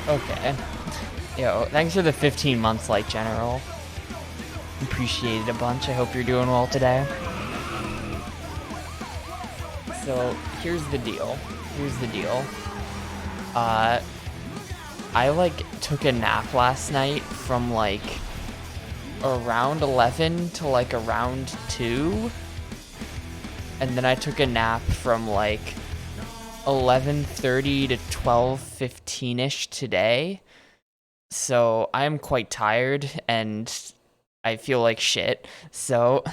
Okay. Yo, thanks for the 15 months, like, General. Appreciate it a bunch. I hope you're doing well today. So, here's the deal. I, like, took a nap last night from, like, around 11 to, like, around 2. And then I took a nap from, like, 11:30 to 12:15-ish today. So I'm quite tired and I feel like shit. So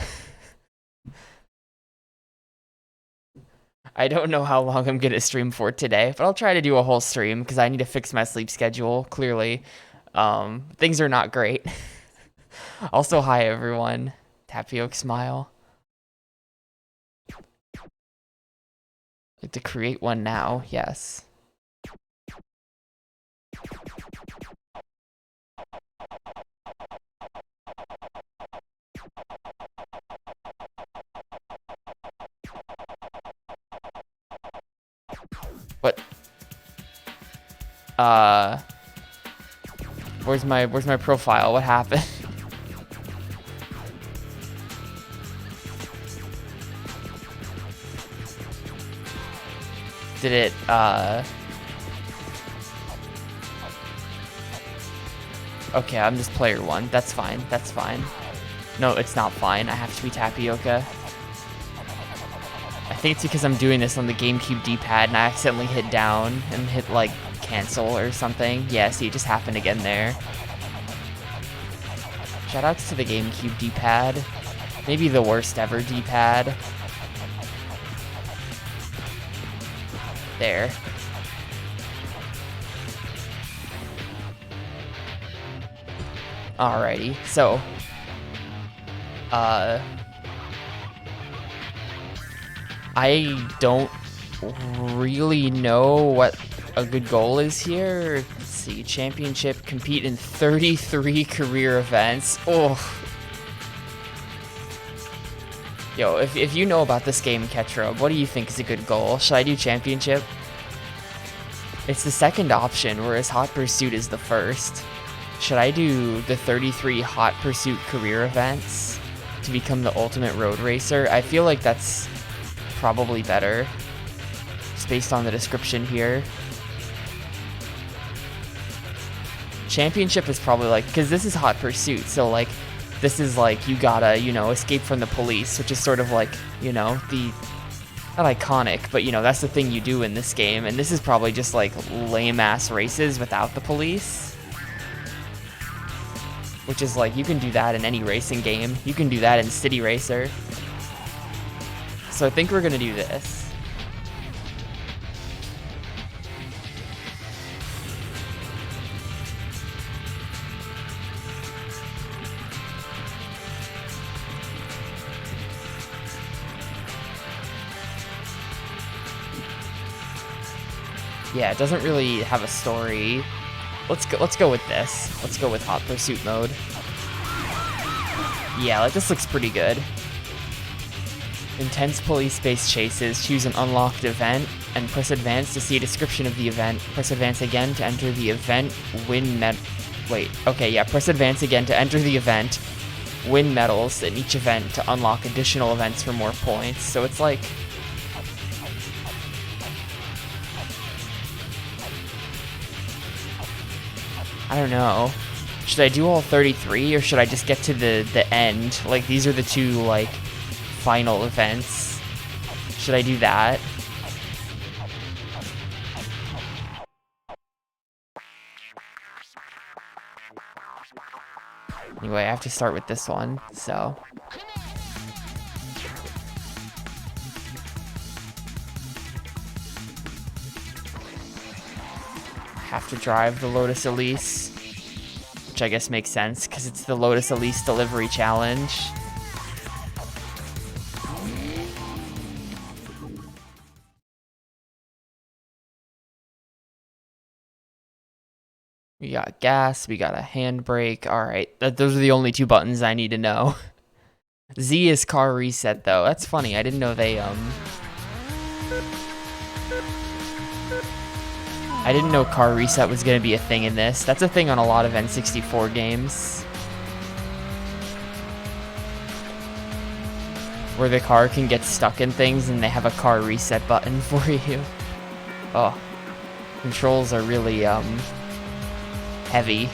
I don't know how long I'm going to stream for today, but I'll try to do a whole stream because I need to fix my sleep schedule, clearly. Things are not great. Also, hi everyone. Tapioca smile. I'd like to create one now, yes. What? Where's my profile? What happened? Did it, okay, I'm just player 1. That's fine. That's fine. No, it's not fine. I have to be Tapioca. I think it's because I'm doing this on the Gamecube D-pad and I accidentally hit down and hit, like, cancel or something. Yeah, see, it just happened again there. Shoutouts to the Gamecube D-pad. Maybe the worst ever D-pad. There. Alrighty, so I don't really know what a good goal is here. Let's see, championship, compete in 33 career events. Oh. Yo, if you know about this game, Ketra, what do you think is a good goal? Should I do championship? It's the second option, whereas Hot Pursuit is the first. Should I do the 33 Hot Pursuit career events to become the ultimate road racer? I feel like that's probably better, just based on the description here. Championship is probably like, because this is Hot Pursuit, so like, this is like, you gotta, you know, escape from the police, which is sort of like, you know, the, not iconic, but you know, that's the thing you do in this game, and this is probably just like lame-ass races without the police. Which is like, you can do that in any racing game. You can do that in City Racer. So I think we're gonna do this. Yeah, it doesn't really have a story. Let's go with this. Let's go with Hot Pursuit mode. Yeah, like this looks pretty good. Intense police-based chases. Choose an unlocked event and press advance to see a description of the event. Press advance again to enter the event. Press advance again to enter the event. Win medals in each event to unlock additional events for more points. So it's like, I don't know. Should I do all 33 or should I just get to the end? Like, these are the two, like, final events. Should I do that? Anyway, I have to start with this one, so. Have to drive the Lotus Elise, which I guess makes sense because it's the Lotus Elise delivery challenge. We got gas, we got a handbrake. All right, those are the only two buttons I need to know. Z is car reset though. That's funny. I I didn't know car reset was going to be a thing in this. That's a thing on a lot of N64 games, where the car can get stuck in things and they have a car reset button for you. Oh, controls are really heavy.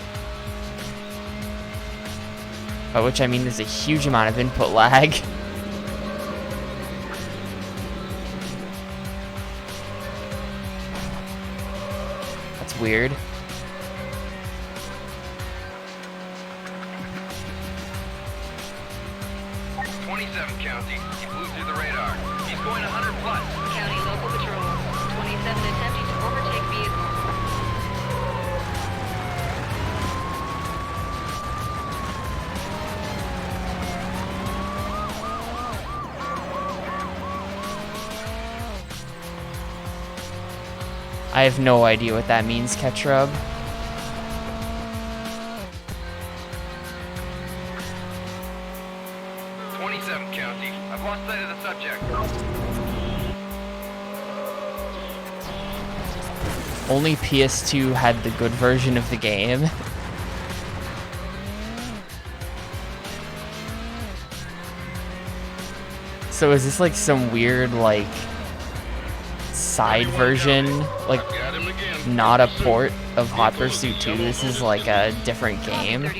By which I mean there's a huge amount of input lag. That's weird. County. He flew through the radar. He's going 100 plus. County local patrol. 27 attempting to overtake vehicle. I have no idea what that means, Ketrub. County. I've lost sight of the subject. Only PS2 had the good version of the game. So is this like some weird like side version, like not a port of Hot Pursuit 2? This is like a different game.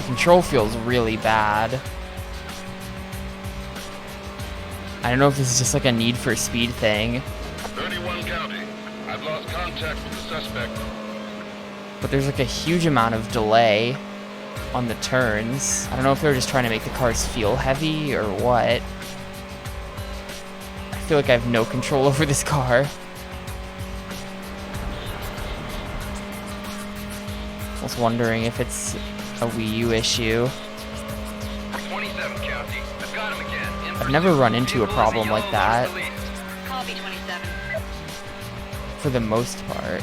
Control feels really bad. I don't know if this is just like a Need for Speed thing. 31 County. I've lost contact with the suspect. But there's like a huge amount of delay on the turns. I don't know if they're just trying to make the cars feel heavy or what. I feel like I have no control over this car. I was wondering if it's a Wii U issue. 27 County. I've got him again. I've never run into a problem like that, Copy 27. for the most part.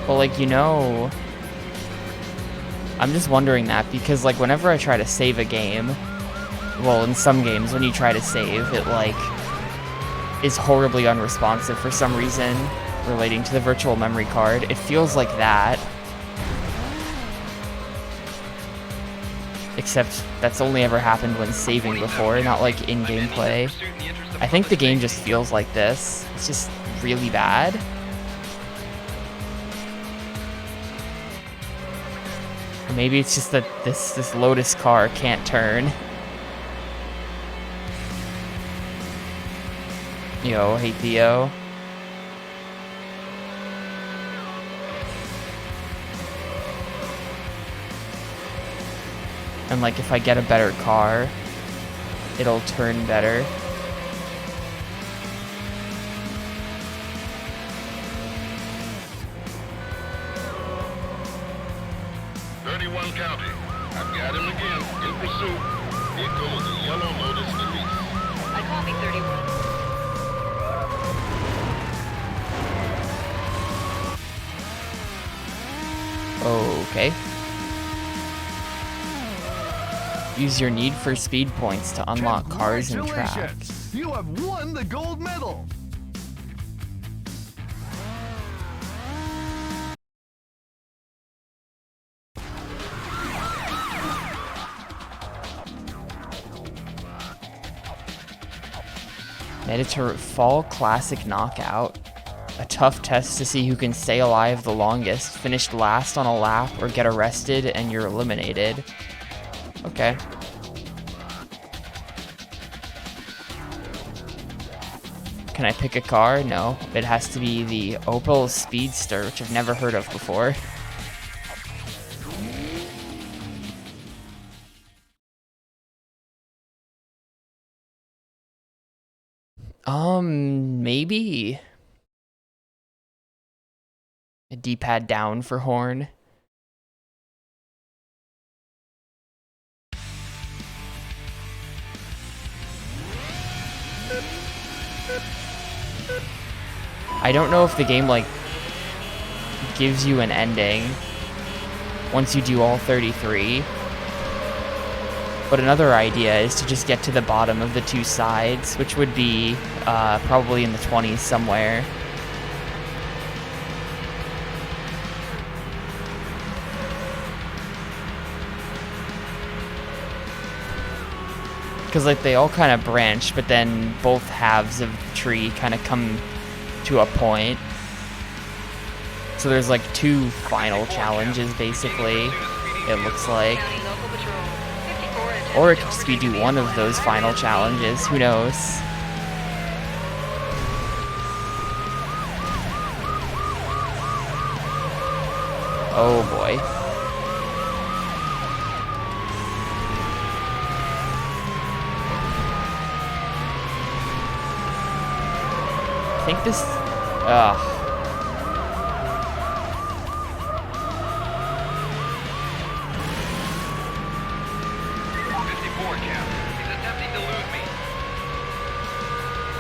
Well, like, you know, I'm just wondering that because, like, whenever I try to save a game, well, in some games, when you try to save, it, like, is horribly unresponsive for some reason relating to the virtual memory card. It feels like that. Except that's only ever happened when saving before, not like in gameplay. I think the game just feels like this. It's just really bad. Or maybe it's just that this Lotus car can't turn. Yo, hey Theo. And like if I get a better car, it'll turn better. County. I've got him again. In pursuit. Vehicle is a yellow Lotus Elise. I copy 31. Okay. Use your Need for Speed points to unlock cars and tracks. You have won the gold medal! Made it to Fall Classic Knockout. A tough test to see who can stay alive the longest. Finished last on a lap or get arrested and you're eliminated. Okay. Can I pick a car? No. It has to be the Opel Speedster, which I've never heard of before. Maybe. A D-pad down for horn. I don't know if the game, like, gives you an ending once you do all 33. But another idea is to just get to the bottom of the two sides, which would be probably in the 20s somewhere. Because, like, they all kind of branch, but then both halves of the tree kind of come to a point. So there's, like, two final challenges, basically, it looks like. County Local Patrol. 54 attempts Or it to could just overtake be do vehicle one of at those high final limit. challenges, who knows? Oh boy. I think this... Ugh.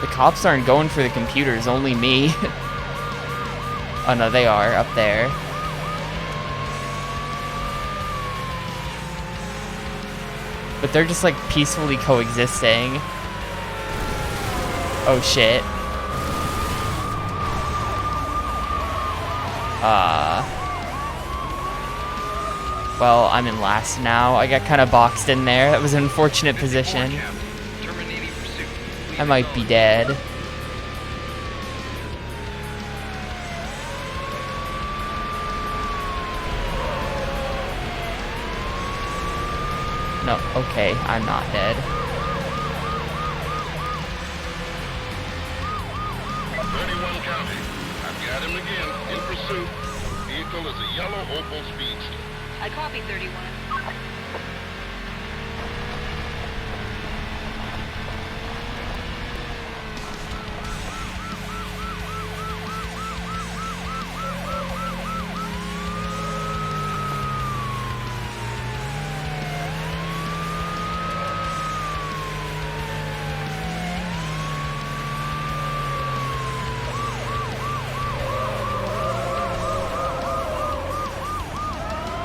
The cops aren't going for the computers, only me. Oh no, they are, up there. But they're just like peacefully coexisting. Oh shit. Well, I'm in last now. I got kind of boxed in there. That was an unfortunate position. I might be dead. No, okay, I'm not dead. 31 County. I've got him again. In pursuit. Vehicle is a yellow Opel Speedster. I copy 31.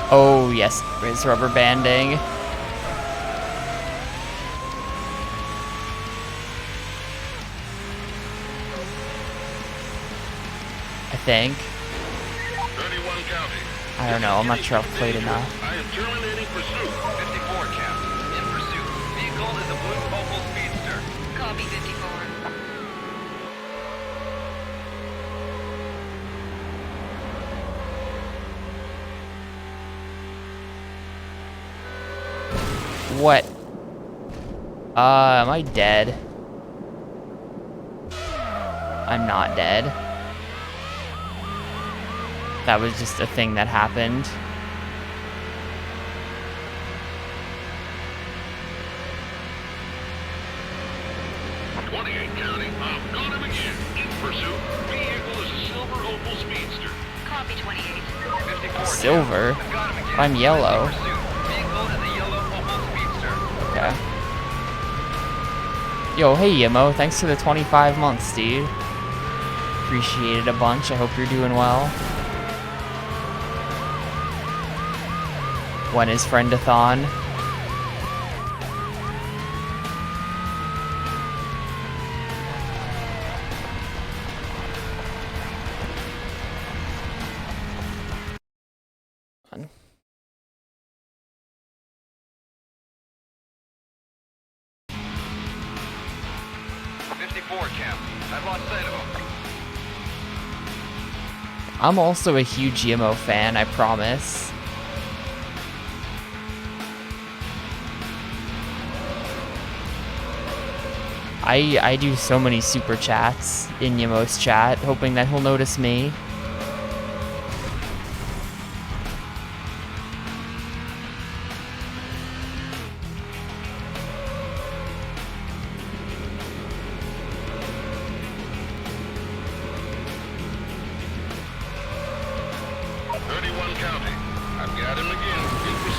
Oh yes, it's rubber banding. I think. 31 County. I don't know, I'm not sure I've played enough. I am terminating pursuit. 54 Cap. In pursuit. Vehicle is a blue Opel Speedster. Copy 54. What? Am I dead? I'm not dead. That was just a thing that happened. I've got him again. In pursuit. Vehicle is a silver Opel Speedster. Copy 28. 54 Silver? Cap. I've got him again. I'm yellow. In pursuit. Vehicle is a yellow Opel Speedster. Okay. Yo, hey Yimo, thanks for the 25 months, dude. Appreciate it a bunch. I hope you're doing well. When is Friendathon? I'm also a huge Yimo fan, I promise. I do so many super chats in Yimo's chat, hoping that he'll notice me.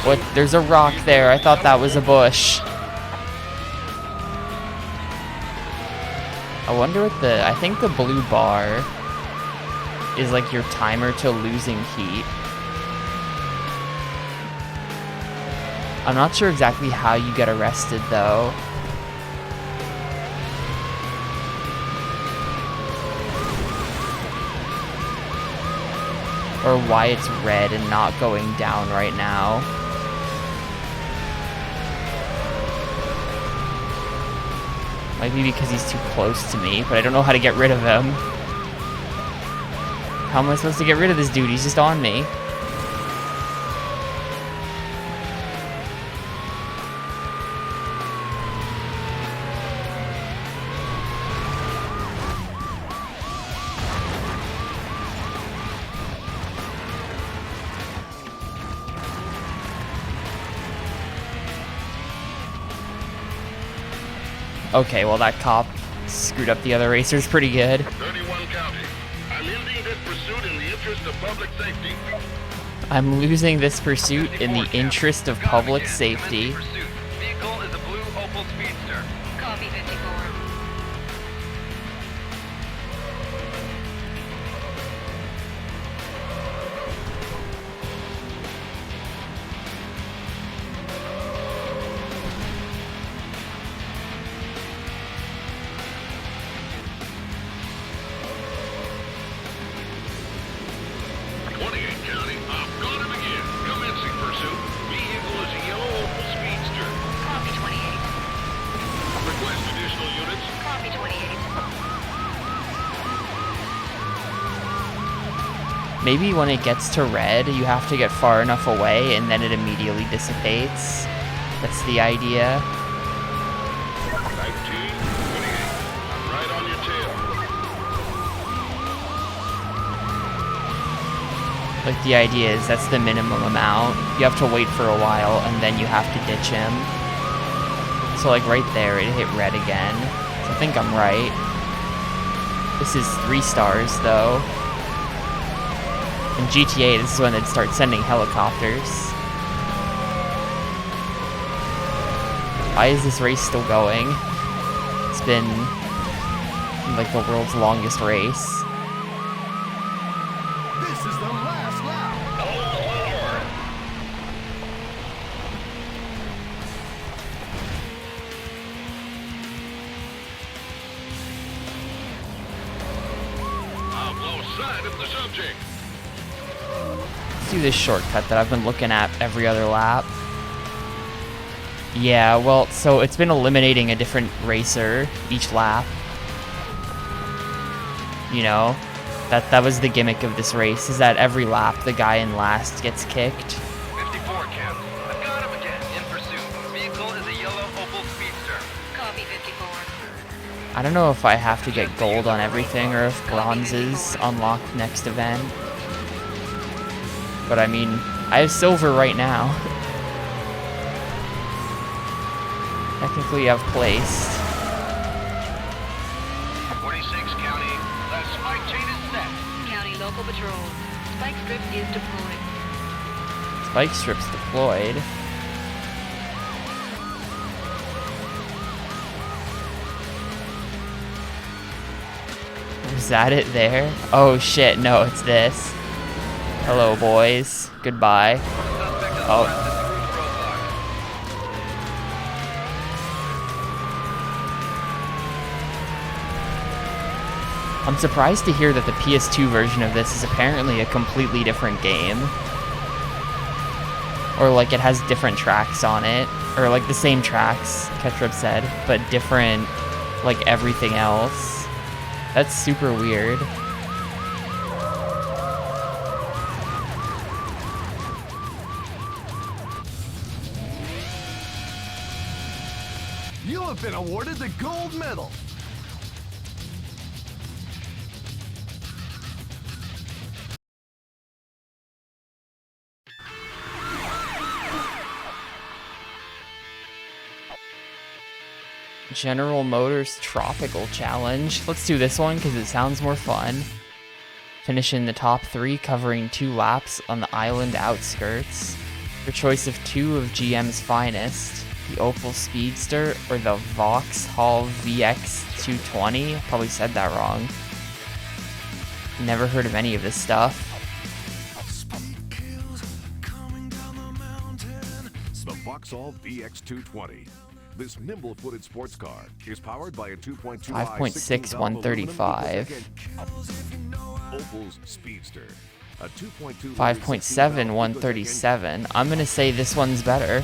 What? There's a rock there. I thought that was a bush. I wonder what I think the blue bar is like your timer to losing heat. I'm not sure exactly how you get arrested though. Or why it's red and not going down right now. Might be because he's too close to me, but I don't know how to get rid of him. How am I supposed to get rid of this dude? He's just on me. Okay, well that cop screwed up the other racers pretty good. 31 County. I'm ending this pursuit in the interest of public safety. I'm losing this pursuit in the 54 interest of Got him public again. safety. Commencing pursuit. Vehicle is a blue Opel Speedster. Copy 54. Copy 28. Request additional units. Copy 28. Maybe when it gets to red, you have to get far enough away and then it immediately dissipates. That's the idea. 19, 28. I'm right on your tail. Like the idea is that's the minimum amount. You have to wait for a while and then you have to ditch him. So like right there, it hit red again. So I think I'm right. This is 3 stars though. In GTA, this is when they'd start sending helicopters. Why is this race still going? It's been like the world's longest race. This is the last lap. I've lost sight of the subject. Let's do this shortcut that I've been looking at every other lap. Yeah, well, so it's been eliminating a different racer each lap. You know, that was the gimmick of this race, is that every lap the guy in last gets kicked. 54 Cam. I've got him again. In pursuit. Vehicle is a yellow Opel Speedster. Copy 54. I don't know if I have to get gold on everything or if bronzes unlock next event. But I mean, I have silver right now. Technically I've placed. 46 County. The spike chain is set. County local patrol. Spike strip is deployed. Spike strips deployed. Is that it there? Oh shit, no, it's this. Hello boys. Goodbye. Suspect is Oh. arrested through roadblock. I'm surprised to hear that the PS2 version of this is apparently a completely different game. Or like it has different tracks on it. Or like the same tracks, Ketchup said, but different, like everything else. That's super weird. You have been awarded the gold medal. General Motors Tropical Challenge. Let's do this one because it sounds more fun. Finish in the top 3, covering 2 laps on the island outskirts. Your choice of 2 of GM's finest. The Opel Speedster or the Vauxhall VX220? Probably said that wrong. Never heard of any of this stuff. The Vauxhall VX220. This nimble-footed sports car is powered by a 2.2 5.6 135. Opel's Speedster, a 2.2 5.7 137. I'm gonna say this one's better.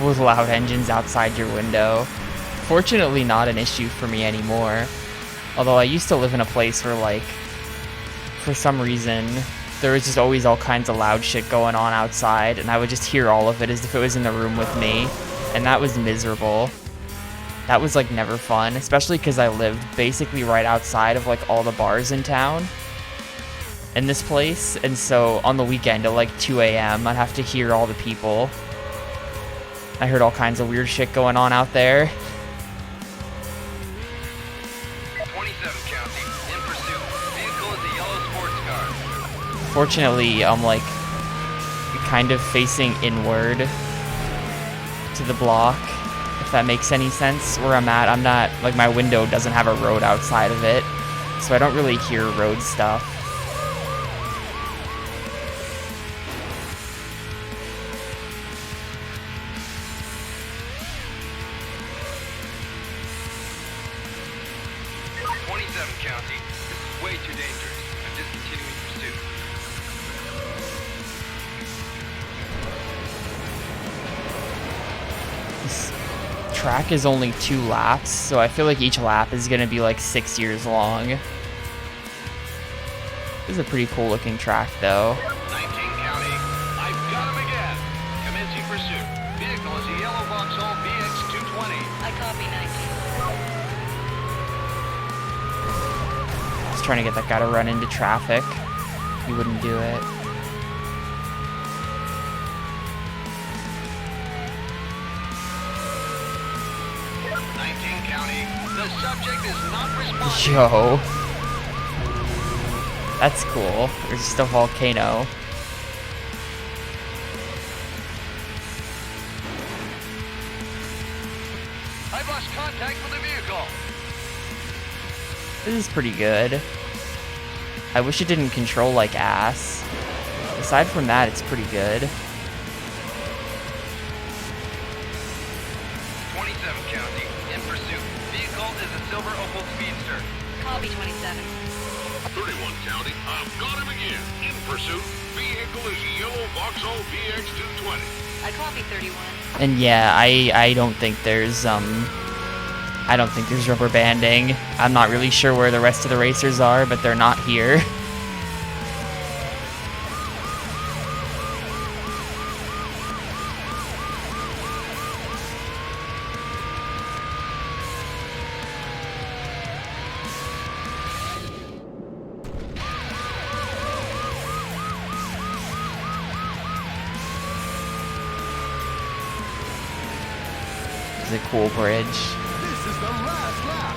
With loud engines outside your window. Fortunately not an issue for me anymore. Although I used to live in a place where, like, for some reason, there was just always all kinds of loud shit going on outside, and I would just hear all of it as if it was in the room with me, and that was miserable. That was, like, never fun, especially because I lived basically right outside of, like, all the bars in town in this place, and so on the weekend at, like, 2 a.m., I'd have to hear all the people. I heard all kinds of weird shit going on out there. 27 County, in pursuit. Vehicle is a yellow sports car. Fortunately, I'm like kind of facing inward to the block, if that makes any sense. Where I'm at, I'm not, like, my window doesn't have a road outside of it, so I don't really hear road stuff. County. This is way too dangerous. I'm discontinuing pursuit. This track is only 2 laps, so I feel like each lap is gonna be like 6 years long. This is a pretty cool looking track though. 19 County. I've got him again. Commencing pursuit. Vehicle is a yellow Vauxhall VX220. I copy 19. Trying to get that guy to run into traffic. He wouldn't do it. County. The subject is not responding. Yo. That's cool. There's just a volcano. I've lost contact with the vehicle. This is pretty good. I wish it didn't control like ass. Aside from that, it's pretty good. 27 County, in pursuit. Vehicle is a silver Opel Speedster. Copy 27. 31 County, I've got him again. In pursuit. Vehicle is a yellow Vauxhall VX220. I copy 31. And yeah, I don't think there's rubber banding. I'm not really sure where the rest of the racers are, but they're not here. It's a cool bridge. This is the last lap.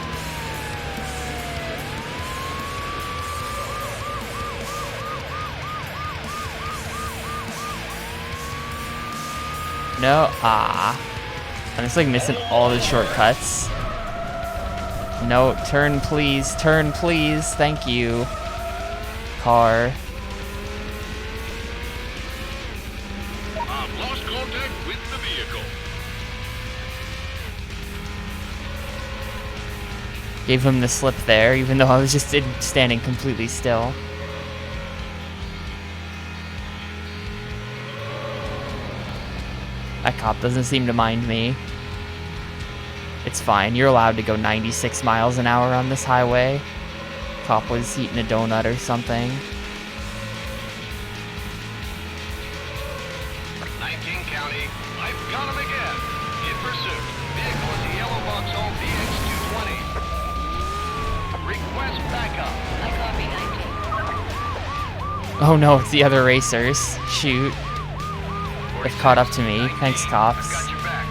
No, I'm just like missing all the shortcuts. No, turn please, thank you. Car. I've lost contact with the vehicle. Gave him the slip there, even though I was just standing completely still. That cop doesn't seem to mind me. It's fine, you're allowed to go 96 miles an hour on this highway. Cop was eating a donut or something. Oh no, it's the other racers. Shoot. They've caught up to me. Thanks, cops. Got your back.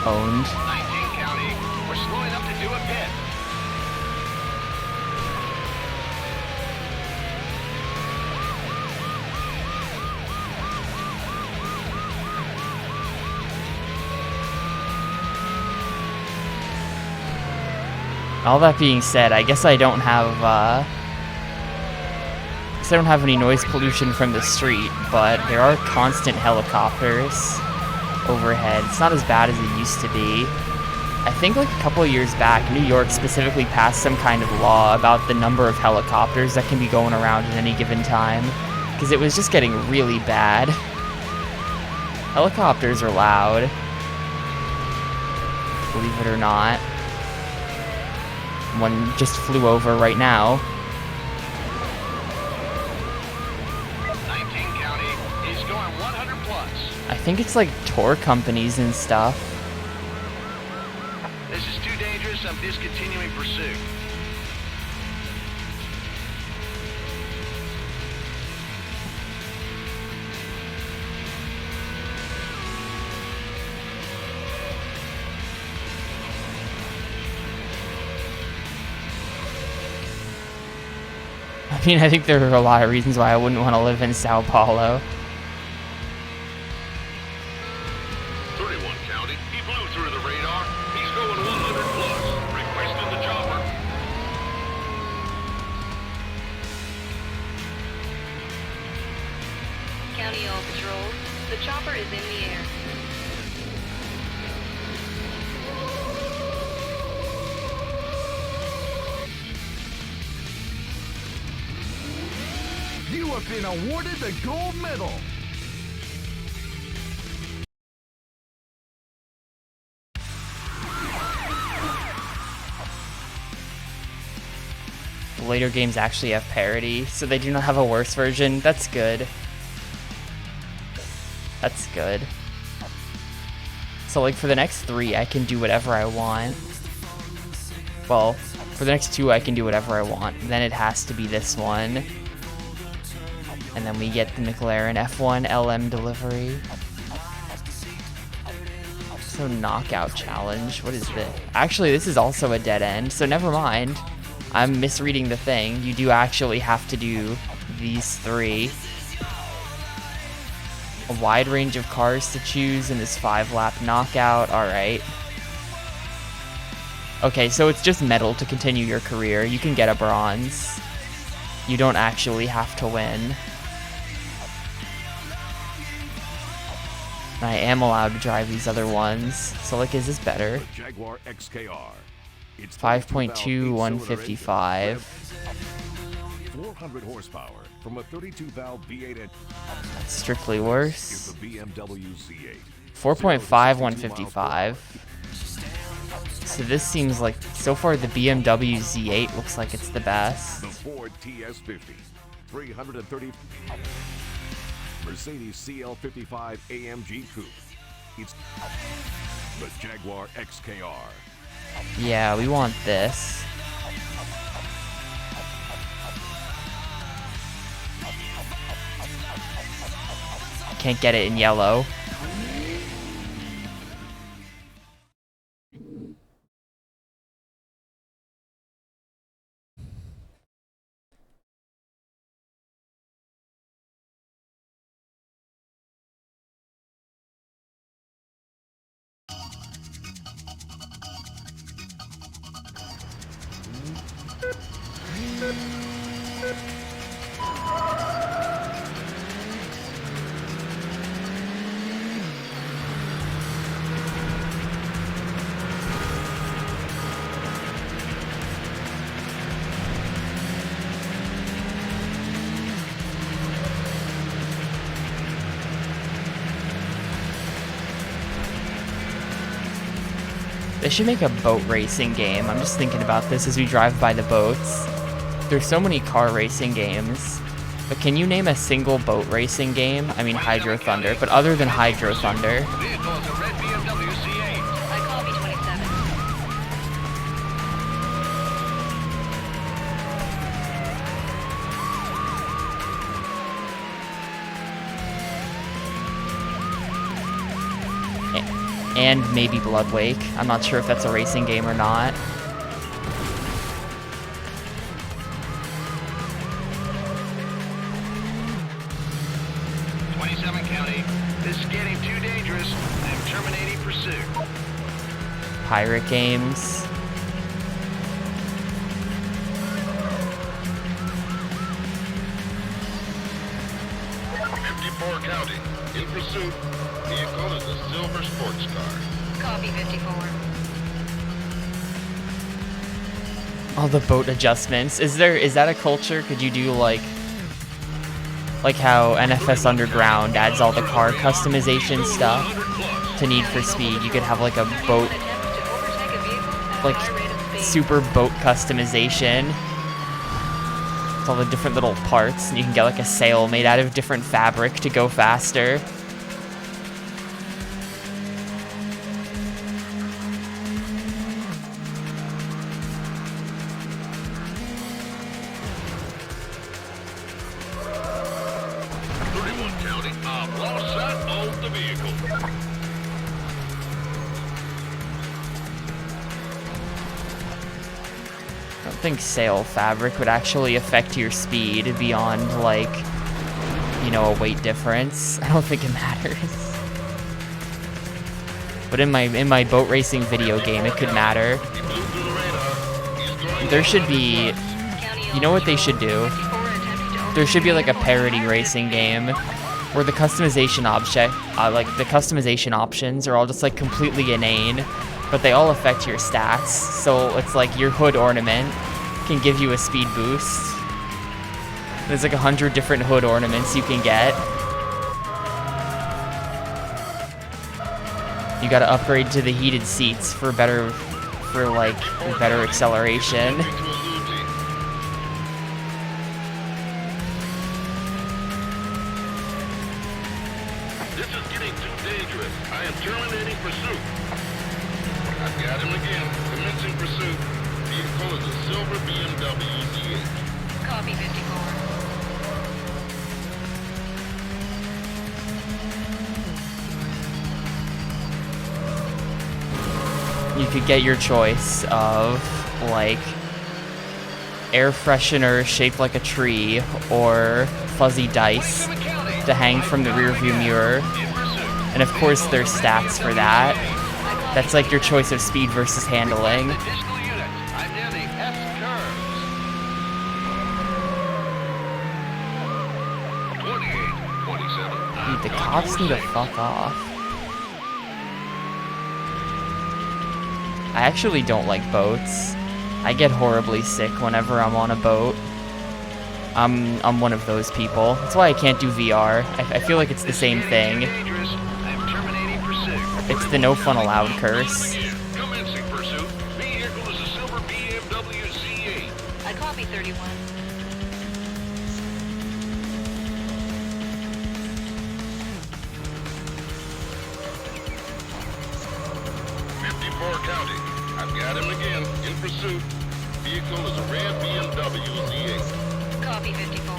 Owned. 19 County. We're slowing up to do a pit. All that being said, I guess I don't have any noise pollution from the street, but there are constant helicopters overhead. It's not as bad as it used to be. I think like a couple of years back, New York specifically passed some kind of law about the number of helicopters that can be going around at any given time, because it was just getting really bad. Helicopters are loud, believe it or not. One just flew over right now. 19 County. He's going 100 plus. I think it's like tour companies and stuff. This is too dangerous. I'm discontinuing pursuit. I mean, I think there are a lot of reasons why I wouldn't want to live in Sao Paulo. 31 County. He blew through the radar. He's going 100 plus. Requesting the chopper. County all patrols. The chopper is in the air. You have been awarded the gold medal. The later games actually have parity, so they do not have a worse version. That's good. That's good. So like for the next 3, I can do whatever I want. Well, for the next 2, I can do whatever I want. Then it has to be this one. And then we get the McLaren F1 LM delivery. So knockout challenge. What is this? Actually, this is also a dead end, so never mind. I'm misreading the thing. You do actually have to do these 3. A wide range of cars to choose in this 5-lap knockout. Alright. Okay, so it's just medal to continue your career. You can get a bronze. You don't actually have to win. And I am allowed to drive these other ones. So like, is this better? The Jaguar XKR. It's 5.2, 155. 400 horsepower from a 32-valve V8 engine. Strictly Is worse. the BMW Z8. 4.5, 155. So this seems like, so far the BMW Z8 looks like it's the best. The Ford TS50. 330. Mercedes CL55 AMG Coupe. It's the Jaguar XKR. Yeah, we want this. Can't get it in yellow. They should make a boat racing game. I'm just thinking about this as we drive by the boats. There's so many car racing games. But can you name a single boat racing game? I mean Hydro Thunder, but other than Hydro Thunder. Vehicle is a red BMW C8. I copy 27. And maybe Bloodwake. I'm not sure if that's a racing game or not. County. This is getting too dangerous. I am terminating pursuit. Pirate games. County, in pursuit. Vehicle is a silver sports car. Copy 54. All the boat adjustments. Is that a culture? Could you do like how NFS Underground adds all the car customization stuff to Need for Speed? You could have like a boat, Attempts to overtake a vehicle at a like high rate of speed. super boat customization. It's all the different little parts, and you can get like a sail made out of different fabric to go faster. County, I've lost sight of the vehicle. I don't think sail fabric would actually affect your speed beyond like, you know, a weight difference. I don't think it matters. But in my boat racing video game, it could matter. There should be, you know what they should do? There should be like a parody racing game where the customization the customization options are all just like completely inane, but they all affect your stats. So it's like your hood ornament can give you a speed boost. There's like 100 different hood ornaments you can get. You gotta upgrade to the heated seats for better acceleration. This is getting too dangerous. I am terminating pursuit. I've got him again. Commencing pursuit. Vehicle is a silver BMW Z8. Copy 54. You could get your choice of like air freshener shaped like a tree or fuzzy dice to hang from the rearview mirror. And of course there's stats for that. That's like your choice of speed versus handling. Additional units. I'm near the S curves. 28, 27. Dude, the cops need to fuck off. I actually don't like boats. I get horribly sick whenever I'm on a boat. I'm one of those people. That's why I can't do VR. I feel like it's the same thing. Dangerous. I'm terminating pursuit. It's the no fun allowed curse. Commencing pursuit. Vehicle is a silver BMW Z8. I copy 31. County. I've got him again. In pursuit. Vehicle is a red BMW Z8. Copy 54.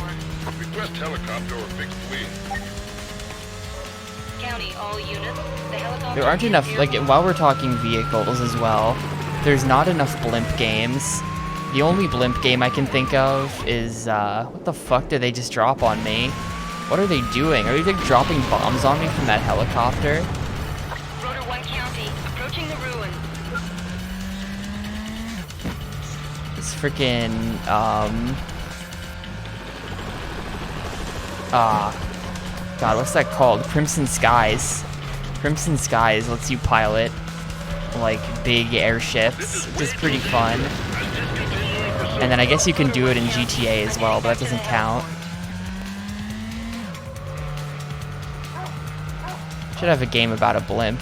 Request helicopter or fixed wing. County, all units. The helicopter. There aren't enough, like, while we're talking vehicles as well, there's not enough blimp games. The only blimp game I can think of is, what the fuck did they just drop on me? What are they doing? Are they, like, dropping bombs on me from that helicopter? Rotor 1 County. Approaching the ruins. It's freaking, God, what's that called? Crimson Skies. Crimson Skies lets you pilot, like, big airships, which is pretty fun. And then I guess you can do it in GTA as well, but that doesn't count. Should have a game about a blimp.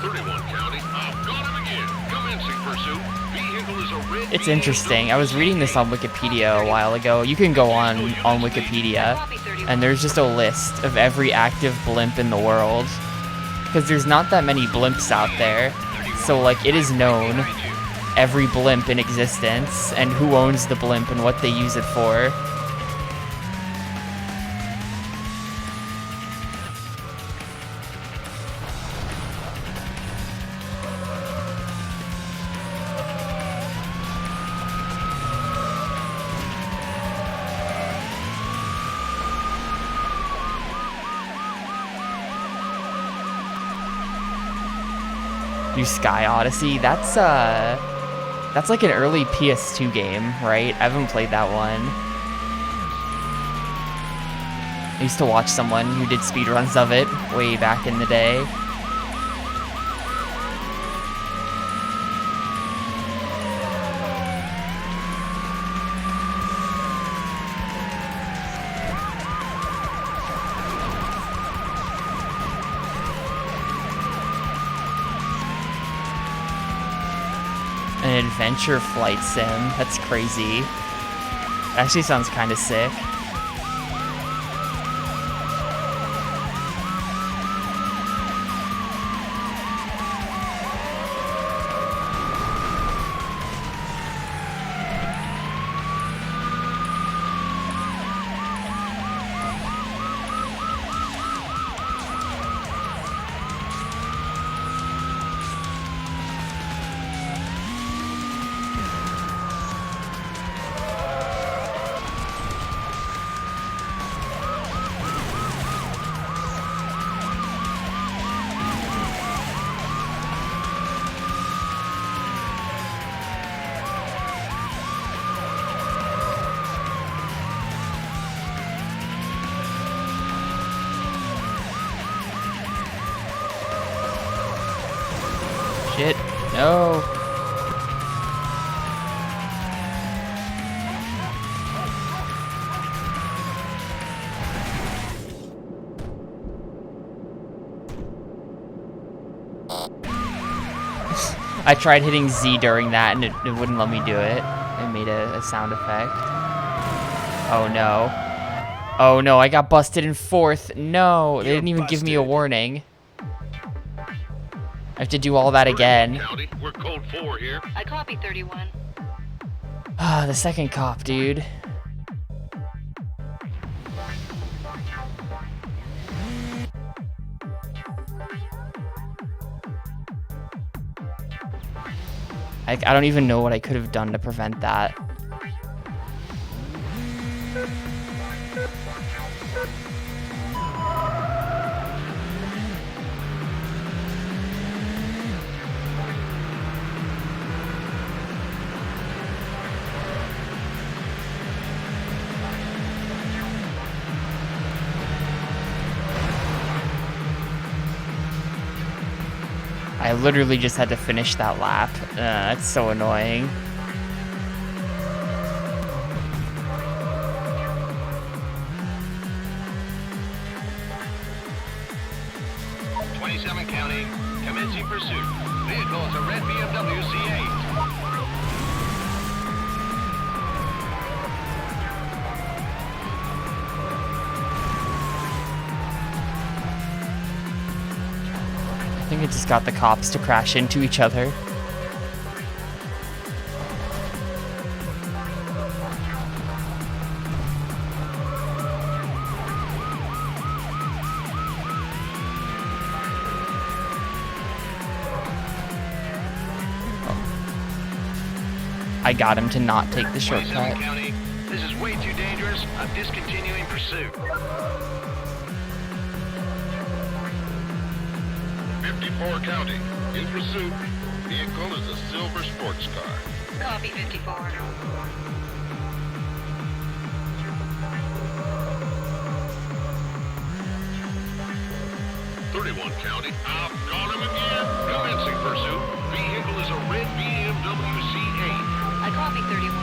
31 County. I've got him again. Commencing pursuit. Vehicle is a red It's interesting. I was reading this on Wikipedia a while ago. You can go on Wikipedia, and there's just a list of every active blimp in the world. Because there's not that many blimps out there. So, like, it is known every blimp in existence, and who owns the blimp and what they use it for. Do Sky Odyssey? That's like an early PS2 game, right? I haven't played that one. I used to watch someone who did speedruns of it way back in the day. An adventure flight sim. That's crazy. Actually sounds kind of sick. Shit. No. I tried hitting Z during that and it wouldn't let me do it. It made a sound effect. Oh no. Oh no, I got busted in 4th. No, they didn't even give me a warning. I have to do all that again. County, we're code 4 here. I copy 31. Ah, the second cop, dude. I don't even know what I could have done to prevent that. I literally just had to finish that lap. That's so annoying. County, commencing pursuit. Vehicle is a red BMW C8. I think it just got the cops to crash into each other. I got him to not take the shortcut. County, this is way too dangerous. I'm discontinuing pursuit. 54 County, in pursuit. Vehicle is a silver sports car. Copy 54. County, I've got him again. Commencing pursuit. Vehicle is a red BMW C8. I copy 31.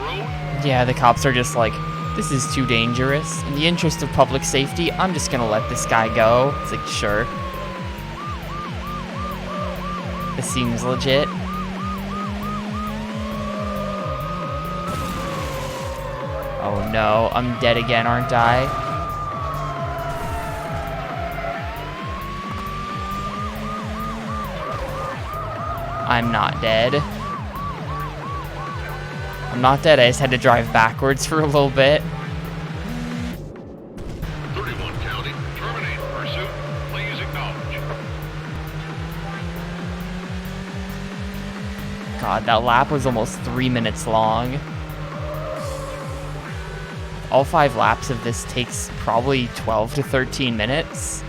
road? Yeah, the cops are just like, this is too dangerous. In the interest of public safety, I'm just gonna let this guy go. It's like, sure. This seems legit. Oh no, I'm dead again, aren't I? I'm not dead. I'm not dead, I just had to drive backwards for a little bit. 31 County, terminate pursuit. Please acknowledge. God, that lap was almost 3 minutes long. All 5 laps of this takes probably 12 to 13 minutes.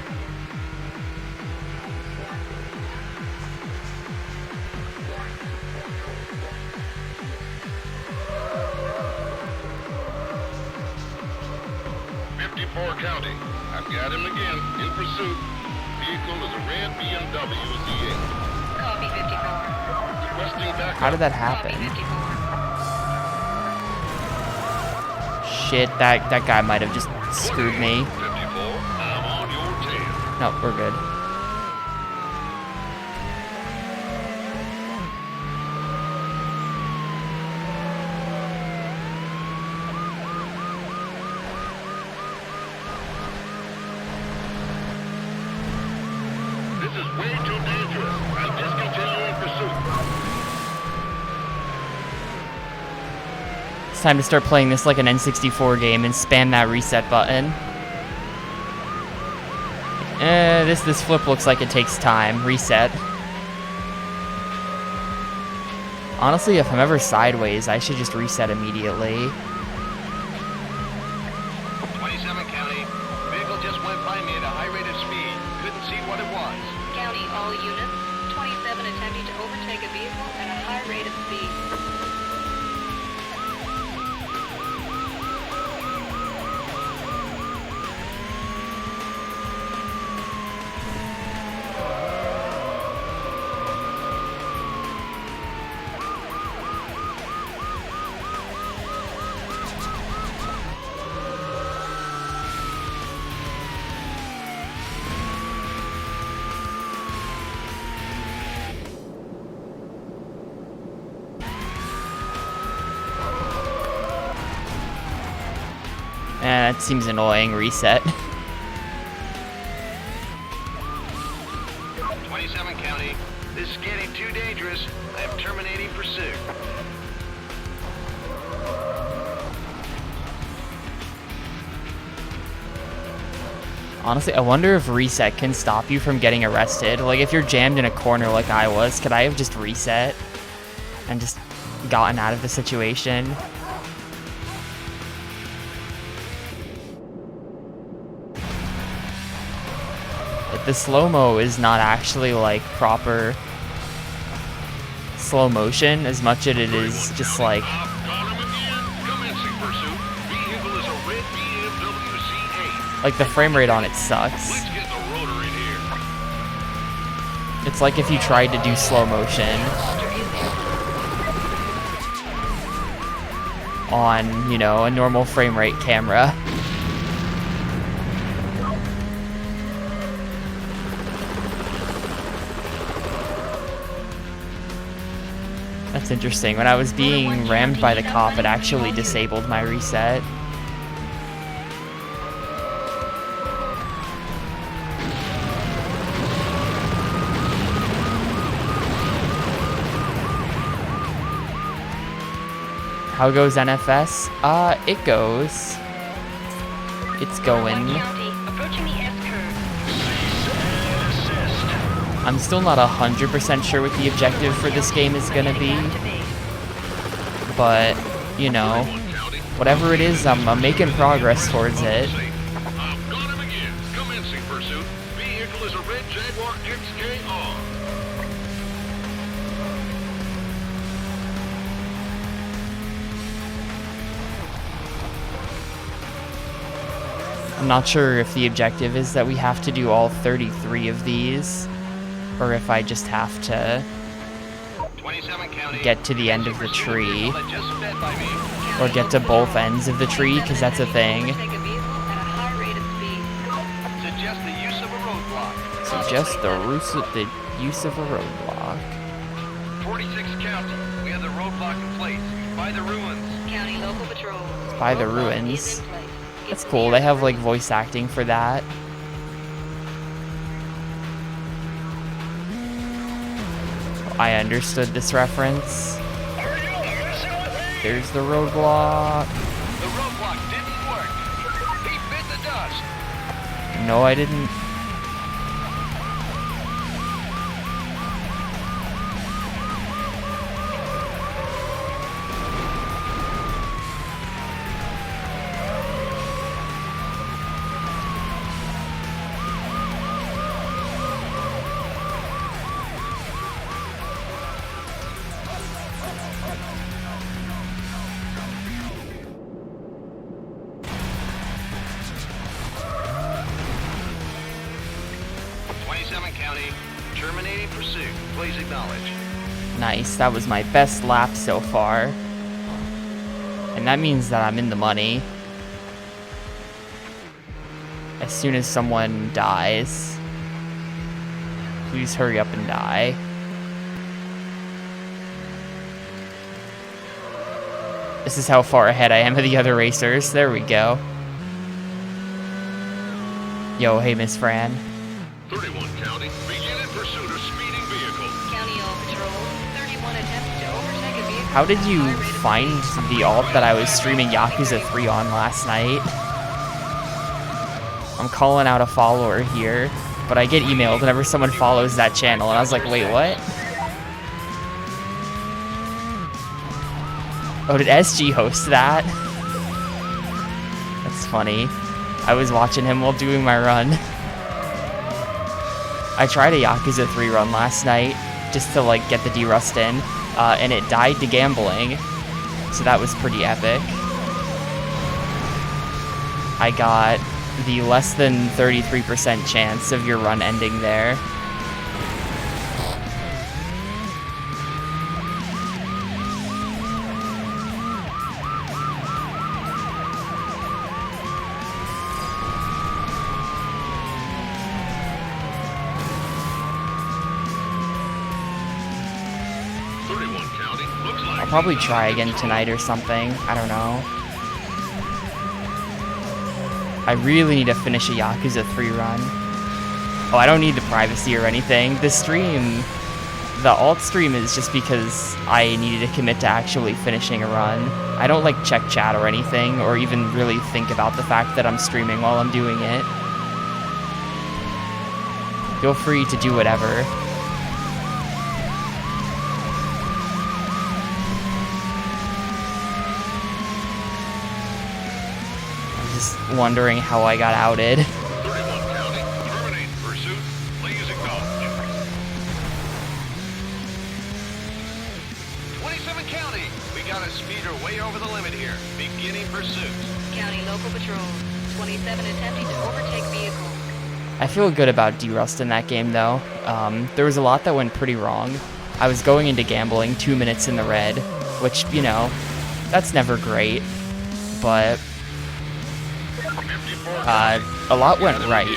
County. I've got him again, in pursuit. Vehicle is a red BMW Z8. Copy 54. Requesting backup. How did that Copy happen? 54. Shit, that guy might have just screwed me. 54, I'm on your tail. No, we're good. This is way too dangerous. I'm discontinuing pursuit. It's time to start playing this like an N64 game and spam that reset button. This flip looks like it takes time. Reset. Honestly, if I'm ever sideways, I should just reset immediately. 27 County. Vehicle just went by me at a high rate of speed. Couldn't see what it was. County, all units. 27 attempting to overtake a vehicle at a high rate of speed. That seems annoying. Reset. 27 County. This is getting too dangerous. I am terminating pursuit. Honestly, I wonder if reset can stop you from getting arrested. Like, if you're jammed in a corner like I was, could I have just reset and just gotten out of the situation? But the slow-mo is not actually, like, proper slow motion as much as it is just, like... I've got him again. Commencing pursuit. Vehicle is a red BMW Z8. Like, the frame rate on it sucks. Let's get the rotor in here. It's like if you tried to do slow motion on, you know, a normal frame rate camera. That's interesting. When I was being rammed by the cop, it actually disabled my reset. How goes NFS? It goes. It's going. County, approaching the S-curve. I'm still not 100% sure what the objective for this game is gonna be, but, you know, whatever it is, I'm making progress towards it. I've got him again. Commencing pursuit. Vehicle is a red Jaguar XKR. I'm not sure if the objective is that we have to do all 33 of these, or if I just have to... 27 County. get to the end of the tree, That just sped by me. or get to both ends of the tree, because that's a thing. Overtake a vehicle at a high rate of speed. Suggest the use of a roadblock. Suggest the use of a roadblock. 46 County. We have the roadblock in place. By the ruins. County local patrol. By the Roadblock ruins. is in place. That's It's cool. clear They have for like voice acting for that. I understood this reference. There's the roadblock. The roadblock didn't work. He bit the dust. No, I didn't. Terminating pursuit. Please acknowledge. Nice. That was my best lap so far. And that means that I'm in the money. As soon as someone dies, please hurry up and die. This is how far ahead I am of the other racers. There we go. Yo, hey, Miss Fran. 31 County, begin in pursuit of speeding vehicle. County all patrol. 31 attempts to overtake a vehicle. How did at a you high rate of find speed. the alt that I was streaming Yakuza 3 on last night? I'm calling out a follower here, but I get emailed whenever someone follows that channel, and I was like, wait, what? Oh, did SG host that? That's funny. I was watching him while doing my run. I tried a Yakuza 3 run last night, just to like get the D-Rust in, and it died to gambling, so that was pretty epic. I got the less than 33% chance of your run ending there. I'll probably try again tonight or something. I don't know. I really need to finish a Yakuza 3 run. Oh, I don't need the privacy or anything. The stream, the alt stream is just because I needed to commit to actually finishing a run. I don't like check chat or anything, or even really think about the fact that I'm streaming while I'm doing it. Feel free to do whatever. Wondering how I got outed. 31 County, terminate pursuit. Please acknowledge. 27 County. We got a speeder way over the limit here. Beginning pursuit. County local patrol. 27 attempting to overtake vehicle. I feel good about D-Rust in that game, though. There was a lot that went pretty wrong. I was going into gambling 2 minutes in the red, which, you know, that's never great. But a lot went right.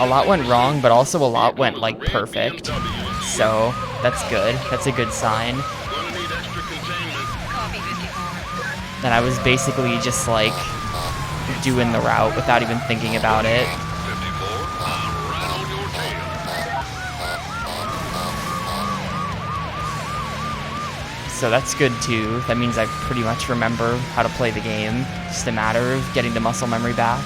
A lot went wrong, but also a lot went, like, perfect. So, that's good. That's a good sign. Gonna need extra containment. Copy 54. And I was basically just, like, doing the route without even thinking about it. 54, I'm right on your tail. So that's good, too. That means I pretty much remember how to play the game. Just a matter of getting the muscle memory back.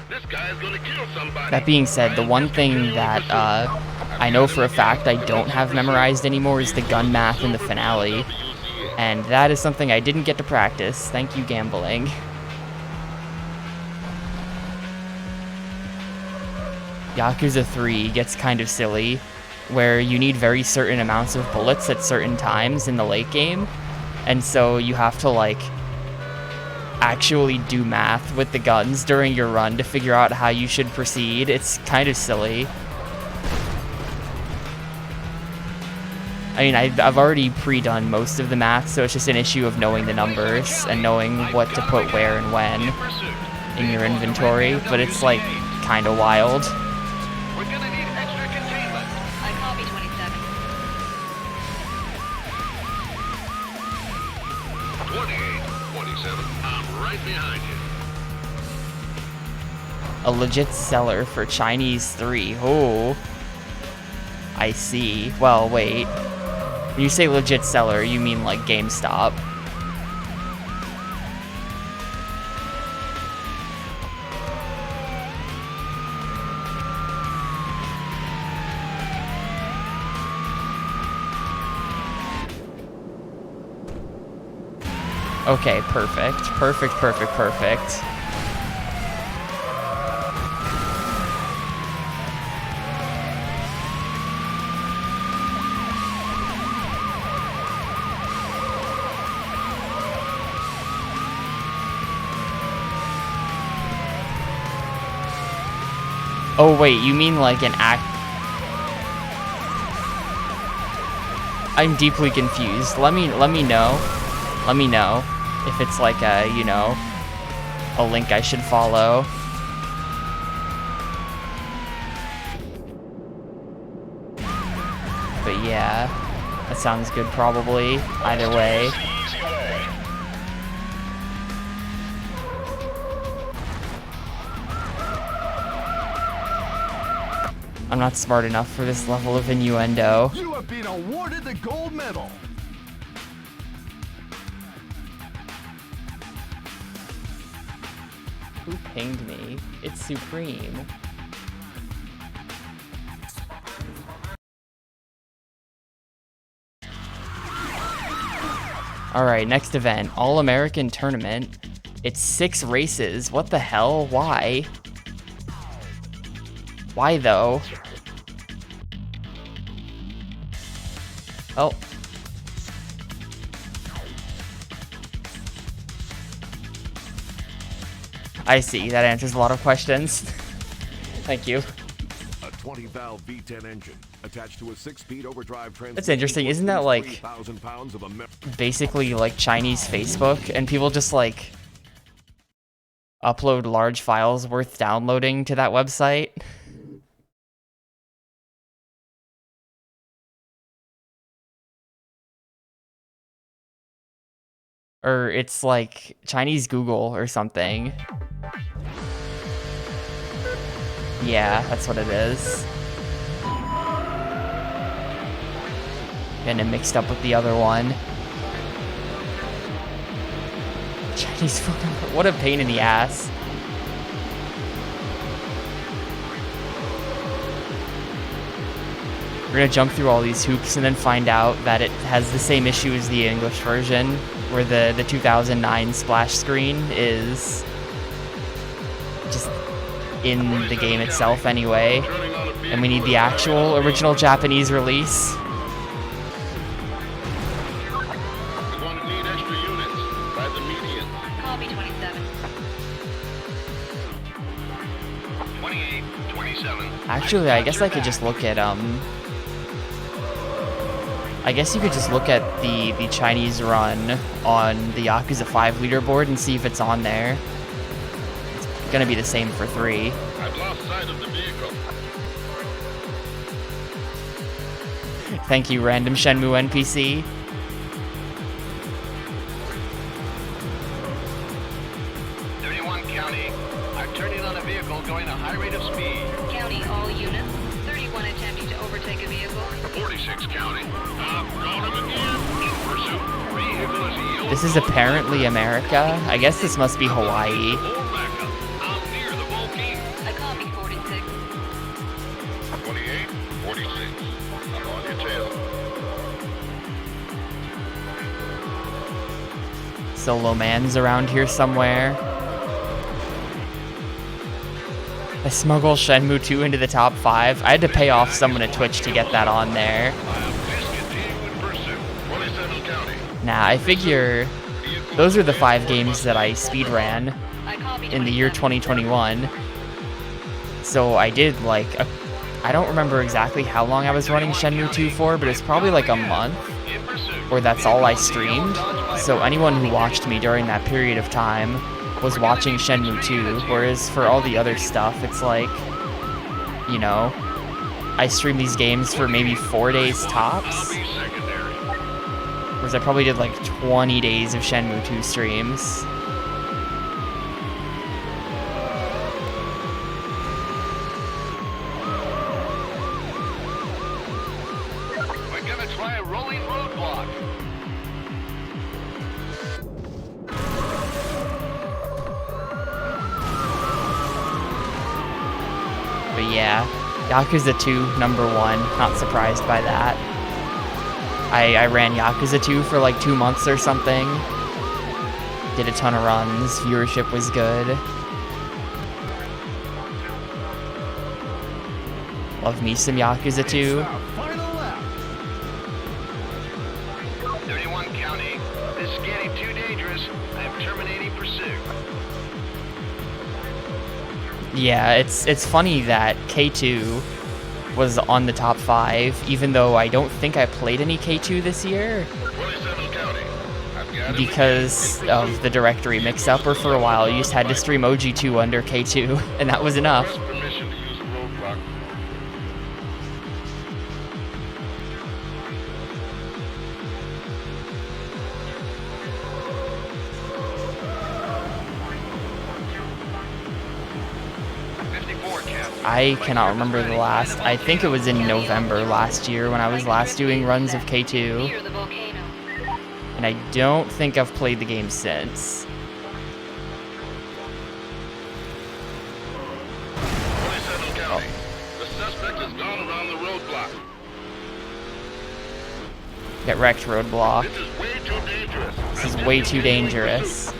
This guy's gonna kill somebody. That being said, the one thing that I know for a fact I don't have memorized anymore is the gun math in the finale. And that is something I didn't get to practice. Thank you, gambling. Yakuza 3 gets kind of silly. where you need very certain amounts of bullets at certain times in the late game. And so you have to, like, actually do math with the guns during your run to figure out how you should proceed. It's kind of silly. I mean, I've already pre-done most of the math, so it's just an issue of knowing the numbers and knowing what to put where and when in your inventory, but it's, like, kind of wild. We're gonna need extra containment. I copy 27. 28, 27. I'm right behind you. A legit seller for Chinese 3. Oh, I see. Well, wait. When you say legit seller, you mean like GameStop. Okay, perfect. Perfect, perfect, perfect. Oh wait, you mean like an act? I'm deeply confused. Let me know. Let me know if it's like a, you know, a link I should follow. But yeah, that sounds good probably. Either way. I'm not smart enough for this level of innuendo. You have been awarded the gold medal. Who pinged me? It's Supreme. Alright, next event. All-American Tournament. It's 6 races. What the hell? Why? Why though? Oh. I see. That answers a lot of questions. Thank you. A 20-valve V10 engine attached to a 6-speed overdrive transmission. That's interesting. Isn't that like 3,000 pounds of basically like Chinese Facebook, and people just like upload large files worth downloading to that website? Or it's like Chinese Google or something. Yeah, that's what it is. Getting it mixed up with the other one. Chinese fucking... What a pain in the ass. We're gonna jump through all these hoops and then find out that it has the same issue as the English version, where the 2009 splash screen is just in the game itself anyway, and we need the actual original Japanese release. We're going to need extra units by the median. Copy 27. 28, 27. Actually, I guess I could just look at I guess you could just look at the Chinese run on the Yakuza 5 leaderboard and see if it's on there. It's gonna be the same for 3. I've lost sight of the vehicle. Thank you, random Shenmue NPC. County, I'm turning on a vehicle going a high rate of speed. County, all units. 31 attempting to overtake a vehicle. 46 County. Got him again. In pursuit. Vehicle is a yellow. This is apparently America. I guess this must be Hawaii. Hold backup. I'm near the volcano. I copy 46. 28, 46. I'm on your tail. Solo Man's around here somewhere. I smuggle Shenmue 2 into the top 5. I had to pay off someone at Twitch to get that on there. Nah, I figure those are the 5 games that I speedran in the year 2021. So I did like, I don't remember exactly how long I was running Shenmue 2 for, but it's probably like a month, or that's all I streamed. So anyone who watched me during that period of time was watching Shenmue 2, whereas for all the other stuff, it's like, you know, I stream these games for maybe 4 days tops. Whereas I probably did like 20 days of Shenmue 2 streams. We're gonna try a rolling roadblock. But yeah, Yakuza 2, number 1, not surprised by that. I ran Yakuza 2 for like 2 months or something. Did a ton of runs, viewership was good. Love me some Yakuza 2. Final lap. 31 county. This is getting too dangerous. I am terminating pursuit. Yeah, it's funny that K2 was on the top 5, even though I don't think I played any K2 this year because of the directory mix-up, or for a while you just had to stream OG2 under K2, and that was enough. Permission to use the roadblock. I cannot remember the last. I think it was in November last year when I was last doing runs of K2, Near the volcano. and I don't think I've played the game since. 27 County. The suspect has gone around the roadblock. Get wrecked, roadblock. This is way too dangerous. This is way too dangerous.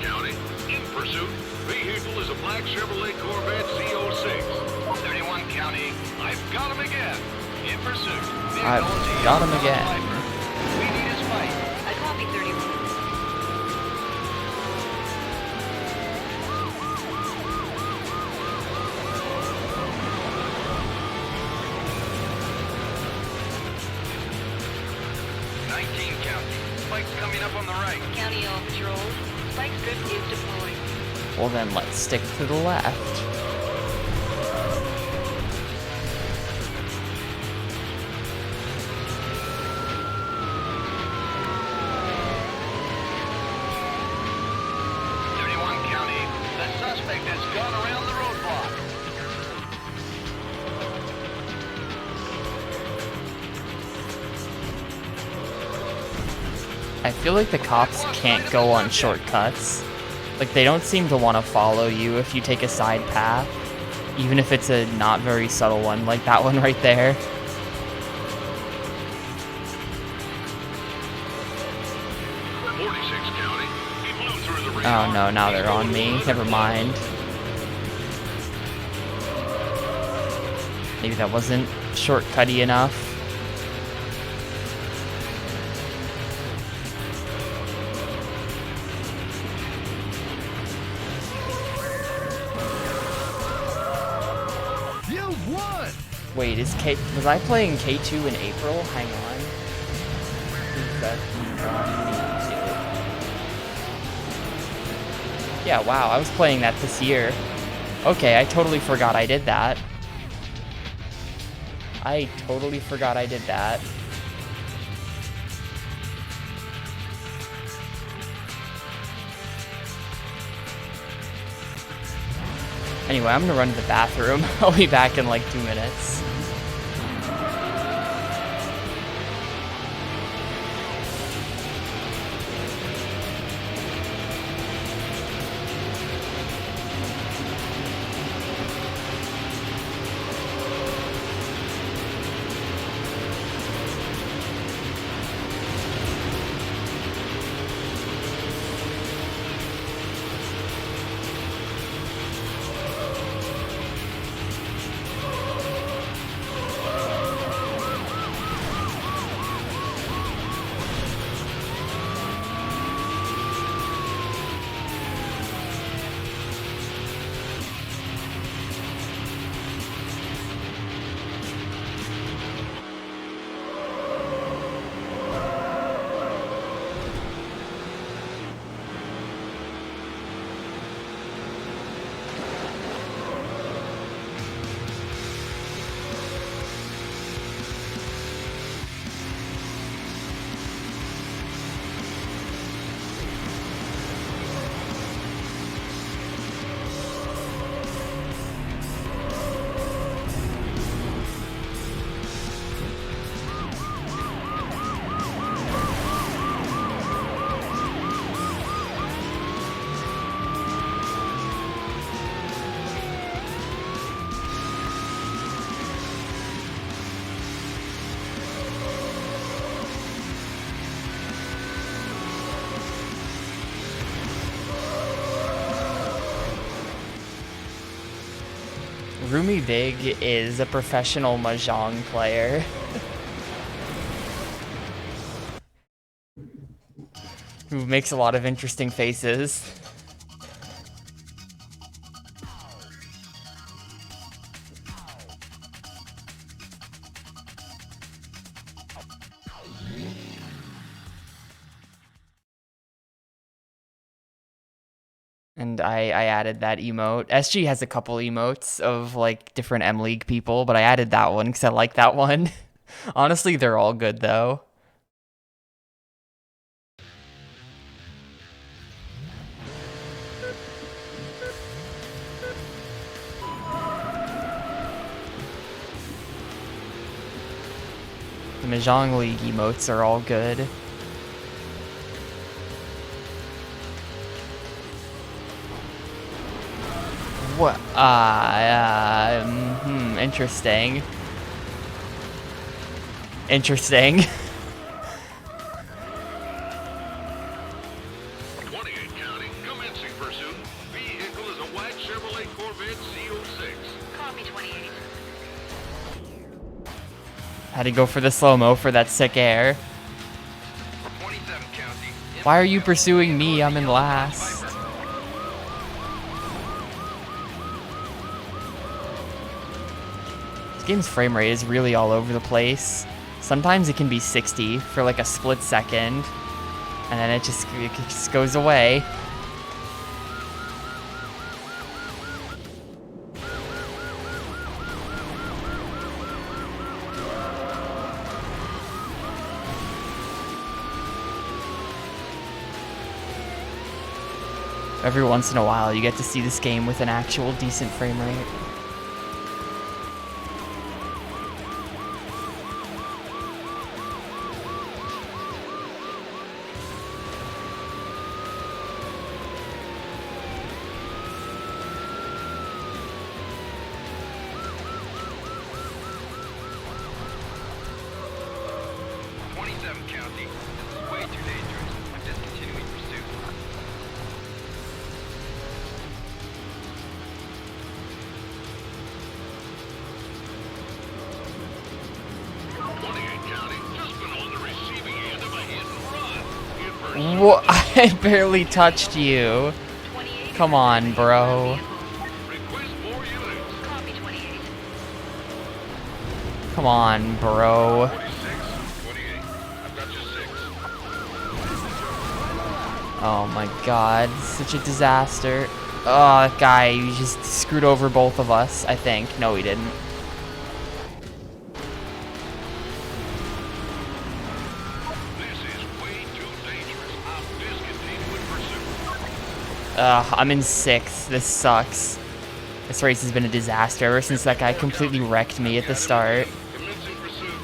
County. In pursuit. Vehicle is a black Chevrolet Corvette C06. 31 county. I've got him again. In pursuit. I've got him again. We need his fight. I copy 31. Spike's coming up on the right. County all patrols. Spike strip is deployed. Well then, let's stick to the left. County, the suspect has gone around the roadblock. I feel like the cops can't go on shortcuts. Like, they don't seem to want to follow you if you take a side path, even if it's a not very subtle one, like that one right there. 46 County. He blew through the Oh no, now they're on me. Never mind. Maybe that wasn't shortcutty enough. You won! Wait, was I playing K2 in April? Hang on. Yeah, wow, I was playing that this year. Okay, I totally forgot I did that. I totally forgot I did that. Anyway, I'm gonna run to the bathroom. I'll be back in like 2 minutes. Rumi Big is a professional mahjong player. Who makes a lot of interesting faces. And I added that emote. SG has a couple emotes of like different M League people, but I added that one because I like that one. Honestly, they're all good though. The Mahjong League emotes are all good. What? Interesting. Interesting. 28 county, commencing pursuit. Vehicle is a white Chevrolet Corvette C06. Copy 28. Had to go for the slow-mo for that sick air. 27 county. Why are you pursuing me? I'm in last. This game's frame rate is really all over the place. Sometimes it can be 60 for like a split second, and then it just goes away. Every once in a while, you get to see this game with an actual decent frame rate. What? I barely touched you. 28. Come on, bro. Request more units. Copy 28. Come on, bro. 46, 28. I've got you 6. Oh my god, such a disaster. Oh, that guy, he just screwed over both of us, I think. No, he didn't. This is way too dangerous. I'm discontinuing pursuit. I'm in 6th. This sucks. This race has been a disaster ever since that guy completely wrecked me at the start. Commencing pursuit.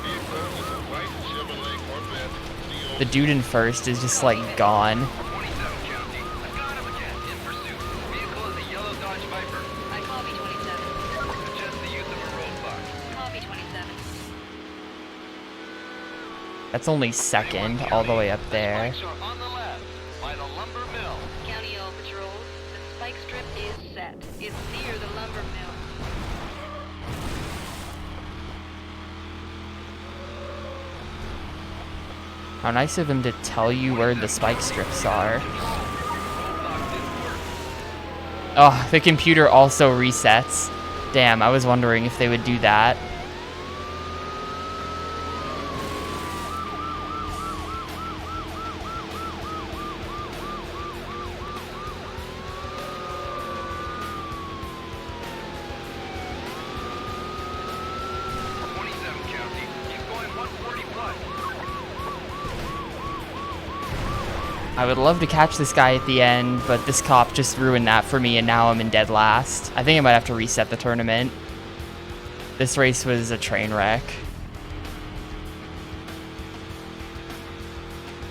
Vehicle is a white Chevrolet Corvette C06. The dude in first is just like gone. 27 county. I've got him again. In pursuit. Vehicle is a yellow Dodge Viper. I copy 27. Suggest the use of a roadblock. Copy 27. That's only second, all the way up there. Spikes are on the left by the lumber mill. County All Patrols, the spike strip is set. It's near the lumber mill. How nice of them to tell you where the spike strips are. Oh, the computer also resets. Damn, I was wondering if they would do that. I would love to catch this guy at the end, but this cop just ruined that for me, and now I'm in dead last. I think I might have to reset the tournament. This race was a train wreck.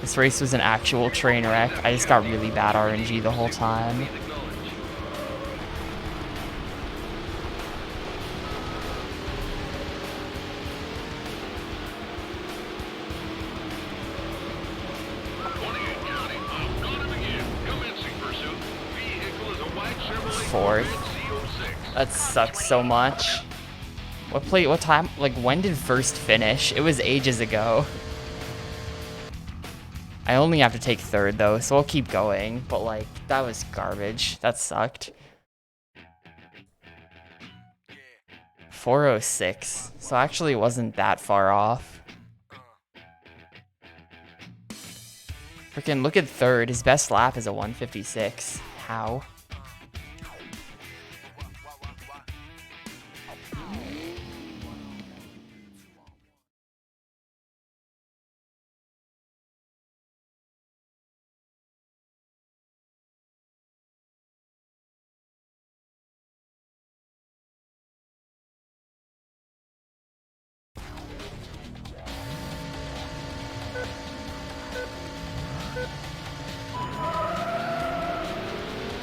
This race was an actual train wreck. I just got really bad RNG the whole time. Fourth. That sucks so much. What time, like, when did first finish? It was ages ago. I only have to take third, though, so I'll keep going. But, like, that was garbage. That sucked. 406. So actually it wasn't that far off. Freaking look at third. His best lap is a 156. How?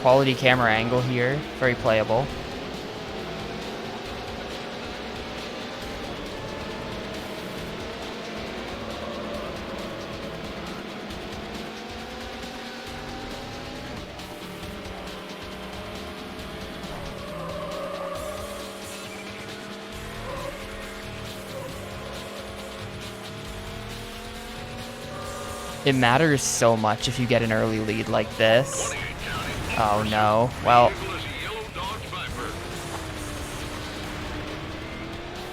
Quality camera angle here. Very playable. It matters so much if you get an early lead like this. Oh no. Well,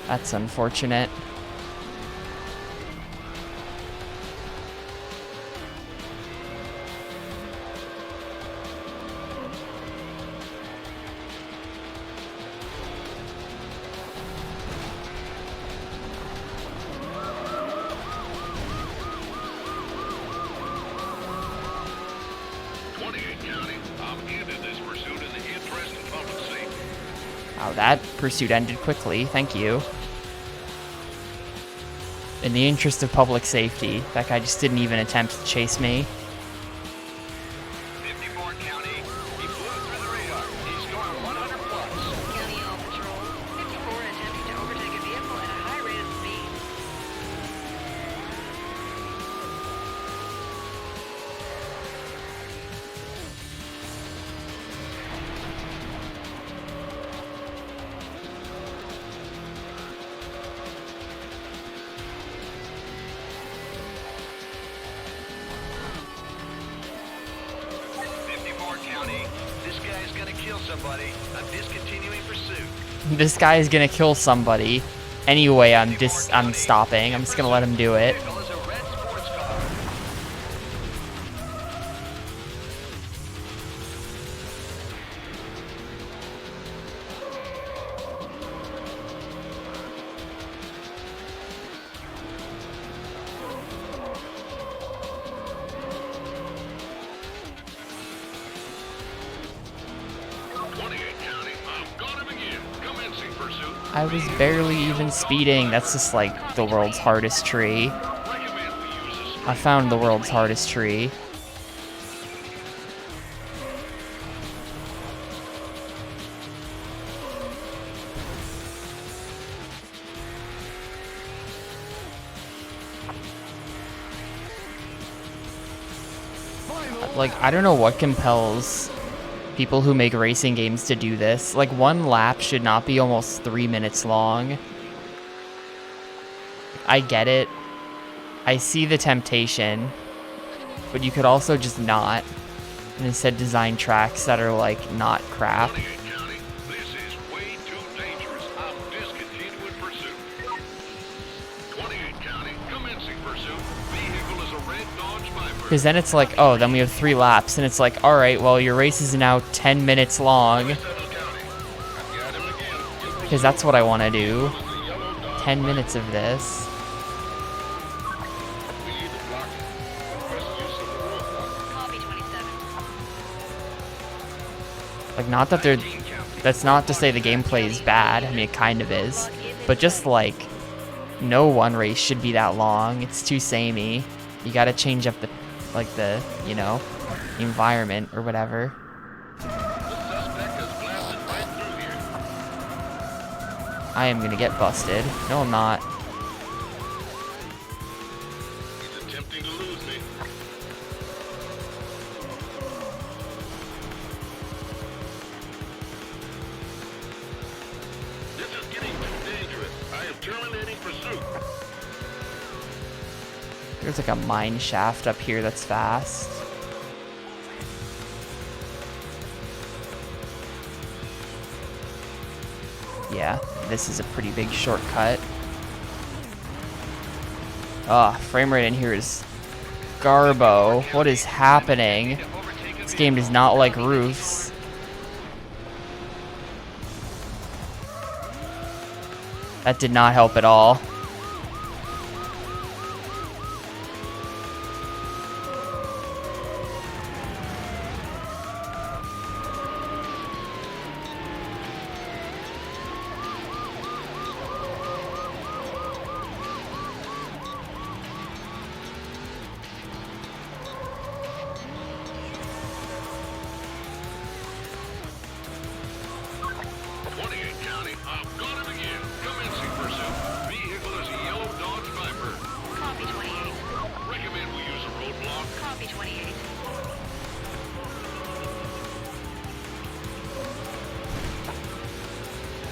that's unfortunate. Wow, that pursuit ended quickly. Thank you. In the interest of public safety, that guy just didn't even attempt to chase me. 54 County. He flew through the radar. He's going 100 plus. County All Patrol. 54 attempting to overtake a vehicle at a high rate of speed. Somebody. I'm discontinuing pursuit. This guy is gonna kill somebody. Anyway, I'm stopping. I'm just gonna let him do it. Vehicle is a red sports car. I was barely even speeding. That's just like the world's hardest tree. I found the world's hardest tree. Like, I don't know what compels people who make racing games to do this. Like, one lap should not be almost 3 minutes long. I get it. I see the temptation. But you could also just not. And instead design tracks that are, like, not crap. Because then it's like, oh, then we have 3 laps, and it's like, alright, well, your race is now 10 minutes long. Because that's what I want to do. 10 minutes of this. Like, not that they're... That's not to say the gameplay is bad. I mean, it kind of is. But just, like, no one race should be that long. It's too samey. You gotta change up the... like the, you know, environment or whatever. I am gonna get busted. No, I'm not. He's attempting to lose me. pursuit. There's like a mine shaft up here that's fast. Yeah, this is a pretty big shortcut. Frame rate in here is garbo. What is happening? This game does not like roofs. That did not help at all.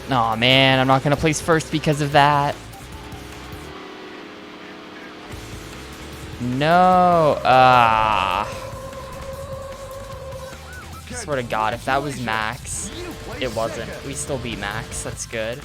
Aw, man, I'm not gonna place first because of that. No, swear to God, if that was Max, it wasn't. We still beat Max, that's good.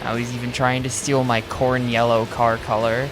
Now he's even trying to steal my corn yellow car color.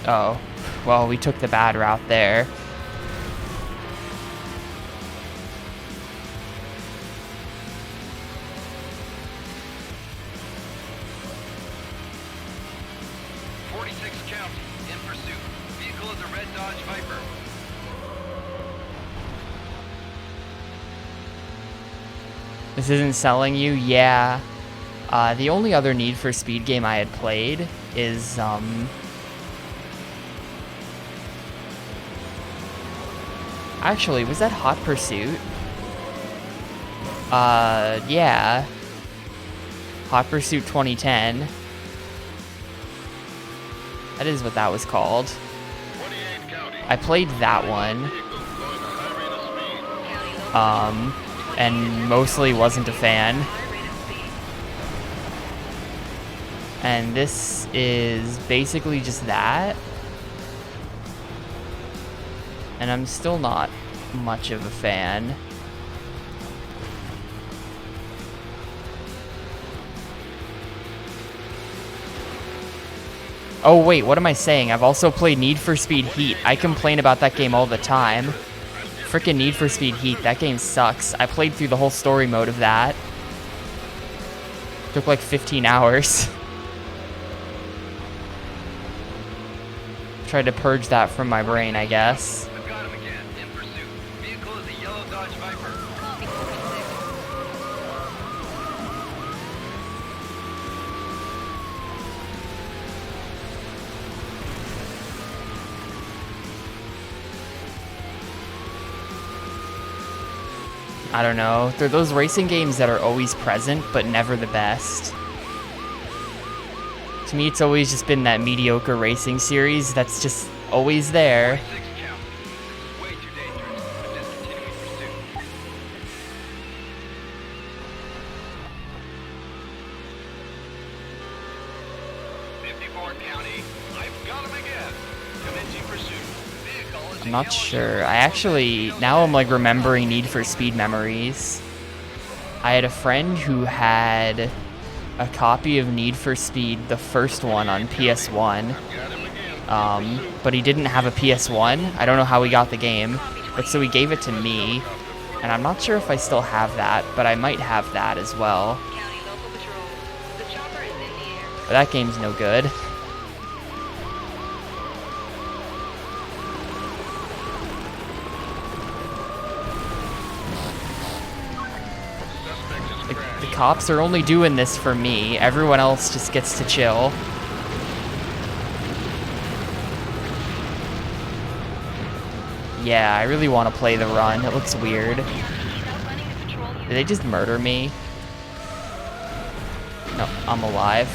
Oh, well, we took the bad route there. This isn't selling you? Yeah. The only other Need for Speed game I had played is, actually, was that Hot Pursuit? Yeah. Hot Pursuit 2010. That is what that was called. I played that one. And mostly wasn't a fan. And this is basically just that. And I'm still not much of a fan. Oh wait, what am I saying? I've also played Need for Speed Heat. I complain about that game all the time. Frickin' Need for Speed Heat, that game sucks. I played through the whole story mode of that. Took like 15 hours. Tried to purge that from my brain, I guess. I don't know. They're those racing games that are always present, but never the best. To me, it's always just been that mediocre racing series that's just always there. 54 County. I've got him again. Commencing pursuit. Vehicle is I'm a not yellow sure. Chevy I actually, Volkswagen now I'm like VX. remembering Need for Speed memories. I had a friend who had a copy of Need for Speed, the first one on PS1. But he didn't have a PS1. I don't know how he got the game, but so he gave it to me. And I'm not sure if I still have that, but I might have that as well. County local patrol. The chopper is in the air. But that game's no good. The cops are only doing this for me. Everyone else just gets to chill. Yeah, I really want to play the run. It looks weird. He's outrunning the patrol Did unit. they just murder me? No, I'm alive.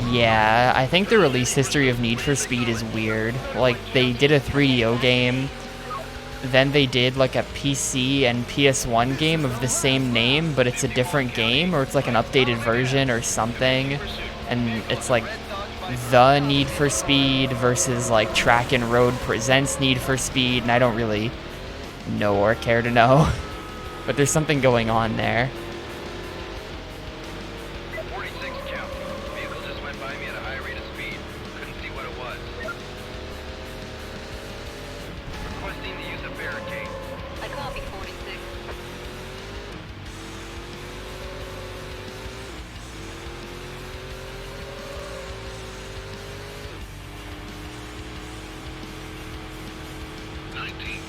Yeah, I think the release history of Need for Speed is weird. Like, they did a 3DO game, then they did like a PC and PS1 game of the same name, but it's a different game, or it's like an updated version or something. And it's like the Need for Speed versus like Track and Road Presents Need for Speed, and I don't really know or care to know. But there's something going on there. 46 count. Vehicle just went by me at a high rate of speed. Couldn't see what it was. Requesting the use of barricade. I copy 46.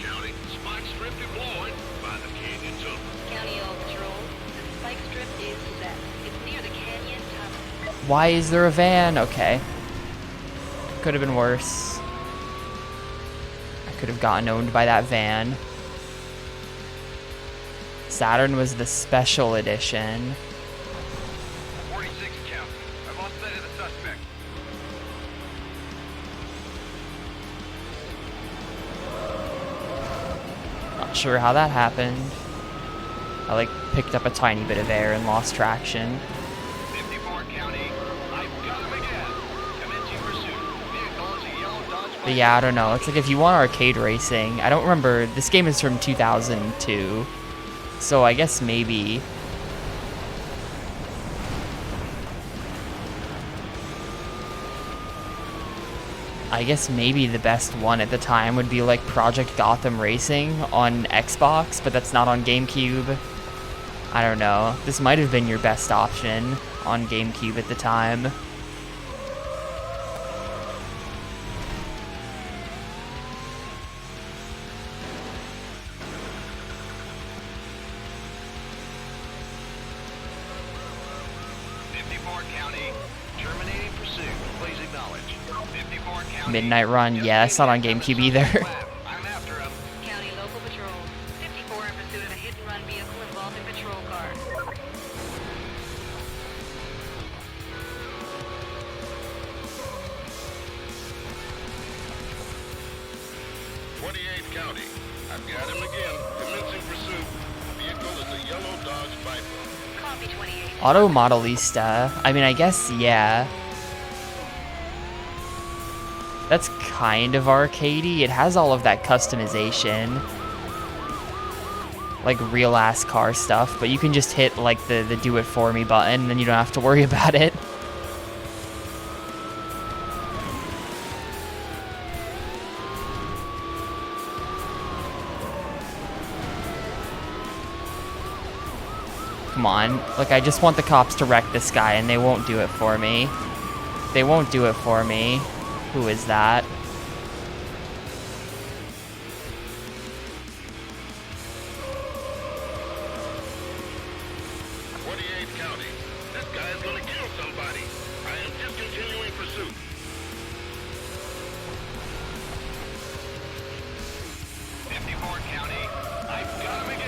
County, spike strip deployed by the Canyon Tunnel. County all patrol. The spike strip is set. It's near the canyon tunnel. Why is there a van? Okay. Could have been worse. I could have gotten owned by that van. Saturn was the special edition. 46 count. I've lost sight of the suspect. Not sure how that happened. I like picked up a tiny bit of air and lost traction. 54 County. I've got him again. Commencing pursuit. Vehicle is a yellow Dodge. But yeah, I don't know. It's like if you want arcade racing, I don't remember. This game is from 2002. So I guess maybe. I guess maybe the best one at the time would be like Project Gotham Racing on Xbox, but that's not on GameCube. I don't know. This might have been your best option on GameCube at the time. Midnight Run, yeah, it's not on GameCube either. I'm after him. County local patrol. 54 in pursuit of a hit-and-run vehicle involving patrol car. 28 County. I've got him again. Commencing pursuit. Vehicle is a yellow Dodge Viper. Copy 28. Auto Modelista, I mean, I guess, yeah. That's kind of arcadey. It has all of that customization. Like real ass car stuff, but you can just hit like the do it for me button and then you don't have to worry about it. Come on, like I just want the cops to wreck this guy and they won't do it for me. They won't do it for me. Who is that? County. This guy is gonna kill somebody. I am discontinuing pursuit.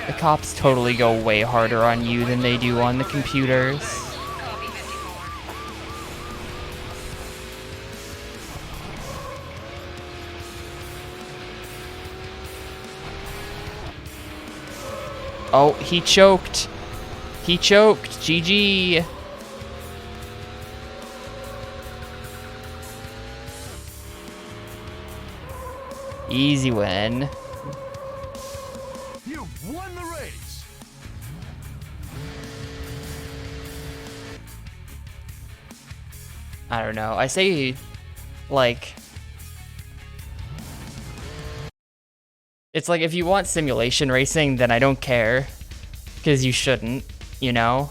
The cops totally go way harder on you than they do on the computers. Copy 54. Oh, he choked. He choked. GG. Easy win. You've won the race. I don't know. I say, like, it's like if you want simulation racing, then I don't care, because you shouldn't, you know?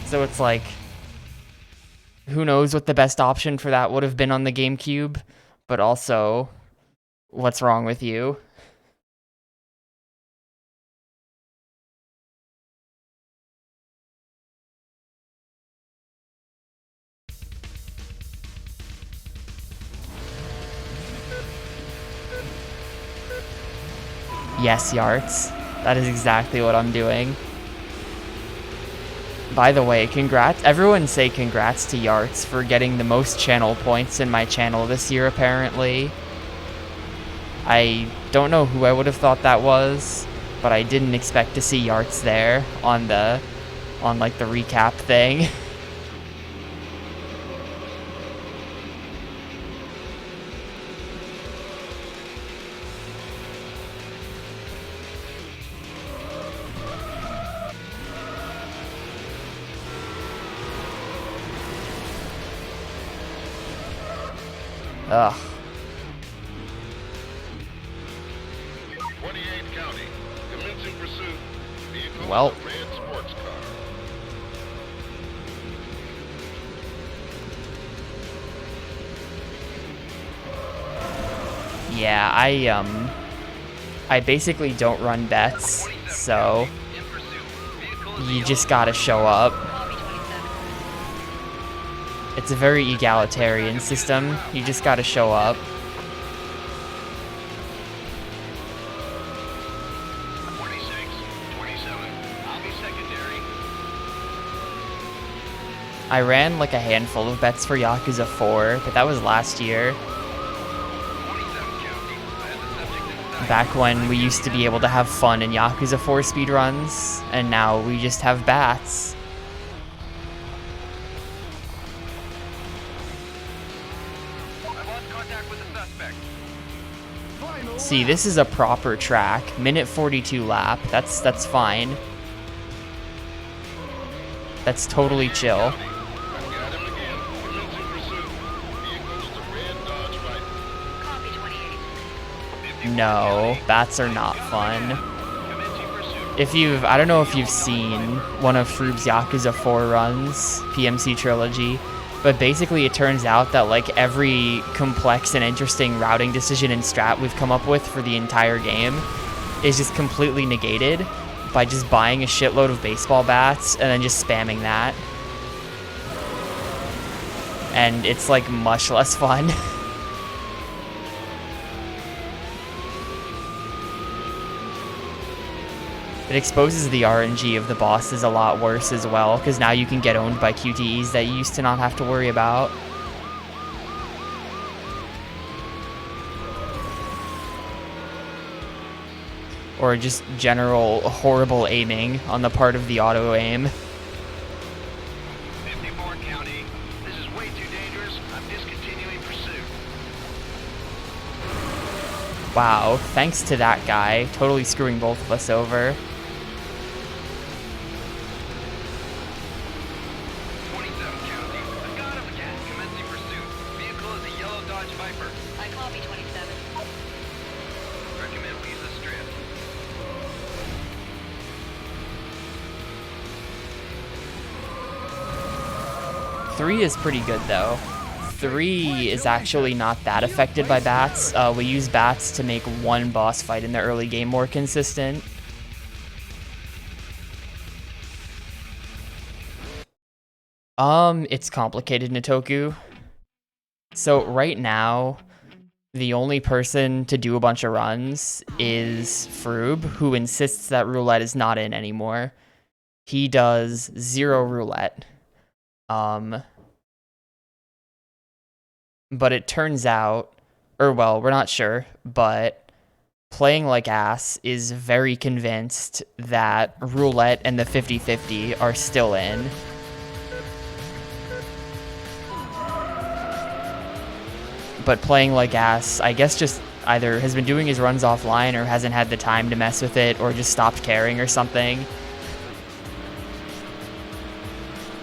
So it's like, who knows what the best option for that would have been on the GameCube, but also, what's wrong with you? Yes, Yarts. That is exactly what I'm doing. By the way, congrats. Everyone say congrats to Yarts for getting the most channel points in my channel this year, apparently. I don't know who I would have thought that was, but I didn't expect to see Yarts there on like the recap thing. Ugh. 28 County. Commencing pursuit. Vehicle Well. is a red sports car. Yeah, I basically don't run bets, so you just gotta show up. Copy 27. It's a very egalitarian system. You just gotta show up. 26, 27. I'll be secondary. I ran like a handful of bets for Yakuza 4, but that was last year. 27 County. I have the subject inside. Back when we used to be able to have fun in Yakuza 4 speedruns, and now we just have bats. I've lost contact with the suspect. Final See, lap. this is a proper track. Minute 42 lap. That's fine. That's totally chill. I've got him again. Commencing pursuit. Vehicle is a red Dodge Viper. Copy 28. No, bats are not fun. Commencing pursuit. If you've, I don't know if you've seen one of Froob's Yakuza 4 runs, PMC Trilogy, but basically it turns out that like every complex and interesting routing decision and strat we've come up with for the entire game is just completely negated by just buying a shitload of baseball bats and then just spamming that. And it's like much less fun. It exposes the RNG of the bosses a lot worse as well, because now you can get owned by QTEs that you used to not have to worry about. Or just general horrible aiming on the part of the auto-aim. 54 County. This is way too dangerous. I'm discontinuing pursuit. Wow, thanks to that guy, totally screwing both of us over. 27 County. I've got him again. Commencing pursuit. Vehicle is a yellow Dodge Viper. I copy 27. Recommend we use a strip. 3 is pretty good though. 3 is actually not that affected by bats. We use bats to make one boss fight in the early game more consistent. It's complicated, Nitoku. So right now, the only person to do a bunch of runs is Froob, who insists that roulette is not in anymore. He does 0 roulette. But it turns out Or, well, we're not sure, but Playing Like Ass is very convinced that Roulette and the 50-50 are still in. But Playing Like Ass, I guess, just either has been doing his runs offline or hasn't had the time to mess with it or just stopped caring or something.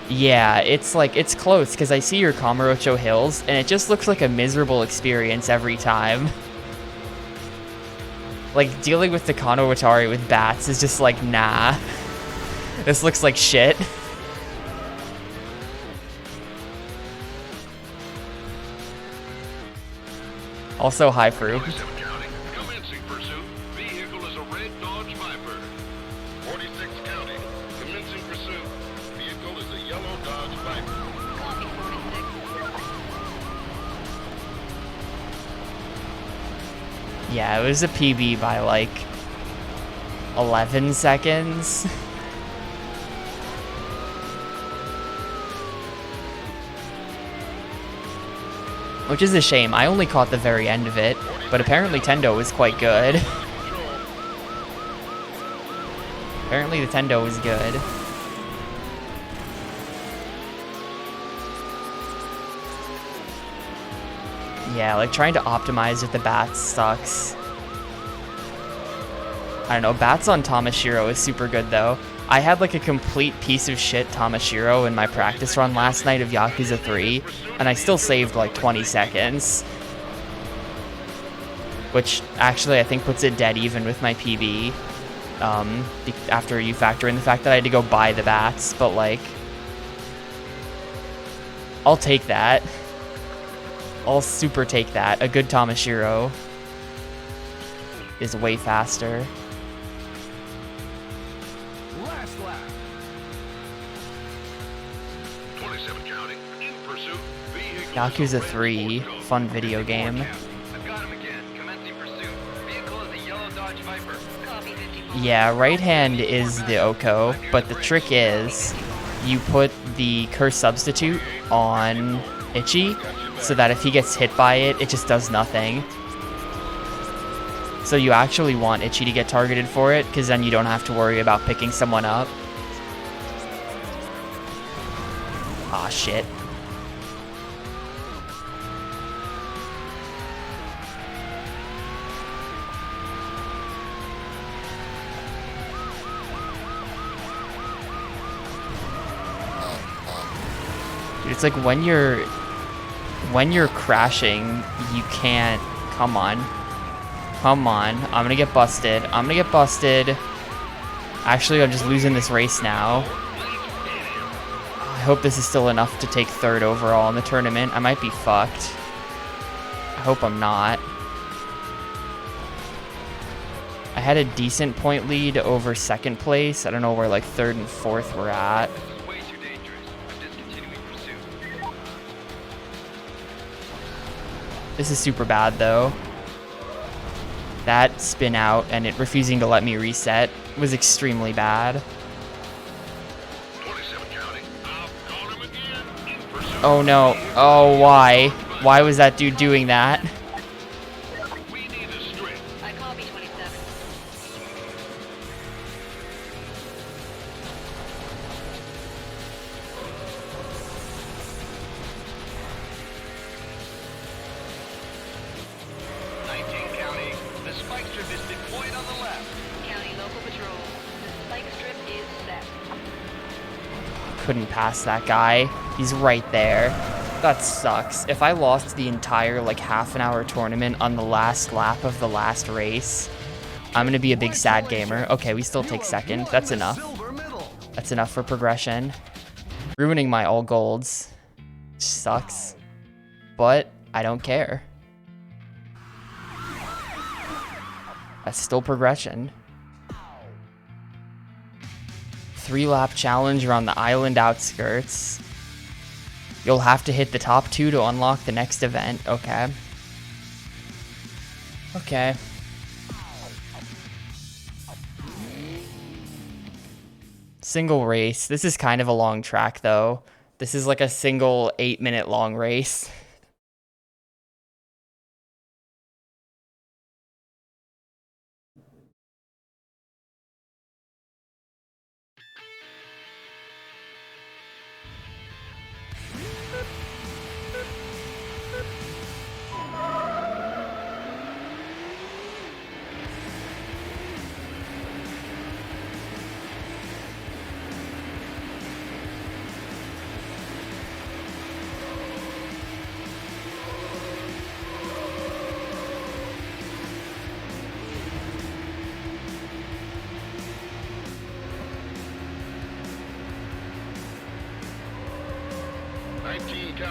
Yeah, it's like, it's close because I see your Kamurocho Hills and it just looks like a miserable experience every time. Like, dealing with the Kanowatari with bats is just like, nah. This looks like shit. Also, hi, Fruit. 47 county, commencing pursuit. Vehicle is a red Dodge Viper. 46 county, commencing pursuit. Vehicle is a yellow Dodge Viper. Copy 46. Yeah, it was a PB by like 11 seconds. Which is a shame. I only caught the very end of it, but apparently Tendo was quite good. Apparently the Tendo was good. Yeah, like trying to optimize with the bats sucks. I don't know, bats on Tamashiro is super good though. I had like a complete piece of shit Tamashiro in my practice run last night of Yakuza 3, and I still saved like 20 seconds. Which actually I think puts it dead even with my PB. After you factor in the fact that I had to go buy the bats, but like, I'll take that. I'll super take that. A good Tamashiro is way faster. Last lap. 27 county, in pursuit. Vehicle Yakuza 3, fun video game. I've got him again. Commencing pursuit. Vehicle is a yellow Dodge Viper. Copy 54. Yeah, right hand is the Oko, but the trick is you put the curse substitute on Ichi so that if he gets hit by it, it just does nothing. So you actually want Ichi to get targeted for it, because then you don't have to worry about picking someone up. Ah, shit. Dude, it's like when you're crashing, you can't. Come on. Come on. I'm gonna get busted. I'm gonna get busted. Actually, I'm just losing this race now. I hope this is still enough to take third overall in the tournament. I might be fucked. I hope I'm not. I had a decent point lead over second place. I don't know where like third and fourth were at. This is way too dangerous. I'm discontinuing pursuit. This is super bad though. That spin out and it refusing to let me reset was extremely bad. 27 county, I've caught him again. In pursuit. Oh no. Oh, why? Why was that dude doing that? We need a strip. I copy 27. The spike strip is deployed on the left. County local patrol. The spike strip is set. Couldn't pass that guy. He's right there. That sucks. If I lost the entire like half an hour tournament on the last lap of the last race, I'm gonna be a big sad gamer. Okay, we still take second. That's enough. Silver medal. That's enough for progression. Ruining my all golds. Sucks. But I don't care. That's still progression. 3-lap challenge around the island outskirts. You'll have to hit the top 2 to unlock the next event. Okay. Okay. Single race. This is kind of a long track though. This is like a single 8-minute long race.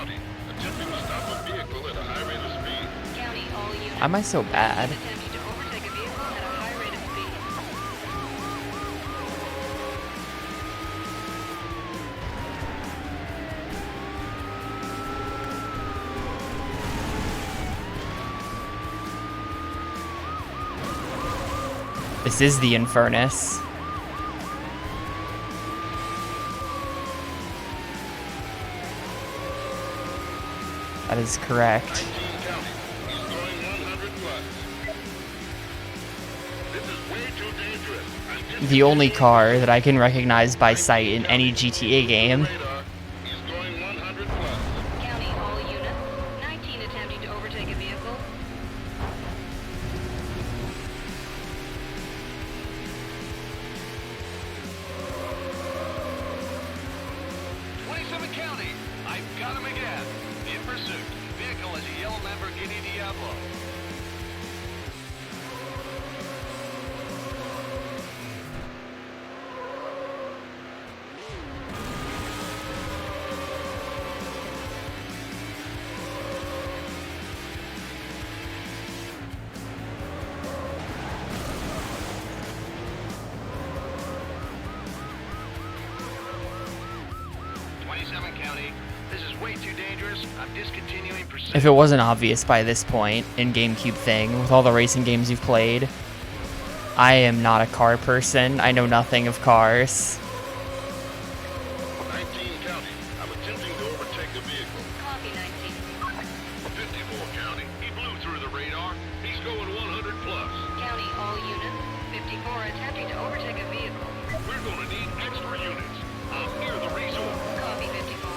County, attempting to stop a vehicle at a high rate of speed. County, all units. Why am I so bad? Attempting to overtake a vehicle at a high rate of speed. This is the Infernus. That is correct. 19 County, he's going 100 plus. This is way too dangerous. I'm The only car that I can recognize by sight in any GTA game. radar. He's going 100 plus. County, all units. 19 attempting to overtake a vehicle. County, I've got him again. In pursuit. Vehicle is a yellow Lamborghini Diablo. County, this is way too dangerous. I'm discontinuing pursuit. If it wasn't obvious by this point in Gamecube thing, with all the racing games you've played, I am not a car person. I know nothing of cars. 19 County, I'm attempting to overtake a vehicle. Copy, 19. 54 County, he blew through the radar. He's going 100 plus. County, all units. 54 attempting to overtake a vehicle. We're going to need extra units. I'm near the resort. Copy, 54.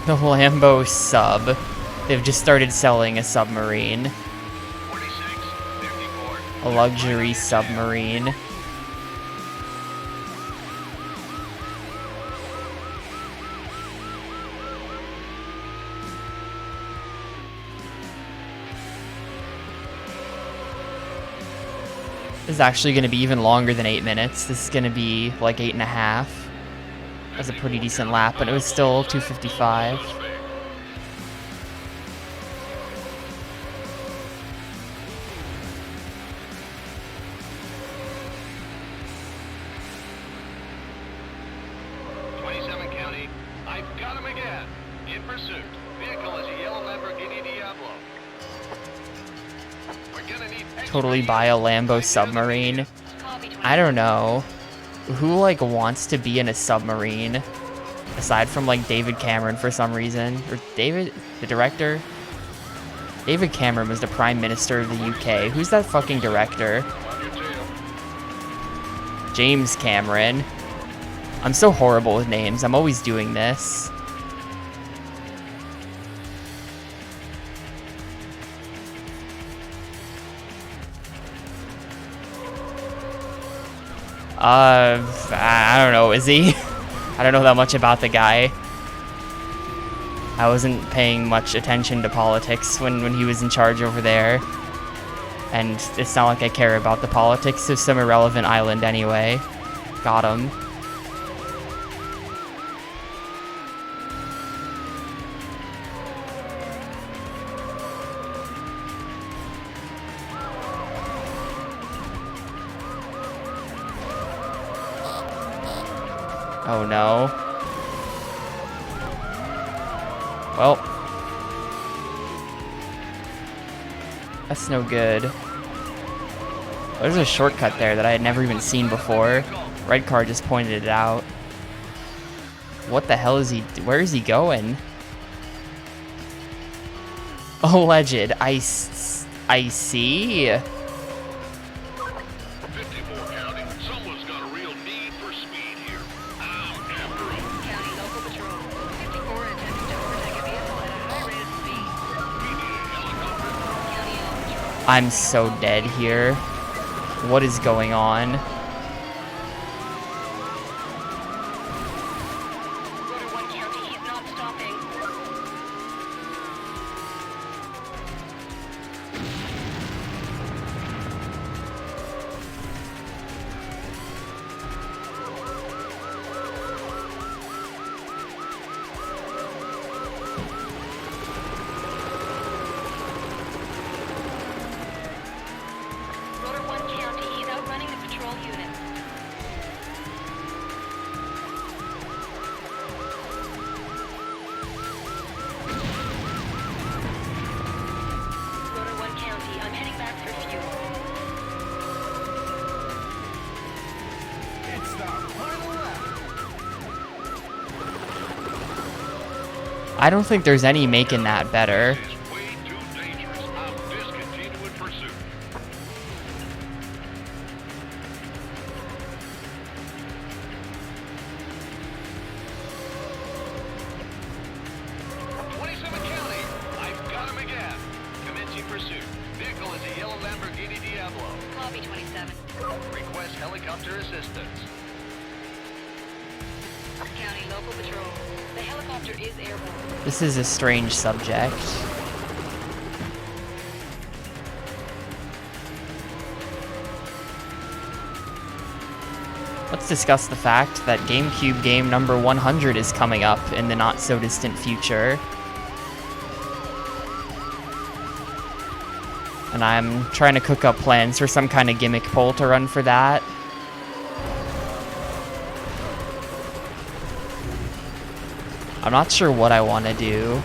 The Lambo sub. They've just started selling a submarine. 46, 54. A luxury submarine. This is actually going to be even longer than 8 minutes. This is going to be like 8.5. That's a pretty decent lap, but it was still 2:55. County, I've got him again. In pursuit. Vehicle is a yellow Lamborghini Diablo. We're gonna need extra Totally buy a Lambo submarine. Copy, 20. I don't know. Who, like, wants to be in a submarine? Aside from, like, David Cameron for some reason. Or David, the director? David Cameron was the Prime Minister of the UK. Who's that fucking director? On your tail. James Cameron. I'm so horrible with names. I'm always doing this. I don't know, is he? I don't know that much about the guy. I wasn't paying much attention to politics when he was in charge over there. And it's not like I care about the politics of some irrelevant island anyway. Got him. Oh no. Well. That's no good. There's a shortcut there that I had never even seen before. Red car just pointed it out. What the hell is he... Where is he going? Alleged. I see. 54 County, someone's got a real need for speed here. I'm after him. County local patrol. 54 attempting to overtake a vehicle at a high rate of speed. We need a helicopter. County all patrol. I'm so dead here. What is going on? Rotor 1 County, he's not stopping. I don't think there's any making that better. This is way too dangerous. I'm discontinuing pursuit. County, I've got him again. Commencing pursuit. Vehicle is a yellow Lamborghini Diablo. Copy 27. Request helicopter assistance. County local patrol. The helicopter is airborne. This is a strange subject. Let's discuss the fact that GameCube game number 100 is coming up in the not-so-distant future. And I'm trying to cook up plans for some kind of gimmick poll to run for that. I'm not sure what I want to do.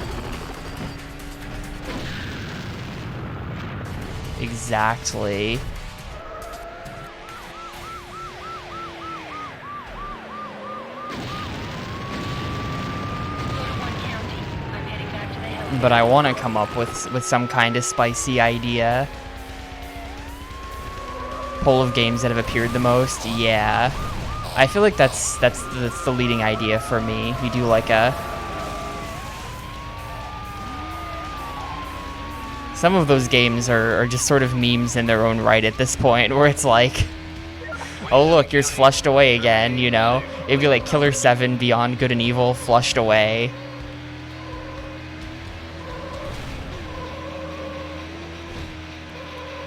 Exactly. But I want to come up with some kind of spicy idea. Poll of games that have appeared the most, yeah. I feel like that's the leading idea for me. We do like a... Some of those games are just sort of memes in their own right at this point, where it's like, oh look, yours flushed away again, you know? It'd be like Killer 7 Beyond Good and Evil flushed away.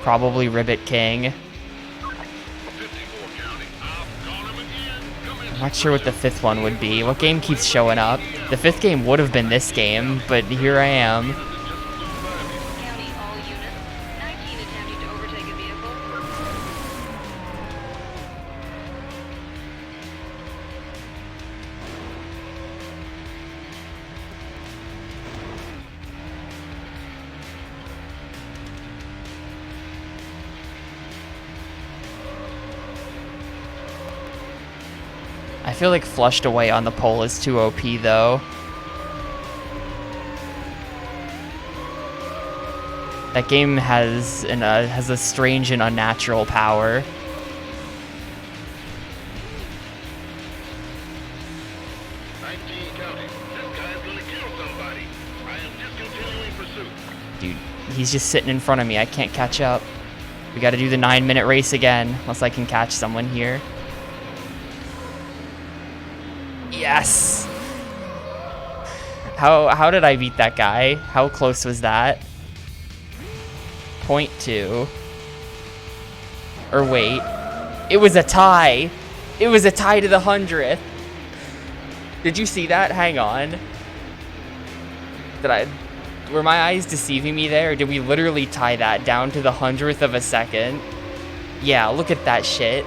Probably Ribbit King. 54 County, I've got him again. I'm not sure what the fifth one would be. What game keeps showing up? The fifth game would have been this game, but here I am. County all units. 19 attempting to overtake a vehicle. I feel like flushed away on the pole is too OP though. That game has a strange and unnatural power. County, this guy's gonna kill somebody. I am discontinuing pursuit. Dude, he's just sitting in front of me. I can't catch up. We gotta do the 9-minute race again, unless I can catch someone here. Yes! How did I beat that guy? How close was that? 0.2. Or wait. It was a tie! It was a tie to the 100th! Did you see that? Hang on. Were my eyes deceiving me there? Or did we literally tie that down to the 100th of a second? Yeah, look at that shit.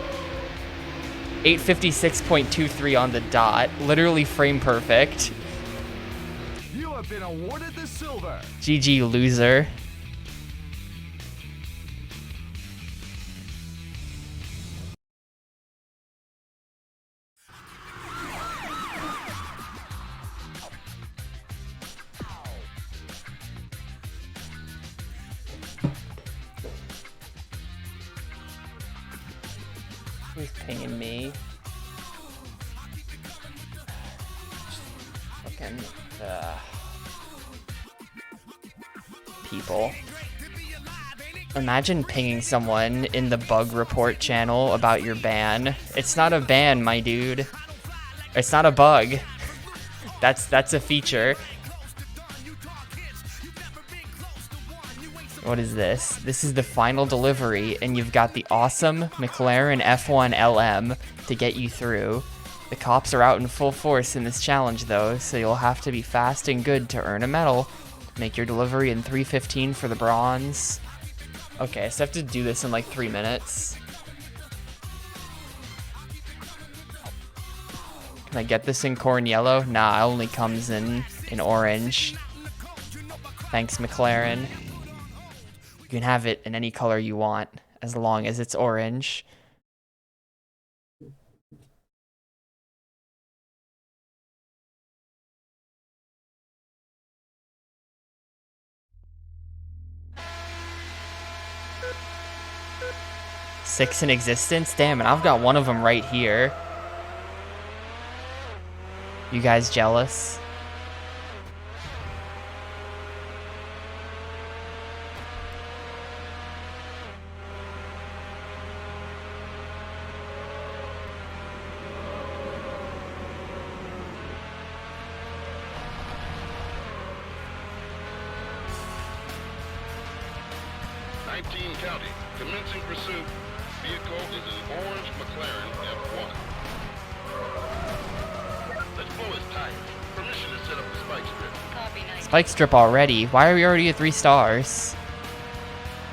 856.23 on the dot. Literally frame perfect. You have been awarded the silver. GG, loser. Who's pinging me? Fucking people. Imagine pinging someone in the bug report channel about your ban. It's not a ban, my dude. It's not a bug. That's a feature. What is this? This is the final delivery, and you've got the awesome McLaren F1 LM to get you through. The cops are out in full force in this challenge, though, so you'll have to be fast and good to earn a medal. Make your delivery in 3:15 for the bronze. Okay, so I have to do this in like 3 minutes. Can I get this in corn yellow? Nah, it only comes in orange. Thanks, McLaren. You can have it in any color you want, as long as it's orange. 6 in existence? Damn, and I've got one of them right here. You guys jealous? County, commencing pursuit. Vehicle is an orange McLaren F1. Let's blow his tires. Permission to set up the spike strip. Copy, 19. Spike strip already? Why are we already at 3 stars?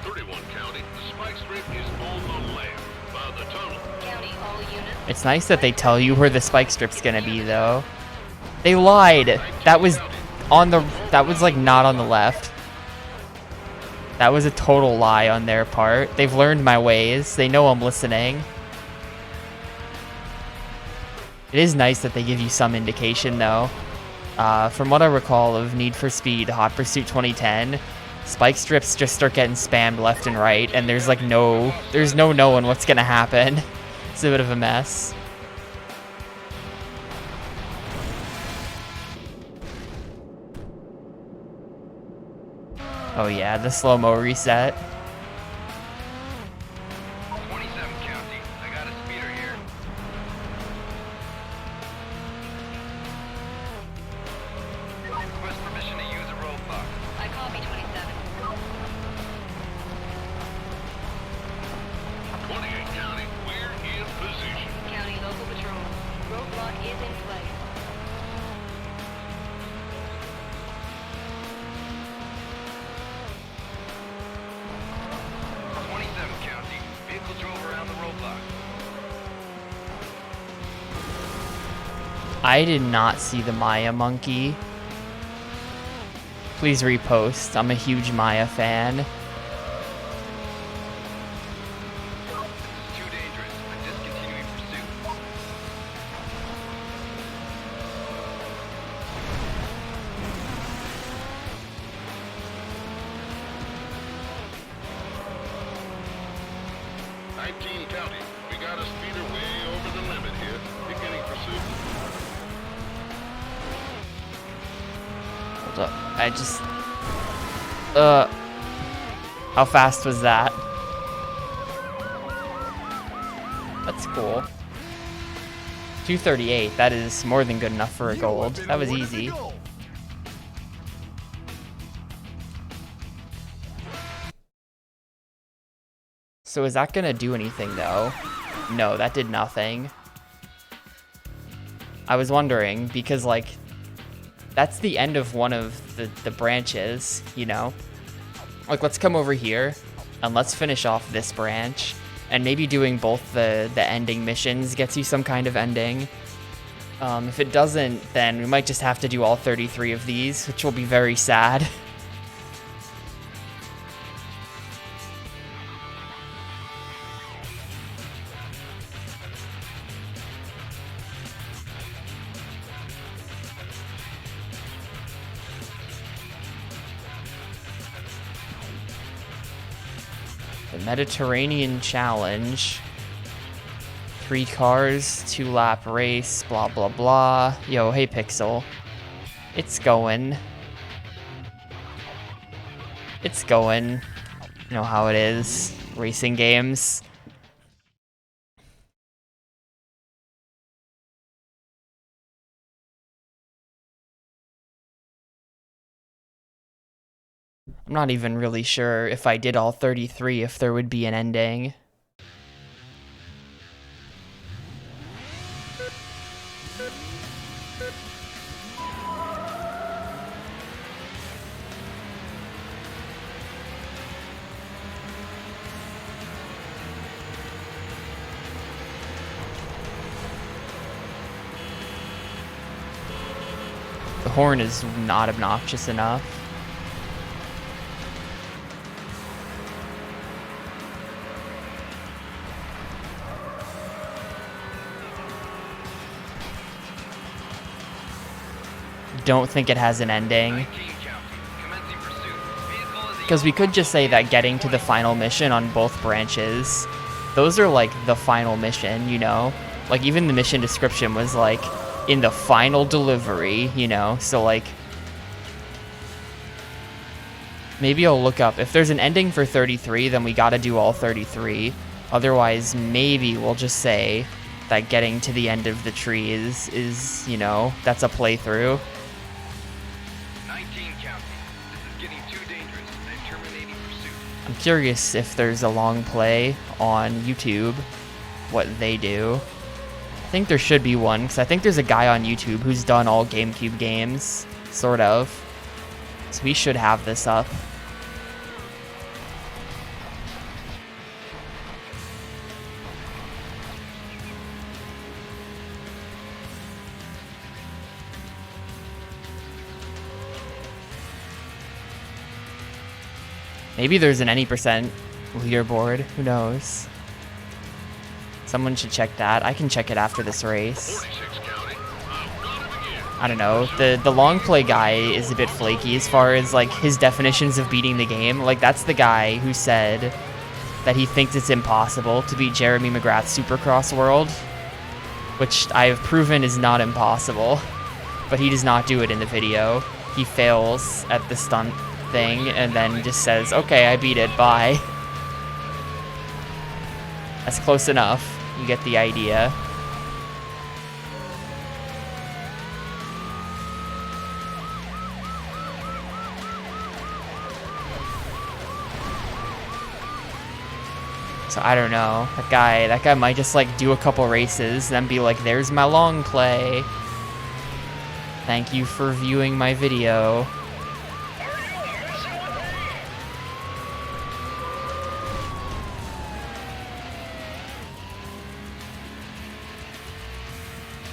31 County, the spike strip is on the left by the tunnel. County, all units. It's nice that they tell you where the spike strip's gonna be, though. They lied. That was like not on the left. That was a total lie on their part. They've learned my ways. They know I'm listening. It is nice that they give you some indication, though. From what I recall of Need for Speed Hot Pursuit 2010, spike strips just start getting spammed left and right, and there's no knowing what's gonna happen. It's a bit of a mess. Oh yeah, the slow-mo reset. 27 County. I got a speeder here. Request permission to use a roadblock. I copy 27. 28 County, we're in position. County local patrol. Roadblock is in place. I did not see the Maya monkey. Please repost. I'm a huge Maya fan. This is too dangerous. I'm discontinuing pursuit. County, we got a speeder way over the limit here. Beginning pursuit. Hold up. How fast was that? That's cool. 238. That is more than good enough for a gold. That was easy. So is that gonna do anything though? No, that did nothing. I was wondering because like that's the end of one of the branches, you know? Like let's come over here and let's finish off this branch and maybe doing both the ending missions gets you some kind of ending. If it doesn't, then we might just have to do all 33 of these, which will be very sad. The Mediterranean Challenge. 3 cars, 2-lap race, blah, blah, blah. Yo, hey, Pixel. It's going. It's going. You know how it is. Racing games. I'm not even really sure if I did all 33 if there would be an ending. The horn is not obnoxious enough. Don't think it has an ending. Because we could just say that getting to the final mission on both branches those are like the final mission, you know? Like even the mission description was like in the final delivery, you know? So like maybe I'll look up if there's an ending for 33, then we got to do all 33. Otherwise, maybe we'll just say that getting to the end of the tree is, you know, that's a playthrough. 19 counting. This is getting too dangerous. I'm terminating pursuit. I'm curious if there's a long play on YouTube, what they do. I think there should be one, because I think there's a guy on YouTube who's done all GameCube games, sort of. So we should have this up. Maybe there's an any percent leaderboard, who knows? Someone should check that. I can check it after this race. 46 counting. I've got him again. I don't know, the long play guy is a bit flaky as far as like his definitions of beating the game. Like that's the guy who said that he thinks it's impossible to beat Jeremy McGrath's Supercross World, which I have proven is not impossible, but he does not do it in the video. He fails at the stunt thing and then just says, okay, I beat it, bye. That's close enough. You get the idea. So I don't know. That guy might just like do a couple races, then be like, there's my long play. Thank you for viewing my video.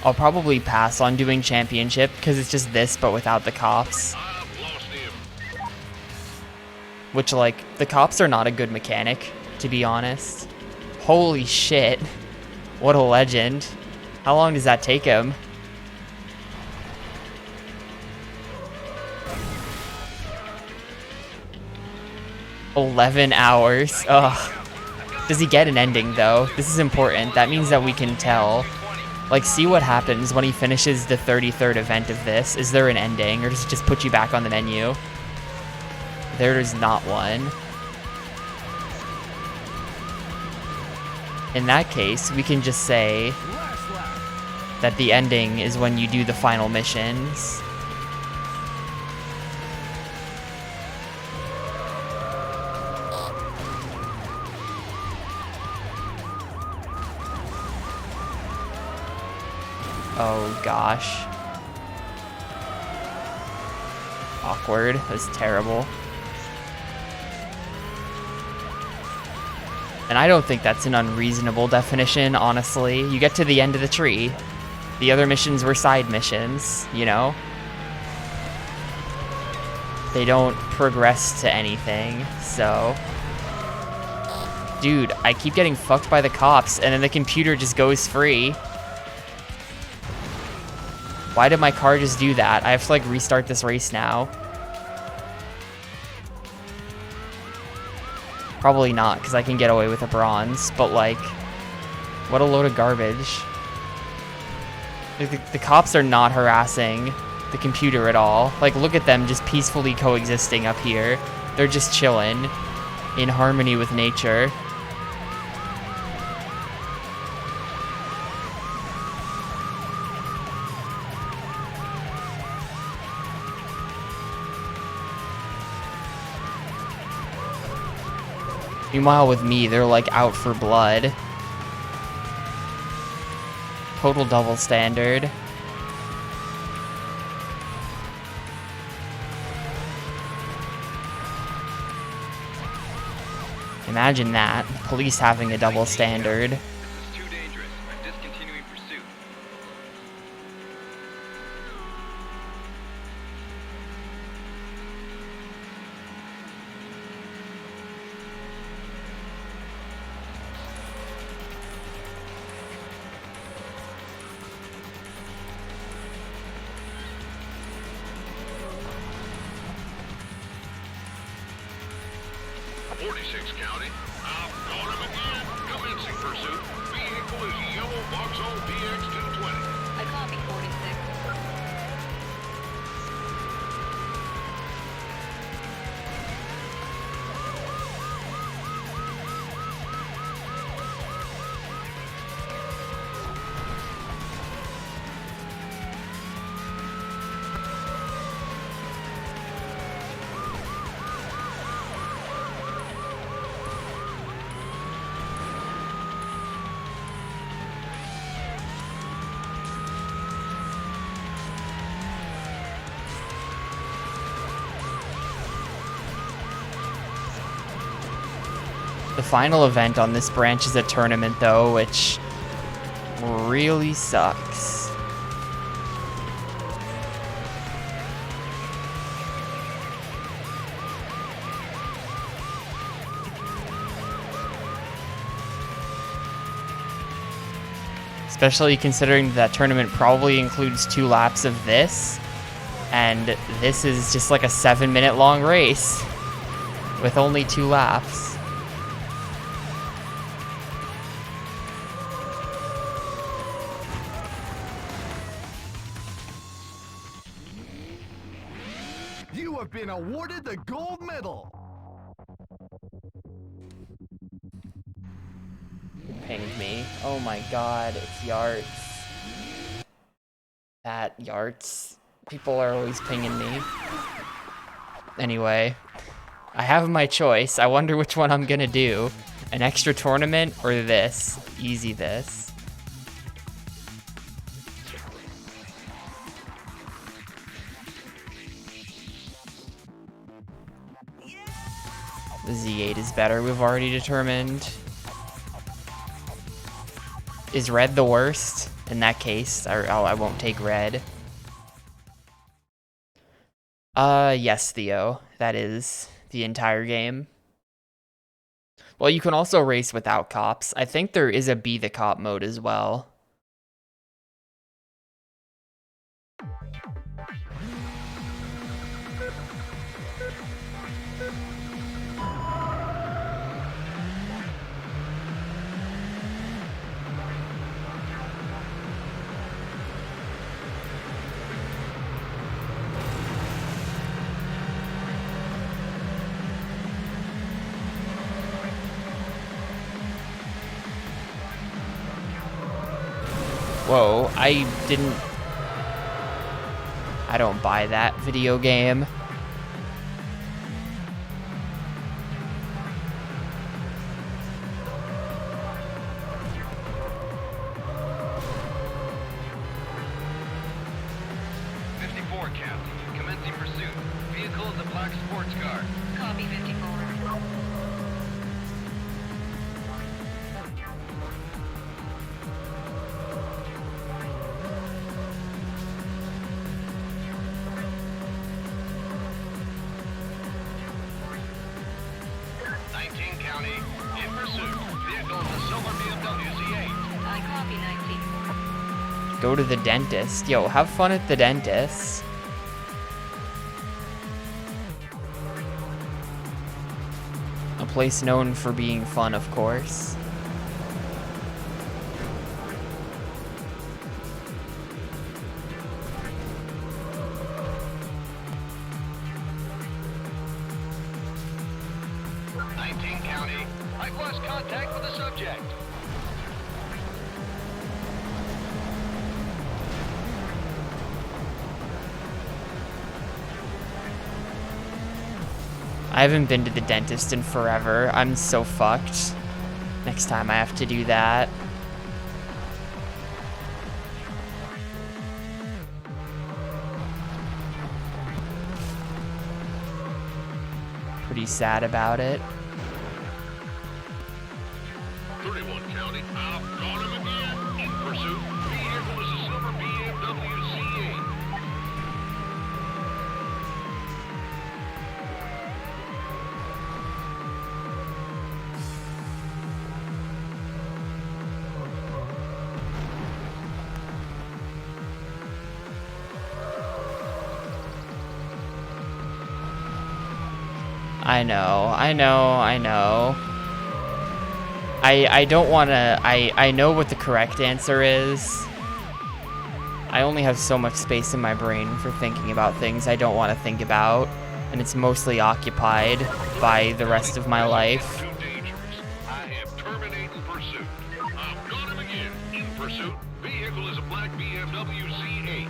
I'll probably pass on doing championship because it's just this but without the cops. I've lost him. Which like, the cops are not a good mechanic, to be honest. Holy shit. What a legend. How long does that take him? $11 hours. Ugh. Does he get an ending though? This is important. That means that we can tell. Like, see what happens when he finishes the 33rd event of this. Is there an ending, or does it just put you back on the menu? There is not one. In that case, we can just say that the ending is when you do the final missions. Oh gosh. Awkward. That was terrible. And I don't think that's an unreasonable definition, honestly. You get to the end of the tree. The other missions were side missions, you know? They don't progress to anything, so... Dude, I keep getting fucked by the cops, and then the computer just goes free. Why did my car just do that? I have to like restart this race now. Probably not, because I can get away with a bronze, but like, what a load of garbage. The cops are not harassing the computer at all. Like, look at them just peacefully coexisting up here. They're just chilling in harmony with nature. Meanwhile, with me, they're like out for blood. Total double standard. Imagine that. Police having a double standard. This is too dangerous. I'm discontinuing pursuit. 46 County. I've got him again. Commencing pursuit. Vehicle is yellow Vauxhall VX220. I copy 46. The final event on this branch is a tournament, though, which really sucks. Especially considering that tournament probably includes 2 laps of this, and this is just like a 7-minute long race with only 2 laps. You have been awarded the gold medal. Pinged me. Oh my god, it's Yarts. That Yarts. People are always pinging me. Anyway, I have my choice. I wonder which one I'm gonna do. An extra tournament or this? Easy this. The Z8 is better, we've already determined. Is red the worst? In that case, I won't take red. Yes, Theo. That is the entire game. Well, you can also race without cops. I think there is a Be the Cop mode as well. Whoa, I don't buy that video game. Captain. Commencing pursuit. Vehicle is a black sports car. Copy 54. County, in pursuit. Vehicle is a silver BMW Z8. I copy 19. Go to the dentist. Yo, have fun at the dentist. A place known for being fun, of course. County, I've lost contact with the subject. I haven't been to the dentist in forever. I'm so fucked. Next time I have to do that. Pretty sad about it. 31 County, I've got him again. In pursuit. Vehicle is a silver BMW Z8. I know. I don't want to... I know what the correct answer is. I only have so much space in my brain for thinking about things I don't want to think about, and it's mostly occupied by the rest of my life. Too dangerous. I am terminating pursuit. I've got him again. In pursuit. Vehicle is a black BMW Z8.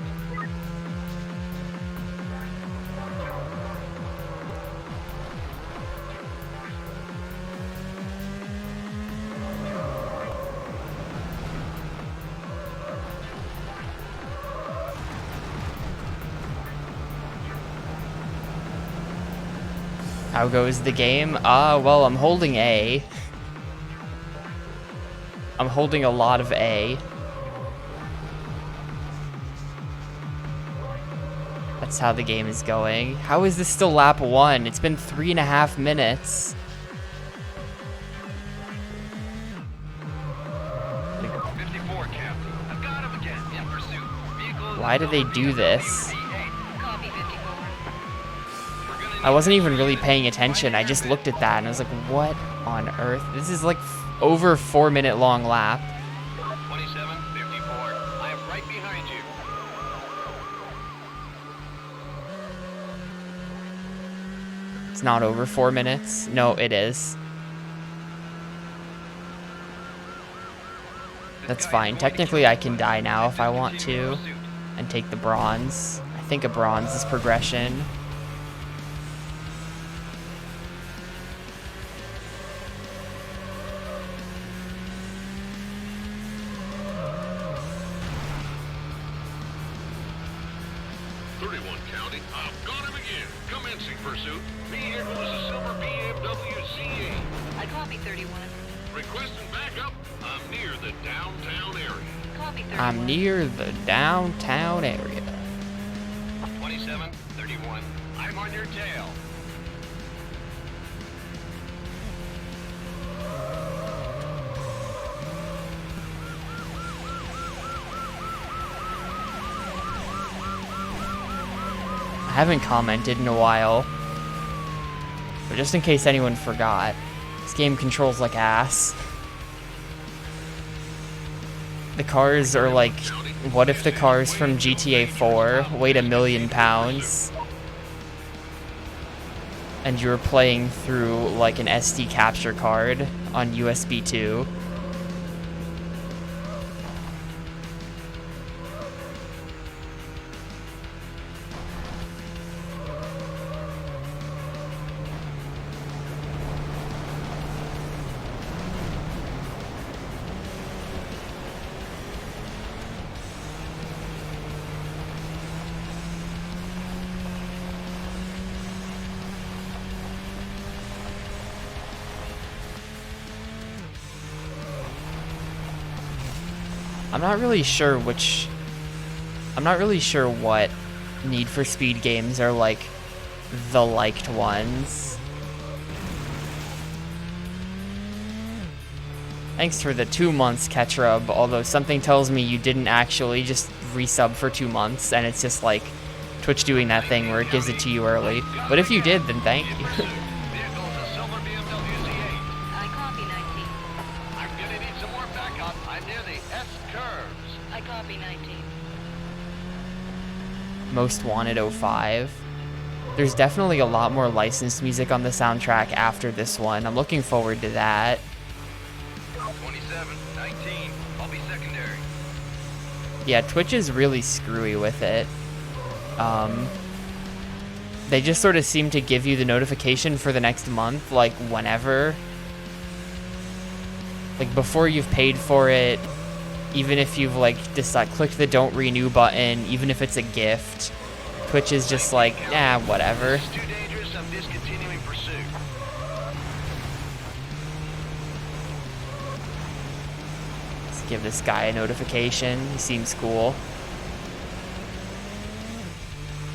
How goes the game? Well, I'm holding A. I'm holding a lot of A. That's how the game is going. How is this still lap 1? It's been 3.5 minutes. 54, Captain. I've got him again. In pursuit. Vehicle Why do they do this? Copy 54. I wasn't even really paying attention. I just looked at that and I was like, what on earth? This is like over 4-minute long lap. 27, 54. I am right behind you. It's not over 4 minutes. No, it is. That's fine. Technically, I can die now if I want to and take the bronze. I think a bronze is progression. County. I've got him again. Commencing pursuit. Vehicle is a silver BMW Z8. I copy 31. Requesting backup. I'm near the downtown area. Copy 31. I'm near the downtown area. 27, 31. I'm on your tail. I haven't commented in a while, but just in case anyone forgot, this game controls like ass. The cars are like, what if the cars from GTA 4 weighed 1 million pounds and you were playing through like an SD capture card on USB 2? I'm not really sure what Need for Speed games are like the liked ones. Thanks for the 2 months, Ketrub, although something tells me you didn't actually just resub for 2 months, and it's just like Twitch doing that thing where it gives it to you early. But if you did, then thank you. Vehicle is a silver BMW Z8. I copy 19. I'm gonna need some more backup. I'm near the S curves. I copy 19. Most Wanted 05. There's definitely a lot more licensed music on the soundtrack after this one. I'm looking forward to that. 27, 19. I'll be secondary. Yeah, Twitch is really screwy with it. They just sort of seem to give you the notification for the next month, like whenever. Like before you've paid for it, even if you've like clicked the don't renew button, even if it's a gift, Twitch is just like, nah, whatever. It's too dangerous. I'm discontinuing pursuit. Let's give this guy a notification. He seems cool.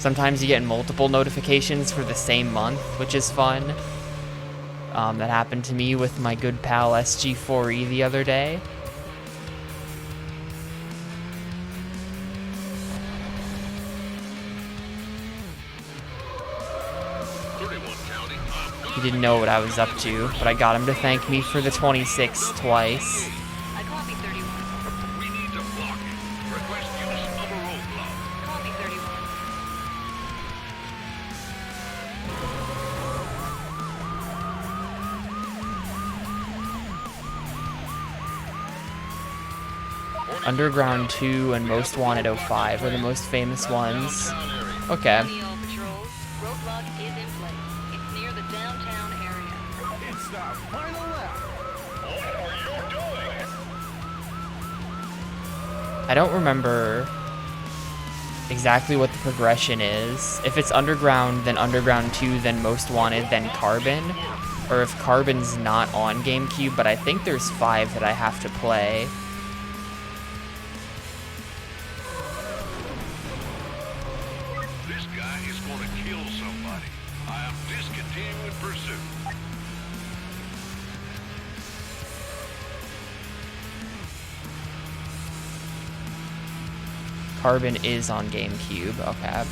Sometimes you get multiple notifications for the same month, which is fun. That happened to me with my good pal SG4E the other day. He didn't know what I was up to, but I got him to thank me for the 26 twice. I copy 31. We need to block it. Request use of a roadblock. Copy 31. Underground 2 and Most Wanted 05 are the most famous ones. Okay. County all patrols. Roadblock is in place. It's near the downtown area. It's the final lap. I don't remember exactly what the progression is. If it's Underground, then Underground 2, then Most Wanted, then Carbon. Or if Carbon's not on GameCube, but I think there's 5 that I have to play. This guy is going to kill somebody. I am discontinuing pursuit. Carbon is on GameCube, okay.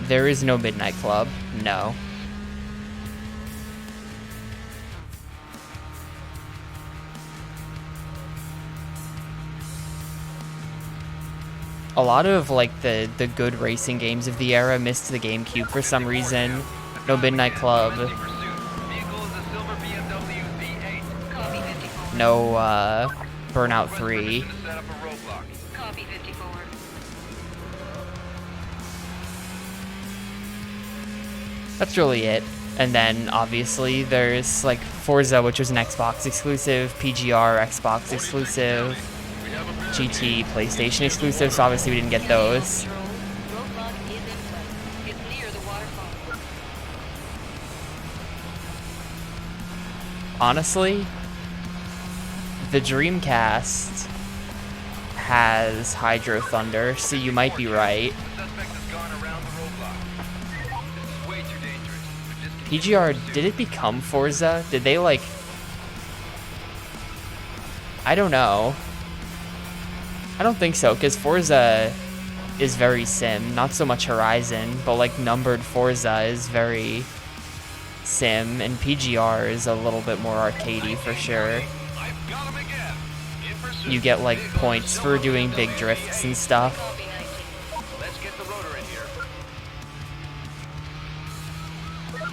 There is no Midnight Club, no. A lot of like the good racing games of the era missed the GameCube for some reason. No Midnight Club. Vehicle is a silver BMW V8. Copy 54. No Burnout 3. To set up a roadblock. Copy 54. That's really it. And then obviously there's like Forza, which was an Xbox exclusive, PGR Xbox exclusive, GT PlayStation exclusive, so obviously we didn't get those. Patrols. Roadblock is in place. It's near the waterfall. Honestly, the Dreamcast has Hydro Thunder, so you might be right. Suspect has gone around the roadblock. This is way too dangerous. PGR, did it become Forza? Did they like... I don't know. I don't think so, because Forza is very sim, not so much Horizon, but like numbered Forza is very sim, and PGR is a little bit more arcadey for sure. I've got him again. In pursuit. You get like points for doing big drifts and stuff. Copy 19. Let's get the rotor in here.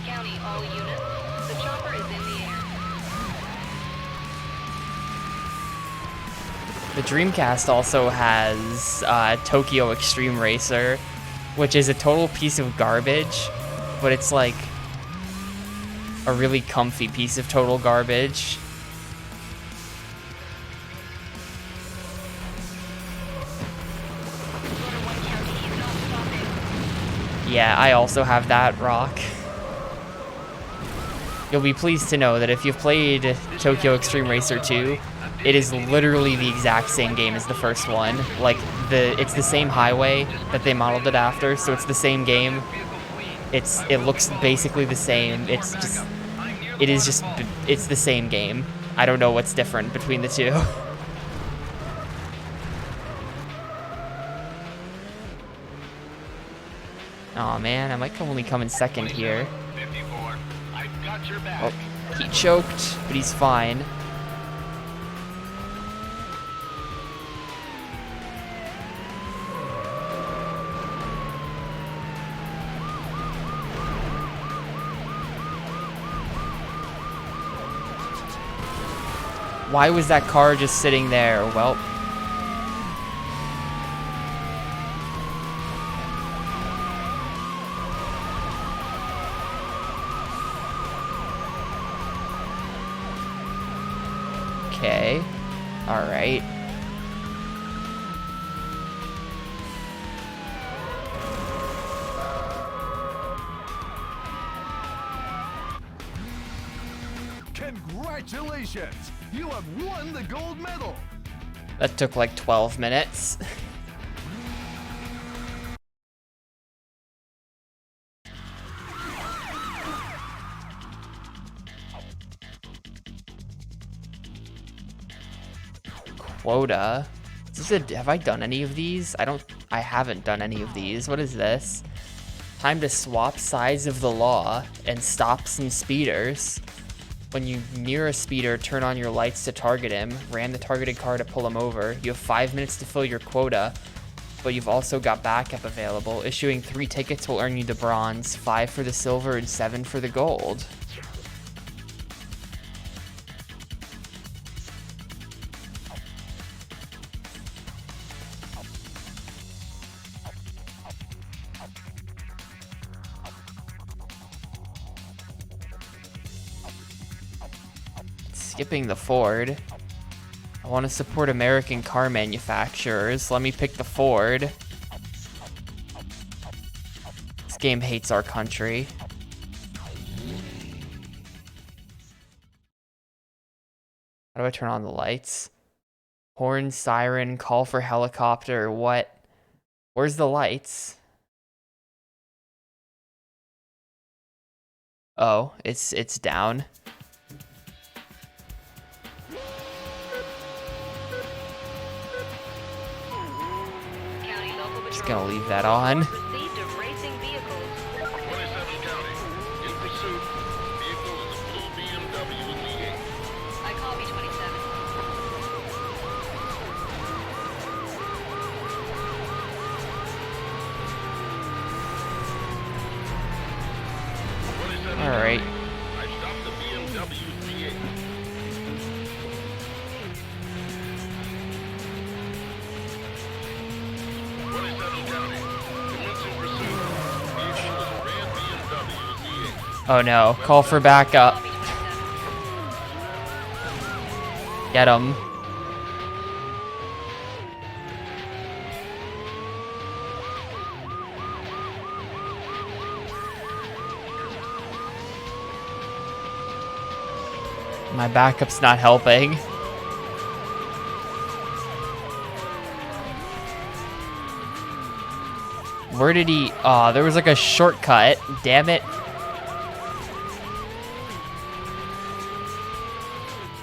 County all units. The chopper is in the air. The Dreamcast also has Tokyo Extreme Racer, which is a total piece of garbage, but it's like a really comfy piece of total garbage. Rotor 1 County is not stopping. Yeah, I also have that, Rock. You'll be pleased to know that if you've played Tokyo Extreme Racer 2, it is literally the exact same game as the first one. Like, it's the same highway that they modeled it after, so it's the same game. It looks basically the same. It's the same game. I don't know what's different between the two. Aw, man, I might only come in second here. 54. I've got your back. Oh, he choked, but he's fine. Why was that car just sitting there? Well, okay. All right. Congratulations! You have won the gold medal! That took like 12 minutes. Quota. Have I done any of these? I haven't done any of these. What is this? Time to swap sides of the law and stop some speeders. When you near a speeder, turn on your lights to target him, ram the targeted car to pull him over. You have 5 minutes to fill your quota, but you've also got backup available. Issuing 3 tickets will earn you the bronze, 5 for the silver, and 7 for the gold. Skipping the Ford. I want to support American car manufacturers. Let me pick the Ford. This game hates our country. How do I turn on the lights? Horn, siren, call for helicopter, what? Where's the lights? Oh, it's down. Just gonna leave that on. Received of racing vehicles. 27 County. In pursuit. Vehicle is a blue BMW in the 8. I copy 27. All right. I stopped the BMW V8. Oh no, call for backup. Copy 27. Get him. My backup's not helping. Where did he? Oh, there was like a shortcut. Damn it.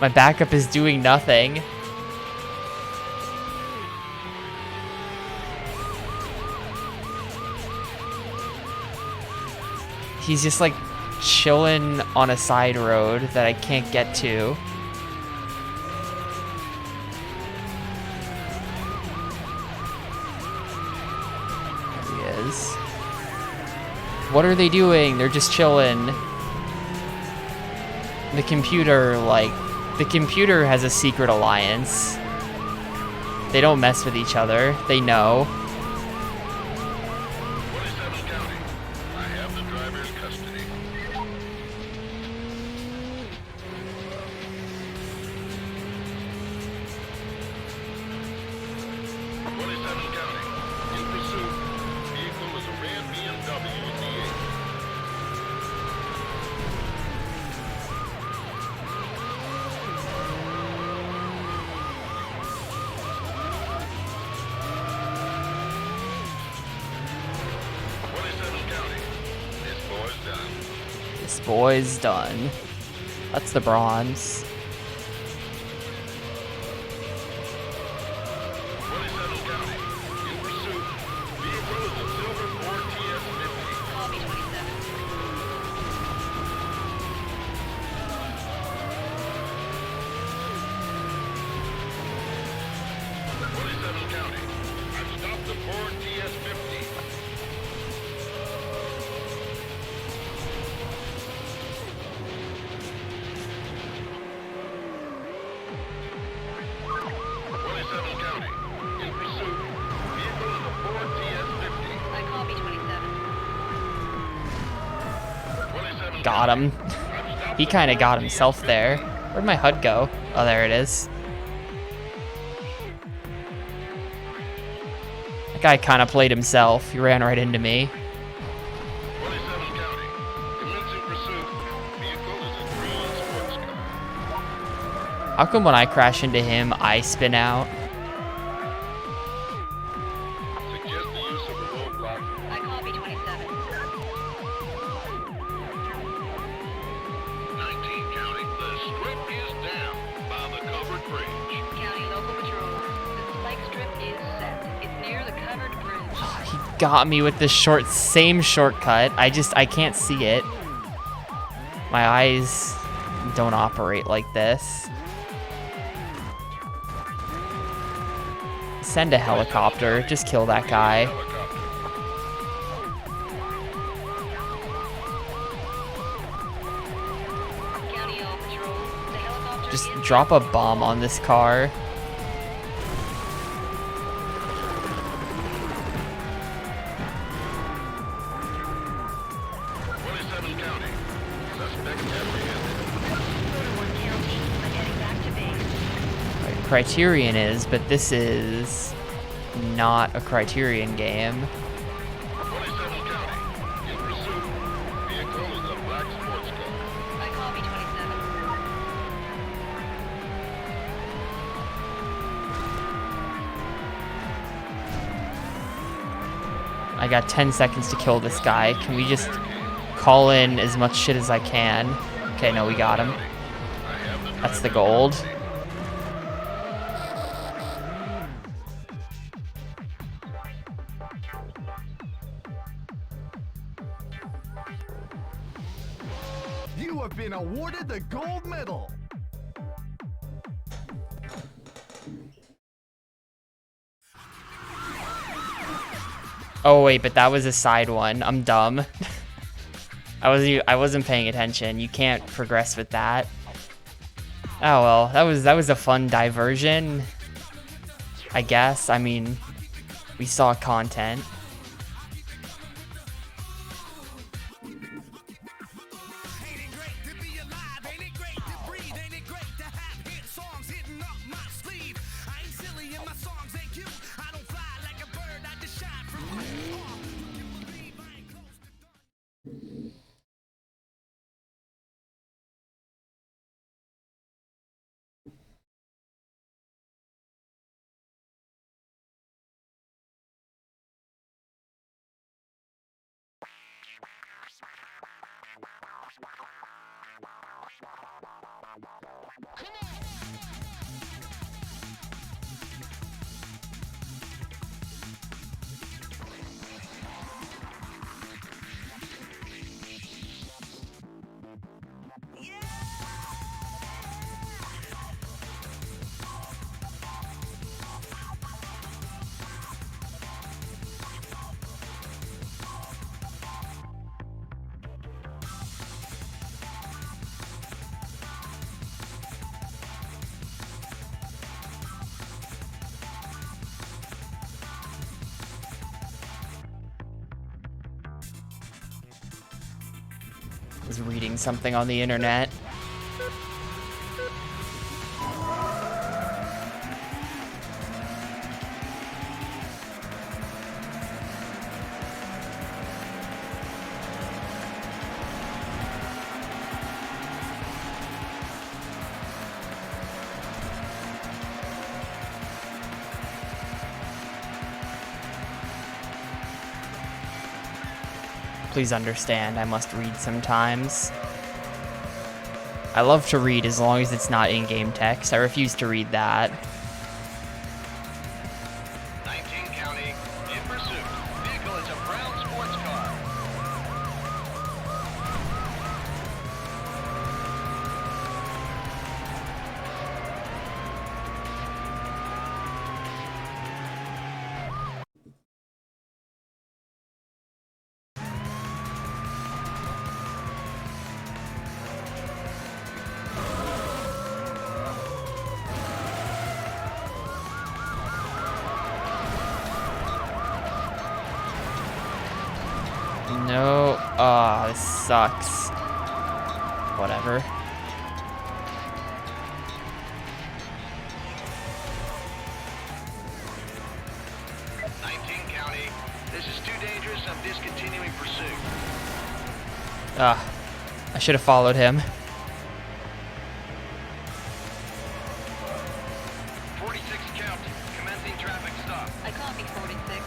My backup is doing nothing. He's just like chilling on a side road that I can't get to. There he is. What are they doing? They're just chilling. The computer has a secret alliance. They don't mess with each other. They know. 27 County. I have the driver in custody. 27 County. In pursuit. Vehicle is a red BMW in the 8. This boy's done. That's the bronze. 27 County. In pursuit. Vehicle is a silver Ford TS50. Copy 27. County. I've stopped the Ford TS50. County. In pursuit. Vehicle is a Ford TS50. I copy 27. Got him. He kind of got himself there. Where'd my HUD go? Oh, there it is. That guy kind of played himself. He ran right into me. 27 County. Commencing pursuit. Vehicle is a green sports car. How come when I crash into him, I spin out? Suggest the use of a roadblock. I copy 27. 19 County. The strip is down by the covered bridge. County local patrol. The spike strip got me with the same shortcut. I can't see it. My eyes don't operate like this. Send a helicopter. Just kill that guy. County All Patrol. The helicopter Just is drop a bomb on this car. County. Suspect apprehended. 31 County. I'm heading back to base. Criterion is, but this is not a Criterion game. 27 County. In pursuit. Vehicle is a black sports car. I copy 27. I got 10 seconds to kill this guy. Can we just call in as much shit as I can? Okay, no, we got him. That's the gold. You have been awarded the gold medal. Oh wait, but that was a side one. I'm dumb. I wasn't paying attention. You can't progress with that. Oh well, that was a fun diversion. I guess. I mean, we saw content. Was reading something on the internet. Please understand, I must read sometimes. I love to read as long as it's not in-game text. I refuse to read that. 19 County, in pursuit. Vehicle is a brown sports car. No. Ah, this sucks. Whatever. County, this is too dangerous. I'm discontinuing pursuit. Ah, I should have followed him. 46 County, commencing traffic stop. I copy 46.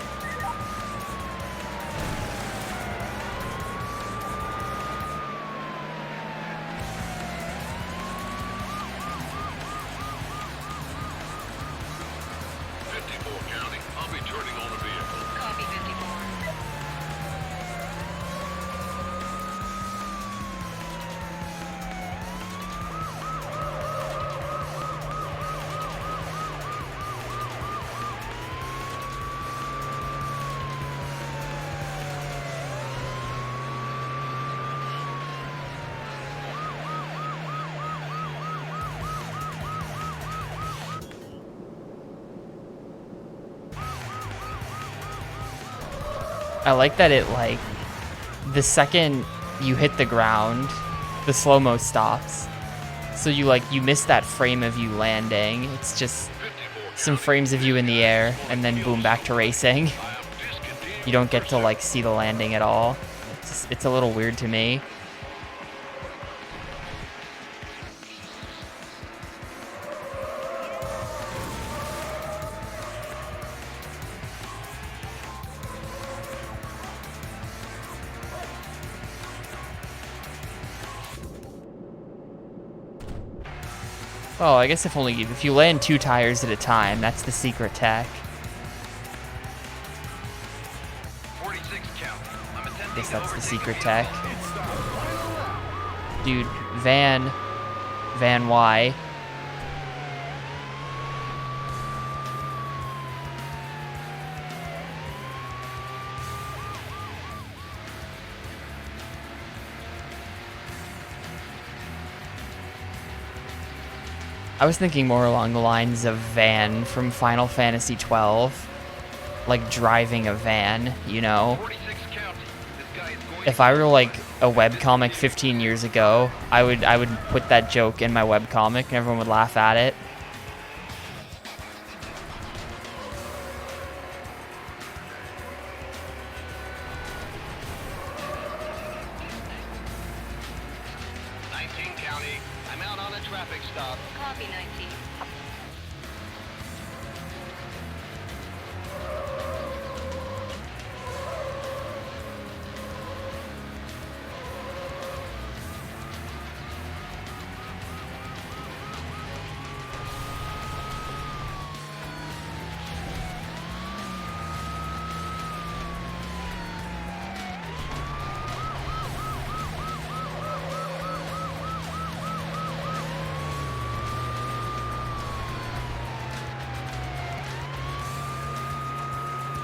County, I'll be turning on the vehicle. Copy 54. I like that it, like, the second you hit the ground, the slow-mo stops. So you miss that frame of you landing. It's just some frames of you in the air, and then boom, back to racing. You don't get to, like, see the landing at all. It's a little weird to me. Oh, I guess if you land 2 tires at a time, that's the secret tech. 46 count. I'm attempting I guess to that's the overtake secret a tech. vehicle. Dude, Van Y. I was thinking more along the lines of Van from Final Fantasy XII. Like driving a van, you know? 46 count. This guy is going If I were like a webcomic 15 years ago, I would put that joke in my webcomic and everyone would laugh at it. to 19 county. I'm out on a traffic stop. Copy 19.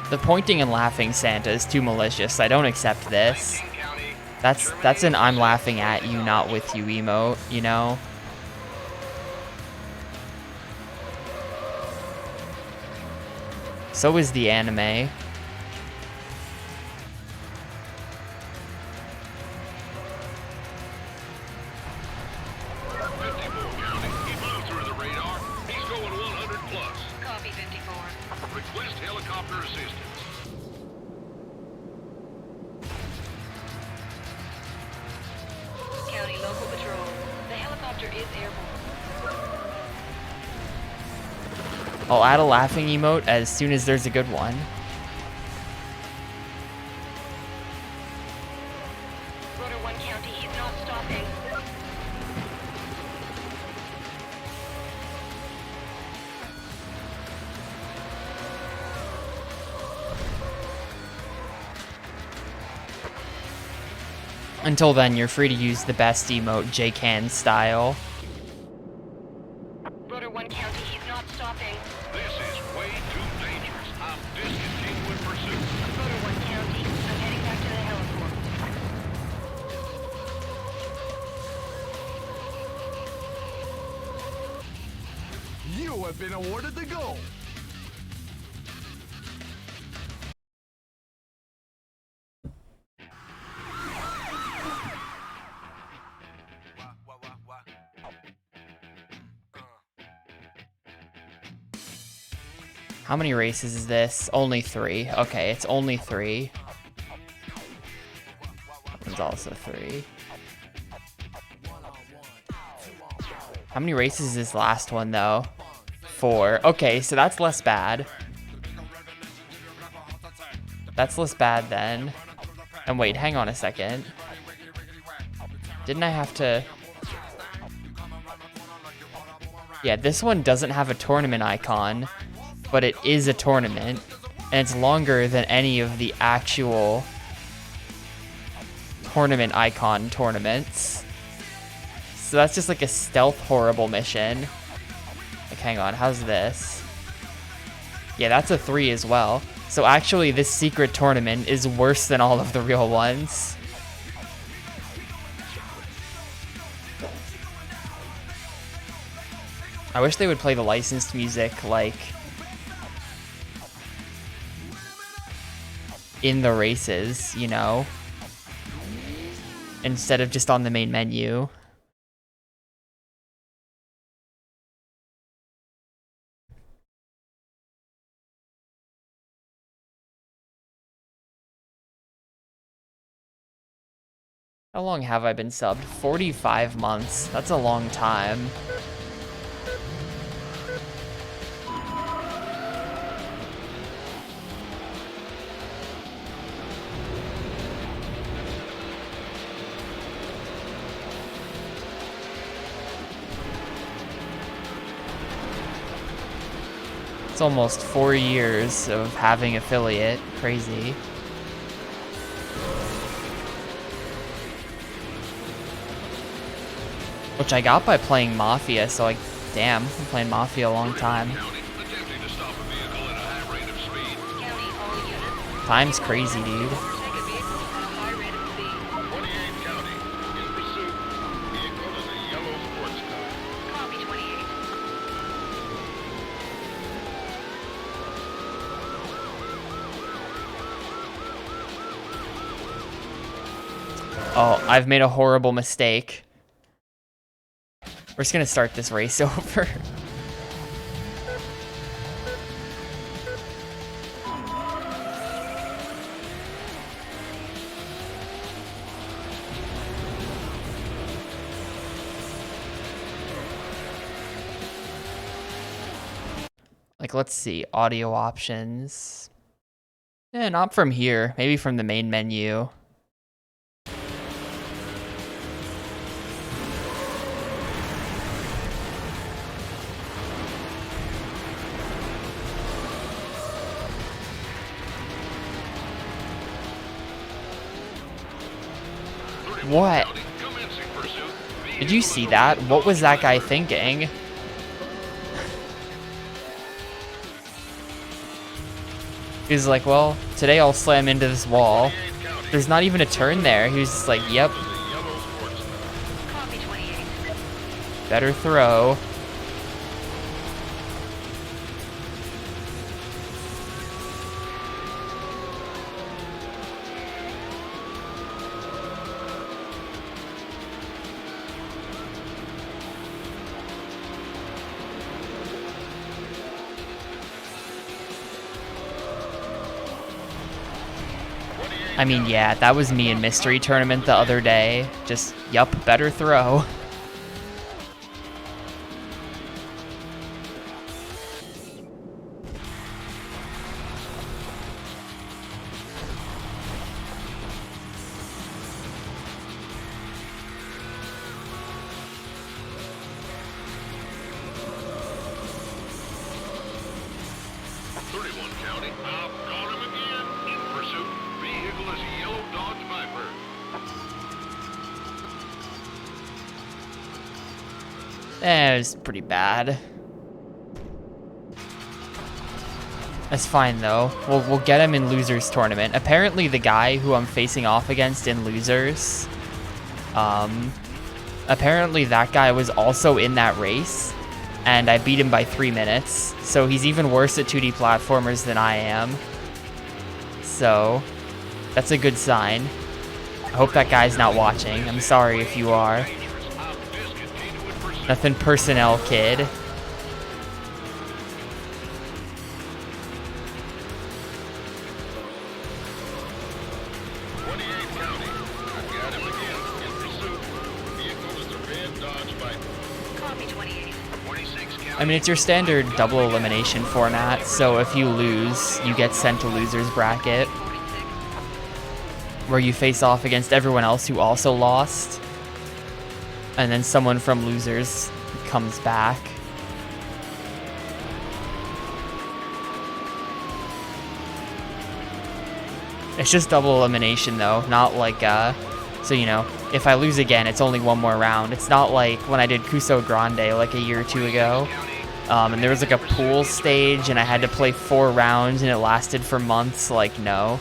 The pointing and laughing Santa is too malicious. I don't accept this. 19 county. That's an I'm laughing at you, not with you emote, you know? So is the anime. 54 county. He blew through the radar. He's going 100 plus. Copy 54. Request helicopter assistance. County local patrol. The helicopter is airborne. I'll add a laughing emote as soon as there's a good one. Rotor 1 County, he's not stopping. Until then, you're free to use the best emote, J-Can style. Rotor 1 County, he's not stopping. This is way too dangerous. I'm discontinuing pursuit. Rotor 1 County, I'm heading back to the heliport. You have been awarded the gold. How many races is this? Only 3. Okay, it's only 3. It's also 3. How many races is this last one, though? 4. Okay, so that's less bad. That's less bad, then. And wait, hang on a second. Didn't I have to... Yeah, this one doesn't have a tournament icon, but it is a tournament, and it's longer than any of the actual tournament icon tournaments. So that's just like a stealth horrible mission. Like, hang on, how's this? Yeah, that's a 3 as well. So actually, this secret tournament is worse than all of the real ones. I wish they would play the licensed music like in the races, you know, instead of just on the main menu. How long have I been subbed? 45 months. That's a long time. It's almost 4 years of having affiliate. Crazy. Which I got by playing Mafia, so like, damn, I'm playing Mafia a long time. County, attempting to stop a vehicle at a high rate of speed. County, all units. Time's crazy, dude. Overtake a vehicle at a high rate of speed. 28 County, in pursuit. Vehicle is a yellow sports car. Copy 28. Oh, I've made a horrible mistake. We're just gonna start this race over. Like, let's see, audio options. Eh, not from here, maybe from the main menu. What? County, commencing pursuit. Did you see that? What was that guy thinking? He's like, well, today I'll slam into this wall. There's not even a turn there. He was just like, yep, Is a yellow sports car. Copy 28. better throw. I mean, yeah, that was me in Mystery Tournament the other day. Just, yup, better throw. County, I've got him again. In pursuit. Vehicle is a yellow Dodge Viper. It was pretty bad. That's fine though. We'll get him in losers tournament. Apparently the guy who I'm facing off against in losers, apparently that guy was also in that race, and I beat him by 3 minutes. So he's even worse at 2D platformers than I am. So that's a good sign. I hope that guy's not watching. I'm sorry if you are. I've discontinued pursuit. Nothing personnel, kid. County, I've got him again. In pursuit. Vehicle is a red Dodge Viper. Copy 28. 26 County. I mean, it's your standard double elimination format, so if you lose, you get sent to loser's bracket, 46. where you face off against everyone else who also lost, and then someone from losers comes back. It's just double elimination though, not like, so you know, if I lose again, it's only one more round. It's not like when I did Cuso Grande like a year or two ago, and there was like a pool stage and I had to play 4 rounds and it lasted for months. Like, no.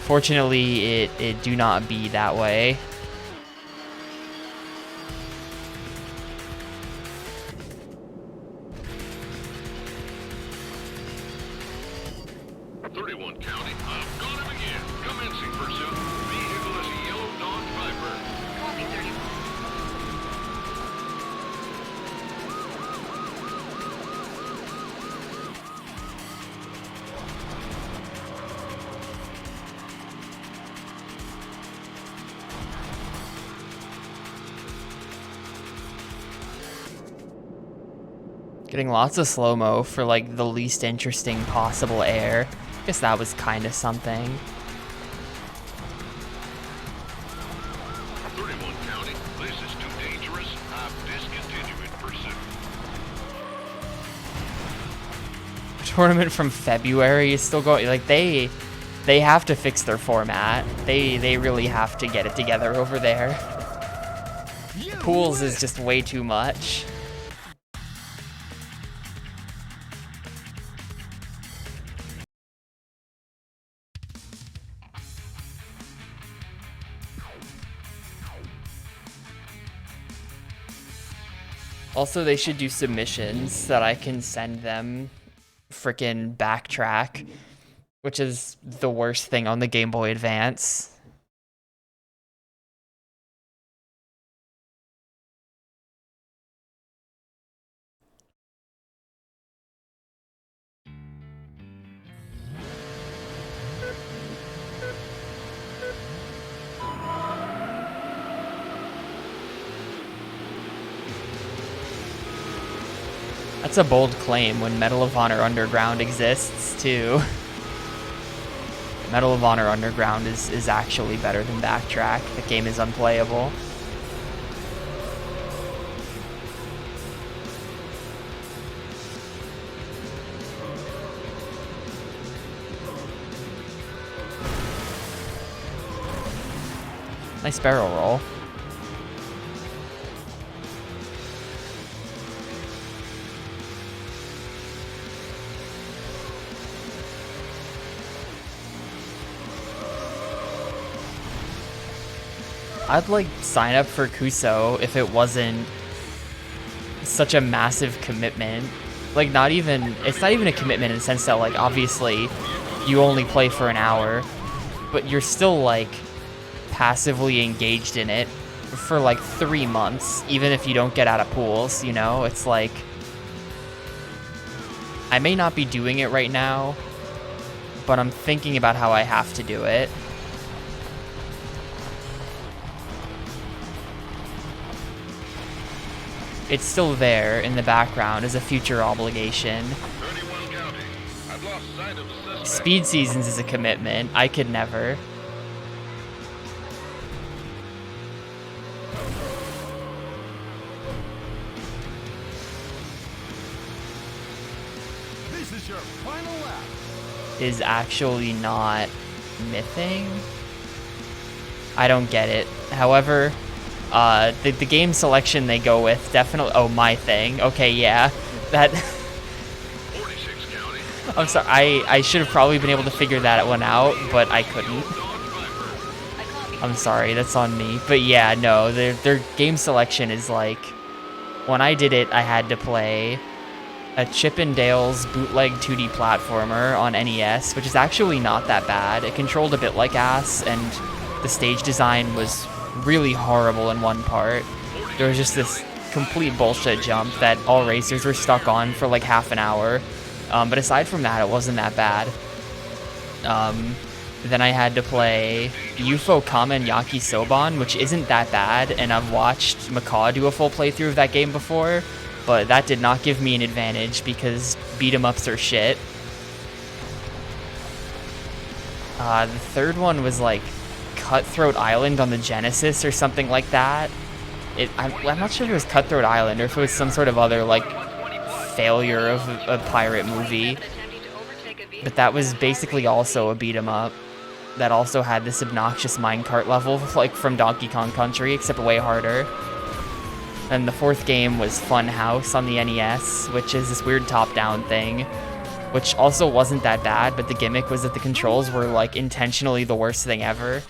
Fortunately, it do not be that way. 31 County. I've got him again. Commencing pursuit. Vehicle is a yellow Dodge Viper. Copy 31. Getting lots of slow-mo for like the least interesting possible air. Guess that was kind of something. 31 County. This is too dangerous. I'm discontinuing pursuit. Tournament from February is still going. Like they have to fix their format. They really have to get it together over there. Pools is just way too much. Also, they should do submissions that I can send them frickin' backtrack, which is the worst thing on the Game Boy Advance. That's a bold claim when Medal of Honor Underground exists, too. Medal of Honor Underground is actually better than Backtrack. The game is unplayable. Nice barrel roll. I'd like sign up for Kuso if it wasn't such a massive commitment. Like it's not even a commitment in the sense that like obviously you only play for an hour, but you're still like passively engaged in it for like 3 months, even if you don't get out of pools, you know? It's like I may not be doing it right now, but I'm thinking about how I have to do it. It's still there in the background as a future obligation. 31 County. I've lost sight of the suspect. Speed Seasons is a commitment. I could never. This is your final lap. Is actually not mything. I don't get it. However, the game selection they go with definitely. Oh, my thing. Okay, yeah, that. 46 County. I'm sorry. I should have probably been able to figure that one out, but I couldn't. Dodge Viper. I copy. I'm sorry. That's on me. But yeah, no, their game selection is like. When I did it, I had to play a Chip and Dale's bootleg 2D platformer on NES, which is actually not that bad. It controlled a bit like ass, and the stage design was really horrible in one part. There was just this complete bullshit jump that all racers were stuck on for like half an hour. But aside from that, it wasn't that bad. Then I had to play UFO Kamen Yakisoban, which isn't that bad, and I've watched Macaw do a full playthrough of that game before, but that did not give me an advantage because beat-em-ups are shit. The third one was like Cutthroat Island on the Genesis or something like that. I'm not sure if it was Cutthroat Island or if it was some sort of other like failure of a pirate movie, Attempting to overtake a vehicle but that was at a high basically rate. also a beat 'em up that also had this obnoxious minecart level like from Donkey Kong Country, except way harder. And the fourth game was Fun House on the NES, which is this weird top-down thing, which also wasn't that bad, but the gimmick was that the controls were like intentionally the worst thing ever.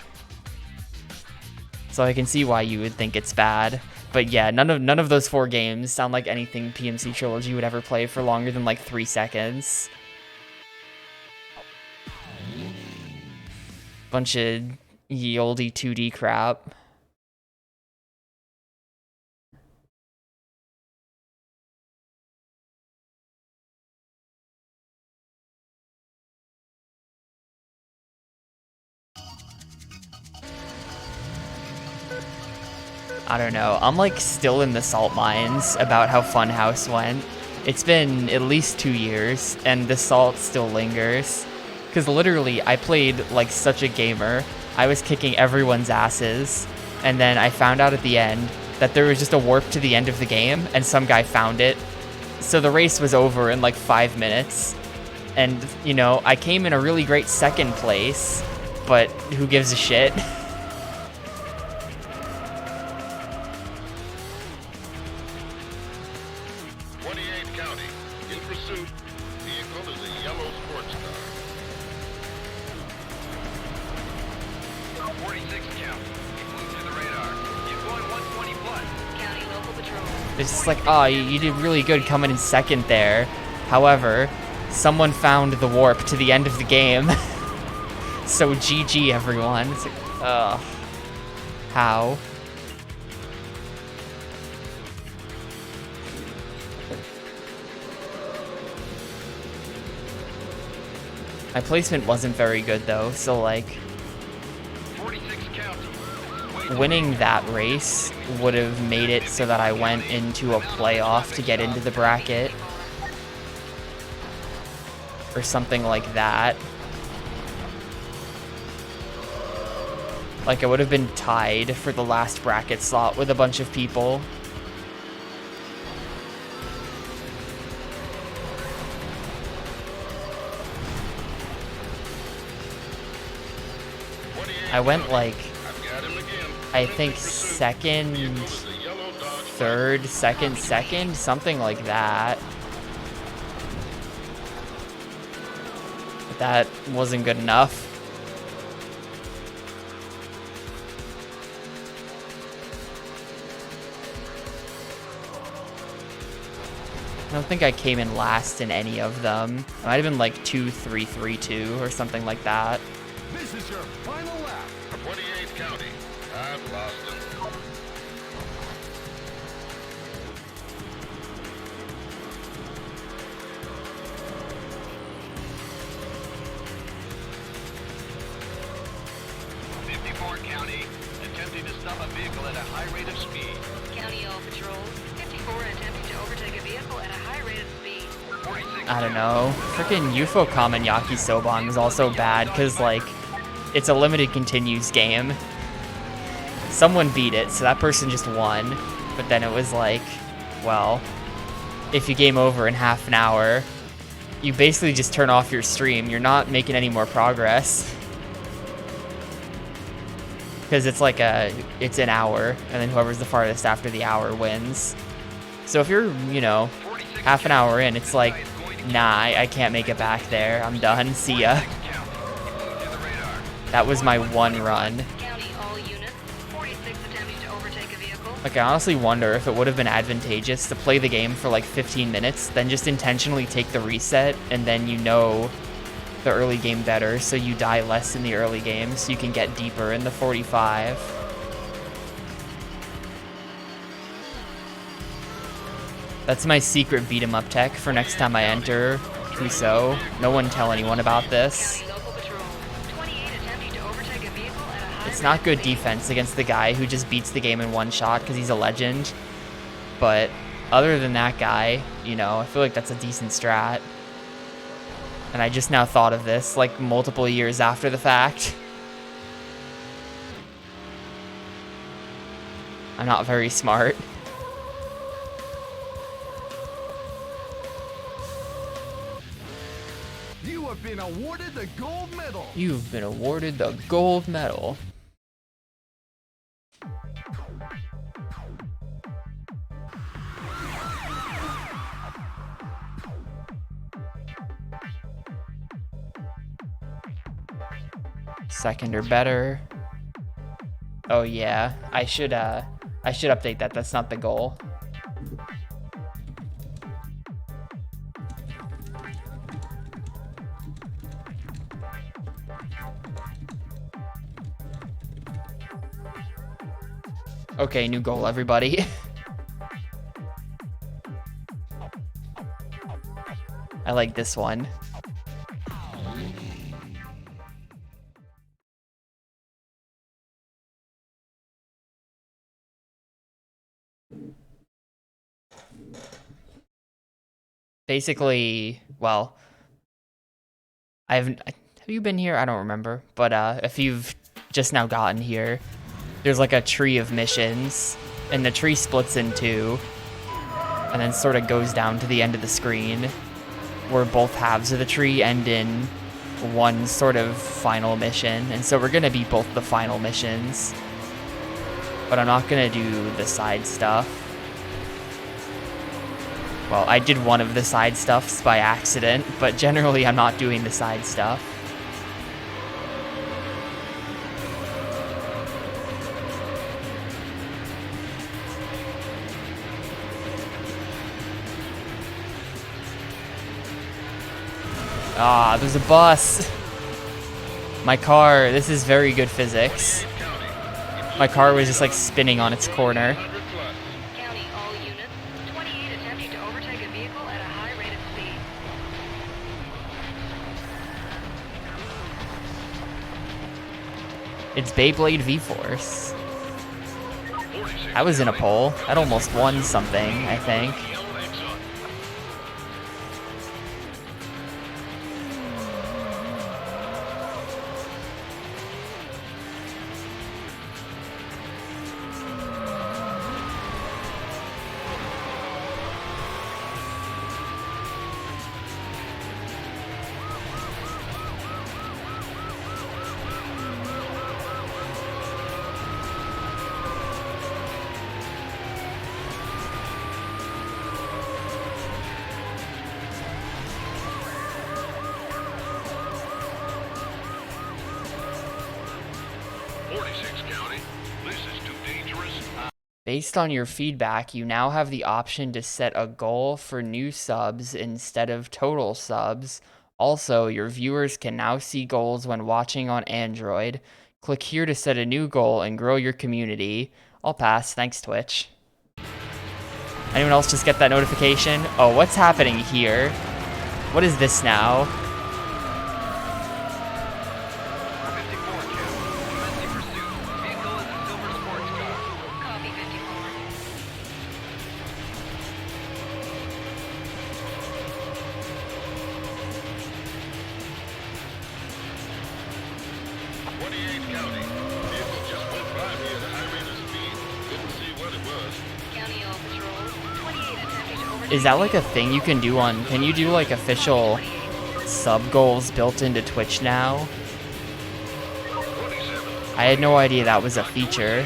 So I can see why you would think it's bad. But yeah, none of those 4 games sound like anything PMC Trilogy would ever play for longer than like 3 seconds. Bunch of ye olde 2D crap. I don't know. I'm like still in the salt mines about how Funhouse went. It's been at least 2 years, and the salt still lingers. Because literally, I played like such a gamer. I was kicking everyone's asses, and then I found out at the end that there was just a warp to the end of the game, and some guy found it. So the race was over in like 5 minutes. And, you know, I came in a really great second place, but who gives a shit? 28 County, in pursuit. Vehicle is a yellow sports car. 46 count. You flew through the radar. You're going 120 plus. County local patrol. It's just like, oh, you did really good coming in second there. However, someone found the warp to the end of the game. So GG, everyone. It's like, how? My placement wasn't very good though, so like 46 count. winning that race would have made it so that I went into a playoff to get into the bracket or something like that. Like I would have been tied for the last bracket slot with a bunch of people. I went like, I've got him again. I think second, third, second, something like that. But that wasn't good enough. I don't think I came in last in any of them. It might have been like 2-3-3-2 or something like that. This is your final lap. 28 County, I've lost him. County, attempting to stop a vehicle at a high rate of speed. County all patrols. 54 attempting to overtake a vehicle at a high rate of speed. 46 I don't know. Freaking UFO Kamen Yakisoban was also bad because, like, it's a limited continues game. Someone beat it, so that person just won. But then it was like, well, if you game over in half an hour, you basically just turn off your stream. You're not making any more progress. Because it's like it's an hour, and then whoever's the farthest after the hour wins. So if you're, you know, half an hour in, it's like, nah, I can't make it back there. I'm done. See ya. That was my one run. County all units. 46 attempting to overtake a vehicle. Like, I honestly wonder if it would have been advantageous to play the game for like 15 minutes, then just intentionally take the reset, and then you know the early game better, so you die less in the early game, so you can get deeper in the 45. That's my secret beat 'em up tech for next time I enter Kuso. No one tell anyone about this. County local patrol. 28 attempting to overtake a vehicle at a high It's rate not of good speed. defense against the guy who just beats the game in one shot because he's a legend. But other than that guy, you know, I feel like that's a decent strat. And I just now thought of this, like, multiple years after the fact. I'm not very smart. You have been awarded the gold medal. You've been awarded the gold medal. Second or better. Oh yeah, I should update that. That's not the goal. Okay, new goal, everybody. I like this one. Basically, well, have you been here? I don't remember. But if you've just now gotten here, there's like a tree of missions, and the tree splits in two, and then sort of goes down to the end of the screen, where both halves of the tree end in one sort of final mission. And so we're gonna beat both the final missions, but I'm not gonna do the side stuff. Well, I did one of the side stuffs by accident, but generally I'm not doing the side stuff. Ah, there's a bus. My car, this is very good physics. My car was just like spinning on its corner. County, all units. 28 attempting to overtake a vehicle at a high rate of speed. It's Beyblade V-Force. I was in a poll. That almost won something, I think. Based on your feedback, you now have the option to set a goal for new subs instead of total subs. Also, your viewers can now see goals when watching on Android. Click here to set a new goal and grow your community. I'll pass, thanks Twitch. Anyone else just get that notification? Oh, what's happening here? What is this now? Is that like a thing you can do on, can you do like official sub goals built into Twitch now? I had no idea that was a feature.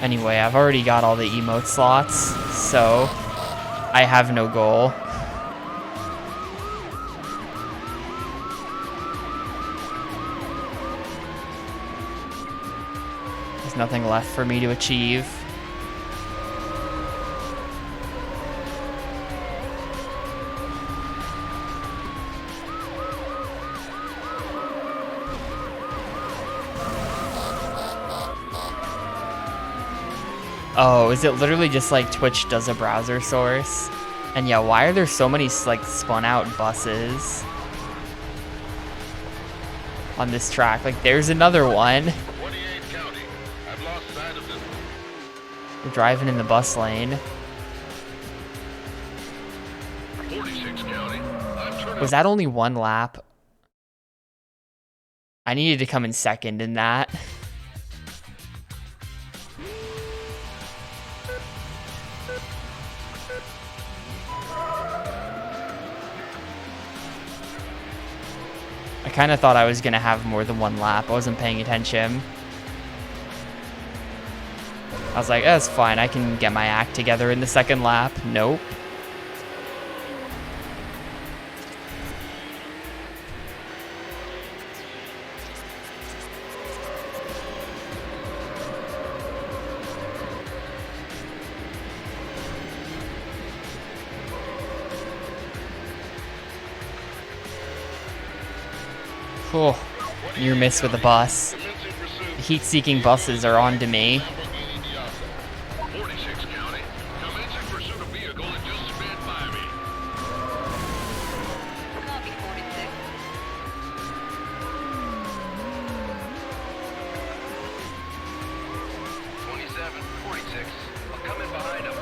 Anyway, I've already got all the emote slots, so I have no goal. There's nothing left for me to achieve. Oh, is it literally just like Twitch does a browser source? And yeah, why are there so many like spun out buses on this track? Like there's another one. We're driving in the bus lane. Was that only one lap? I needed to come in second in that. I kind of thought I was going to have more than one lap. I wasn't paying attention. I was like, that's fine. I can get my act together in the second lap. Nope. Oh, near miss with the bus. Commencing pursuit. The heat-seeking buses are on to me. Lamborghini Diablo. 46 County. Commencing pursuit of vehicle that just sped by me. Copy 46. 27, 46. I'll come in behind him.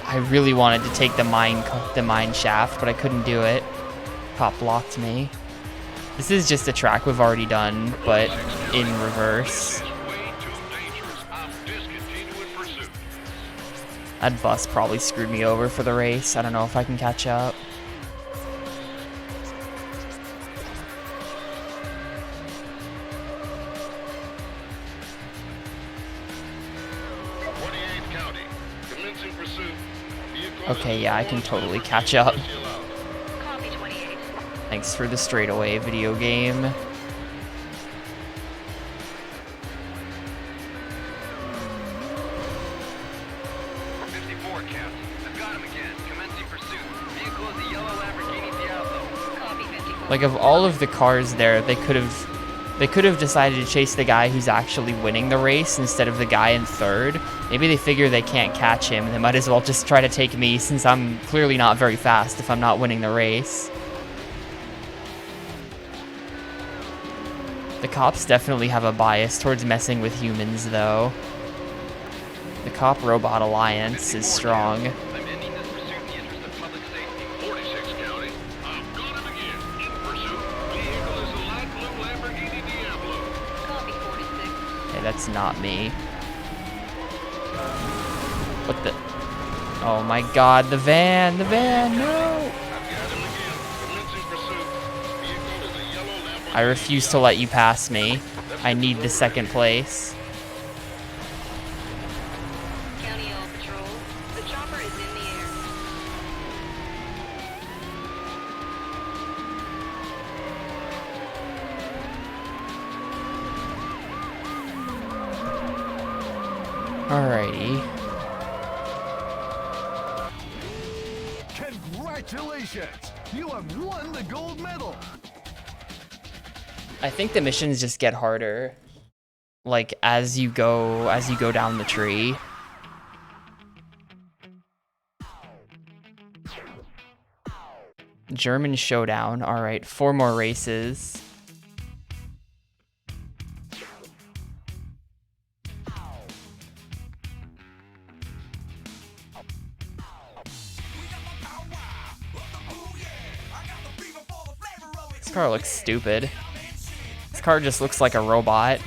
I really wanted to take the mine shaft, but I couldn't do it. Cop blocked me. This is just a track we've already done, but in reverse. This is way too dangerous. I'm discontinuing pursuit. That bus probably screwed me over for the race. I don't know if I can catch up. County. Commencing pursuit. Vehicle Okay, yeah, I can totally catch up. Copy 28. Thanks for the straightaway video game. Count. I've got him again. Commencing pursuit. Vehicle is a yellow Lamborghini Diablo. Copy 54. Like, of all of the cars there, they could have decided to chase the guy who's actually winning the race instead of the guy in third. Maybe they figure they can't catch him, and they might as well just try to take me since I'm clearly not very fast if I'm not winning the race. The cops definitely have a bias towards messing with humans, though. The Cop-Robot Alliance is strong. I'm ending this pursuit in the interest of public safety. 46 County. I've got him again. In pursuit. Vehicle is a light blue Lamborghini Diablo. Copy 46. Okay, that's not me. What the? Oh my god, the van, no! I've got him again. Commencing pursuit. Vehicle is a yellow Lamborghini. I refuse to let you pass me. I need the second place. County All Patrol. The chopper is in the air. Alrighty. Congratulations! You have won the gold medal! I think the missions just get harder, like as you go down the tree. German Showdown. All right, 4 more races. This car looks stupid. This car just looks like a robot.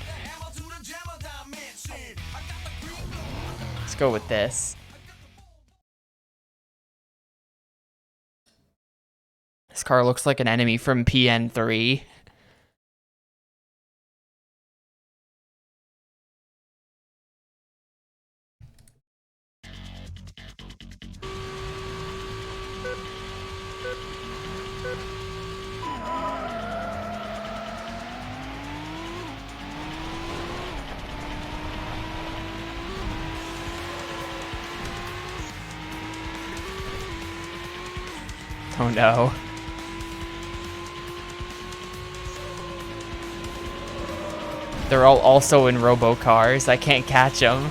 Let's go with this. This car looks like an enemy from PN3. Oh no. They're all also in robocars. I can't catch them.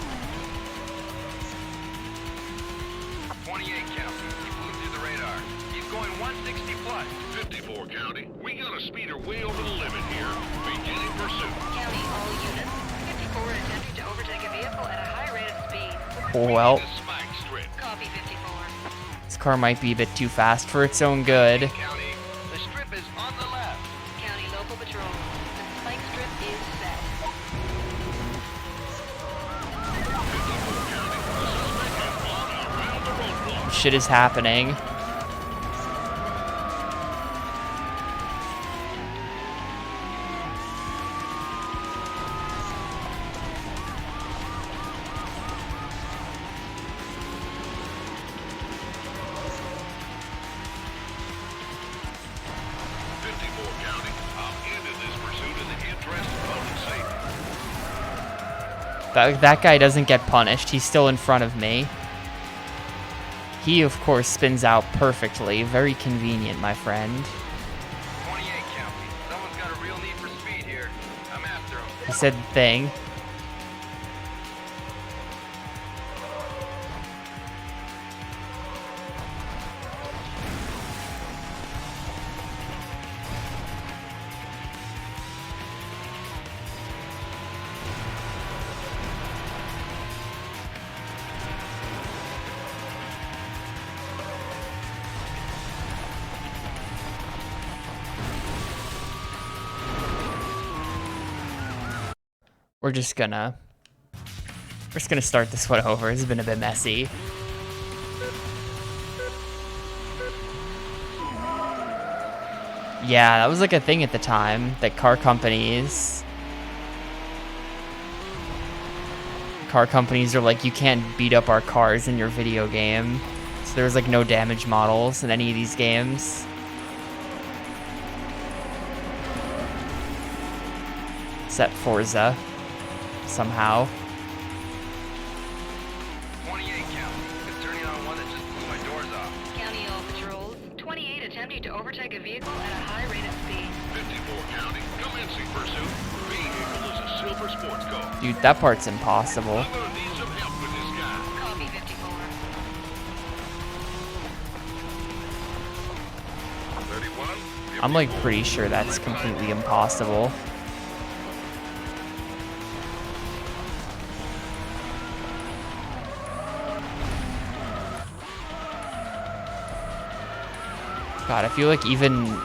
28 count. He flew through the radar. He's going 160 plus. 54 County. We got a speeder way over the limit here. Beginning pursuit. County All units. 54 attempting to overtake a vehicle at a high rate of speed. Well, The spike strip. Copy 54. this car might be a bit too fast for its own good. County. The strip is on the left. County Local Patrol. The spike strip is set. Shit is happening. That guy doesn't get punished. He's still in front of me. He, of course, spins out perfectly. Very convenient, my friend. 28 count. Someone's got a real need for speed here. I'm after him. He said the thing. We're just gonna start this one over. It's been a bit messy. Yeah, that was like a thing at the time, that car companies are like, you can't beat up our cars in your video game. So there was like no damage models in any of these games. Except Forza. Somehow. 28 count. Concerning on one that just blew my doors off. County all patrols. 28 attempting to overtake a vehicle at a high rate of speed. 54 County, commencing pursuit. Vehicle is a silver sports car. Dude, that part's impossible. I'm gonna need some help with this guy. Copy 54. 31. I'm like pretty sure that's completely impossible. God, I feel like even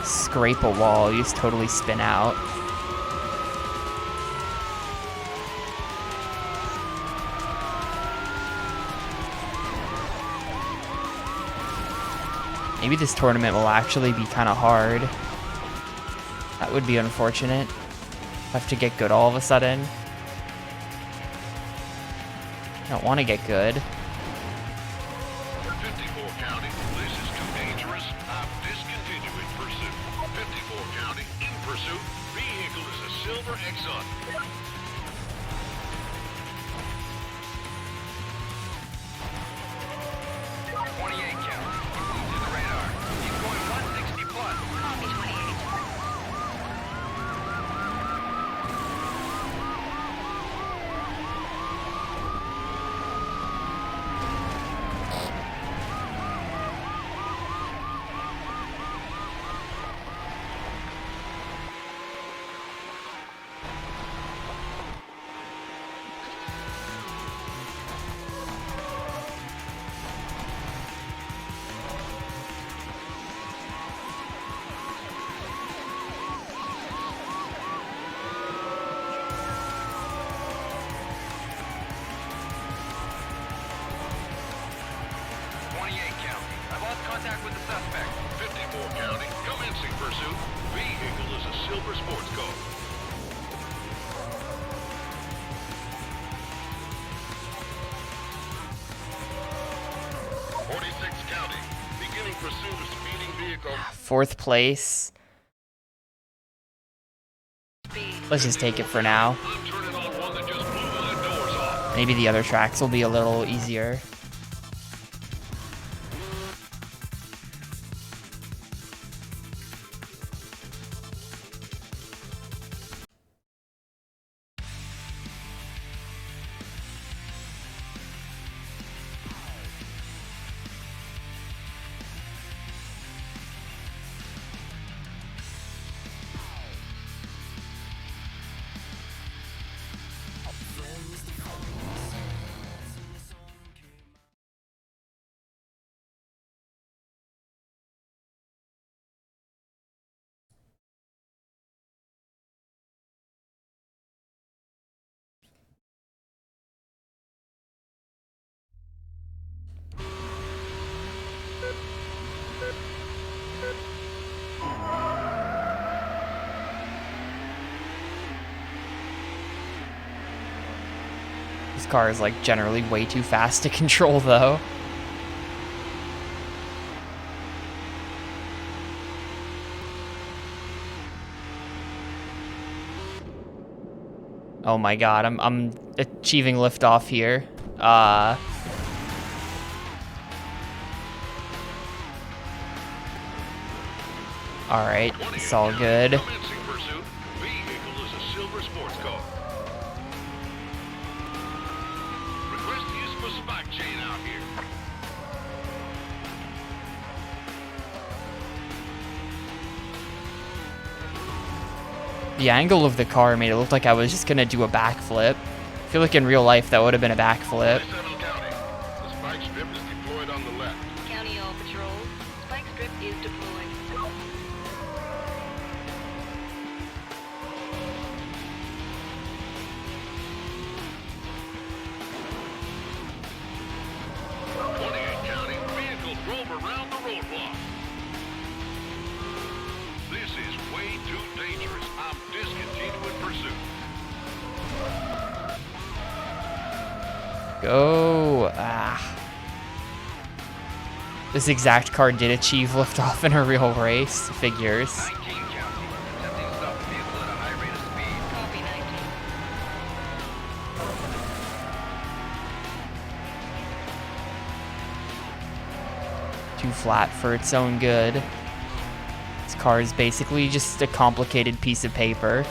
scrape a wall, you just totally spin out. Maybe this tournament will actually be kind of hard. That would be unfortunate. Have to get good all of a sudden. I don't want to get good. 54 County, this is too dangerous. I'm discontinuing pursuit. 54 County, in pursuit. Vehicle is a silver Exxon. 28 count. He flew through the radar. He's going 160 plus. Copy 28. Contact with the suspect. 54 County, commencing pursuit. Vehicle is a silver sports car. County, beginning pursuit of speeding vehicle. 4th place. Let's just take it for now. I'm turning on one that just blew my doors off. Maybe the other tracks will be a little easier. This car is like generally way too fast to control though. Oh my god, I'm achieving liftoff here. Alright, it's all good. Commencing pursuit. Vehicle is a silver sports car. Request use of a spike chain out here. The angle of the car made it look like I was just gonna do a backflip. I feel like in real life that would have been a backflip. Settle County. The spike strip is deployed on the left. County all patrols. Spike strip is deployed. County vehicle drove around the roadblock. This is way too dangerous. I'm discontinuing pursuit. Go. Ah. This exact car did achieve liftoff in a real race. Figures. 19 County. Attempting to stop the vehicle at a high rate of speed. Copy 19. Too flat for its own good. This car is basically just a complicated piece of paper.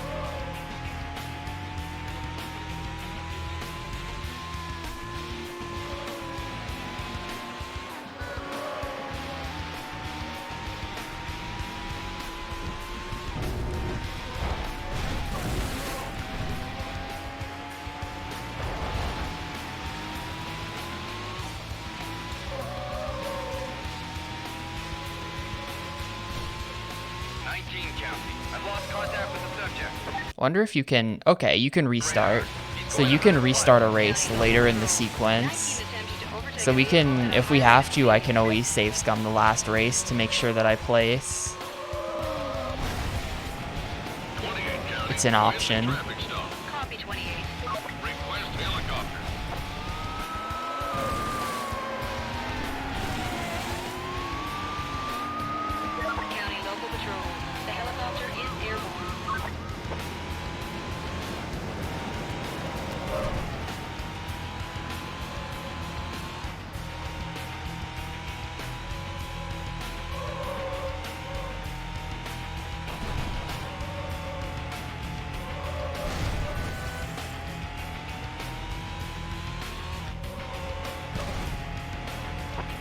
I've lost contact with the subject. Wonder if you can... Okay, you can restart. So you can restart a race later in the sequence. So we can, if we have to, I can always save scum the last race to make sure that I place. It's an option. Traffic stop. Copy 28. Request helicopter. County local patrol. The helicopter is airborne.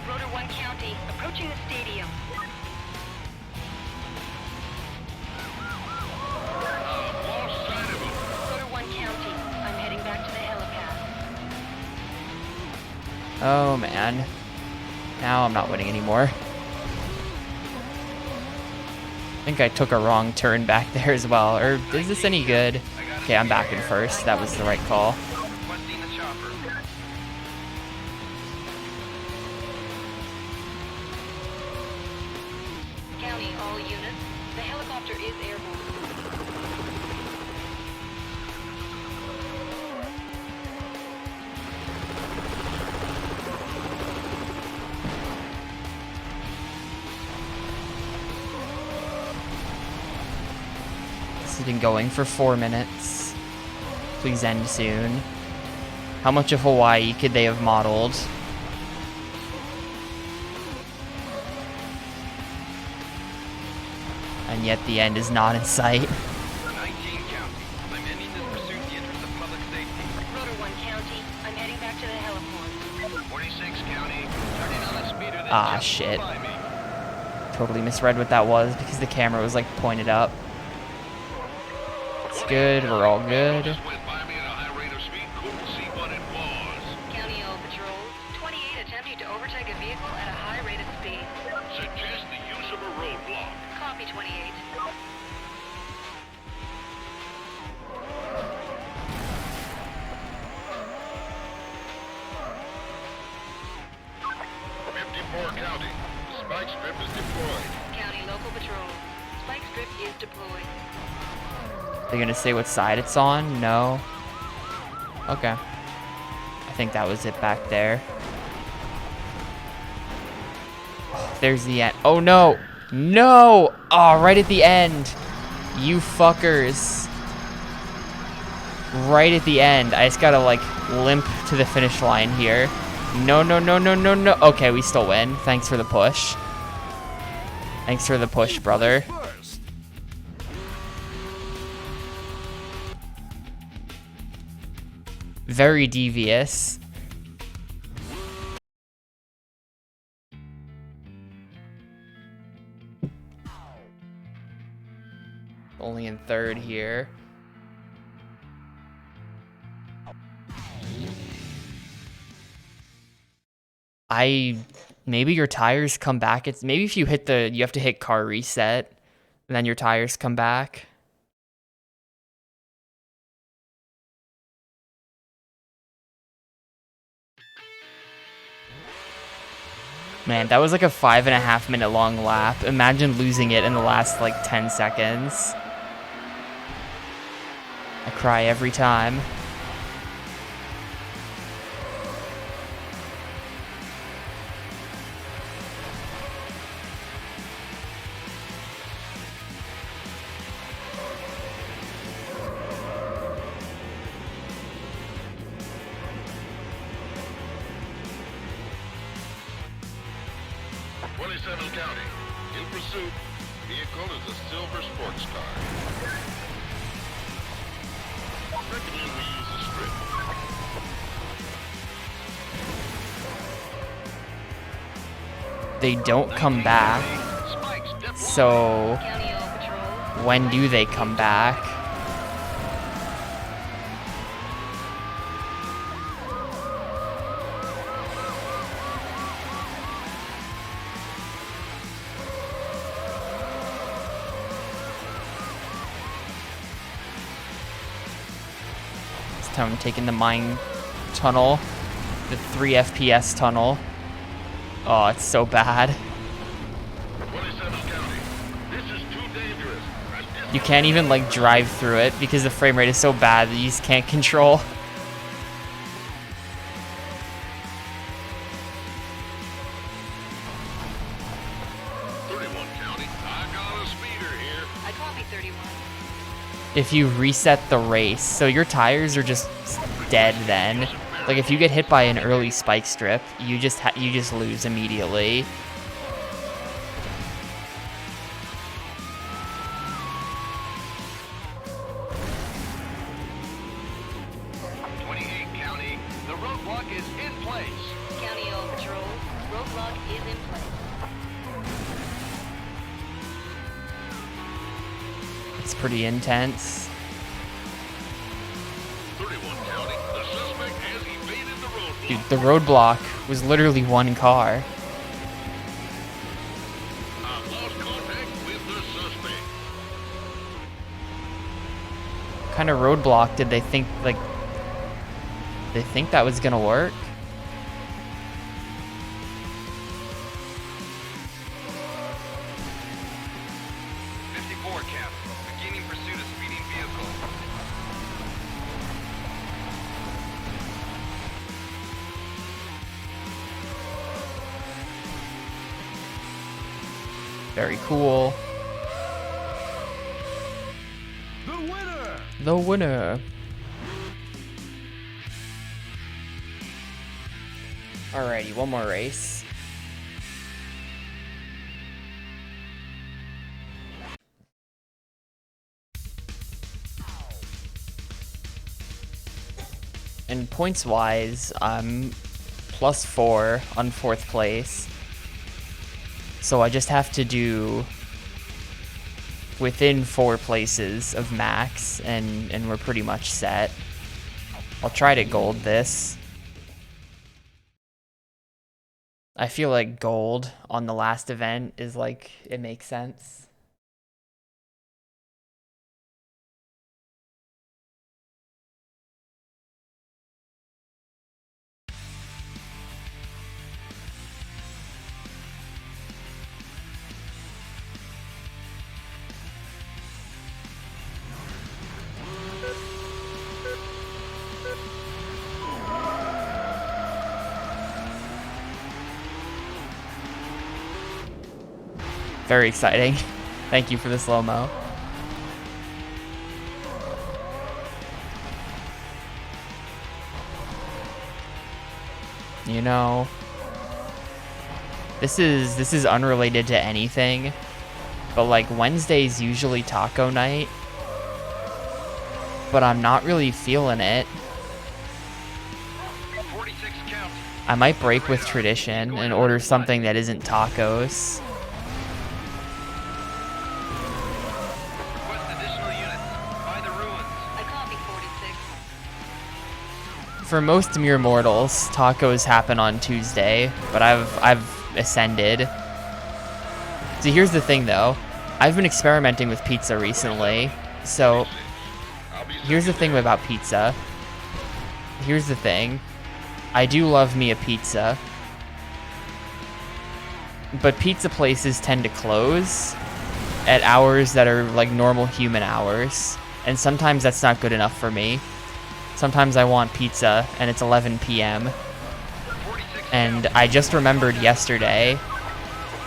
Rotor 1 County, approaching the stadium. Lost sight of him. Rotor 1 County, I'm heading back to the helipad. Oh man. Now I'm not winning anymore. I think I took a wrong turn back there as well. Or is this any good? Okay, I'm back in first. That was the right call. Requesting the chopper. County, all units. The helicopter is airborne. This has been going for 4 minutes. Please end soon. How much of Hawaii could they have modeled? And yet the end is not in sight. 19 County. I'm ending this pursuit in the interest of public safety. Rotor 1 County, I'm heading back to the heliport. 46 County. Turning on the speeder that Ah, just shit. flew by me. Totally misread what that was because the camera was like pointed up. It's good, we're all good. Just went by me at a high rate of speed. Couldn't see what it was. County all patrols. 28 attempting to overtake a vehicle at a high rate of speed. Suggest the use of a roadblock. Copy 28. County. The spike strip is deployed. County local patrol. Spike strip is deployed. They're gonna say what side it's on? No. Okay. I think that was it back there. Oh, there's the end. Oh no! No! Oh, right at the end. You fuckers. right at the end. I just gotta like limp to the finish line here. No, no, no, no, no, no. Okay, we still win. Thanks for the push. Thanks for the push, brother. First. Very devious. Only in third here. Maybe your tires come back. It's maybe if you hit you have to hit car reset, and then your tires come back. Man, that was like a 5.5 minute long lap. Imagine losing it in the last like 10 seconds. I cry every time. County. In pursuit, vehicle is a silver sports car. Recommend we use a strip. They don't come back. So County All Patrol. when do they come back? This time I'm taking the mine tunnel, the 3 FPS tunnel. Oh, it's so bad. 27 County. This is too dangerous. You can't even like drive through it because the frame rate is so bad that you just can't control. I copy 31. If you reset the race, so your tires are just dead then. Like if you get hit by an early spike strip, you just lose immediately. County, the roadblock is in place. County All Patrol. Roadblock is in place. It's pretty intense. 31 County. The suspect has evaded the roadblock. Dude, the roadblock was literally one car. I've lost contact with the suspect. What kind of roadblock did they think, like, they think that was gonna work? Cap, beginning pursuit of speeding vehicle. Very cool. The winner! The winner. Alrighty, one more race. And points wise, I'm +4 on 4th place. So I just have to do within 4 places of max and we're pretty much set. I'll try to gold this. I feel like gold on the last event is like, it makes sense. Very exciting. Thank you for the slow-mo. You know, this is unrelated to anything, but like Wednesday's usually taco night, but I'm not really feeling it. 46 count. I might break with tradition and order something that isn't tacos. Request additional units. By the ruins. I copy 46. For most mere mortals, tacos happen on Tuesday, but I've ascended. So here's the thing though, I've been experimenting with pizza recently. So here's the thing about pizza. Here's the thing. I do love me a pizza, but pizza places tend to close at hours that are like normal human hours, and sometimes that's not good enough for me. Sometimes I want pizza and it's 11 p.m. and I just remembered yesterday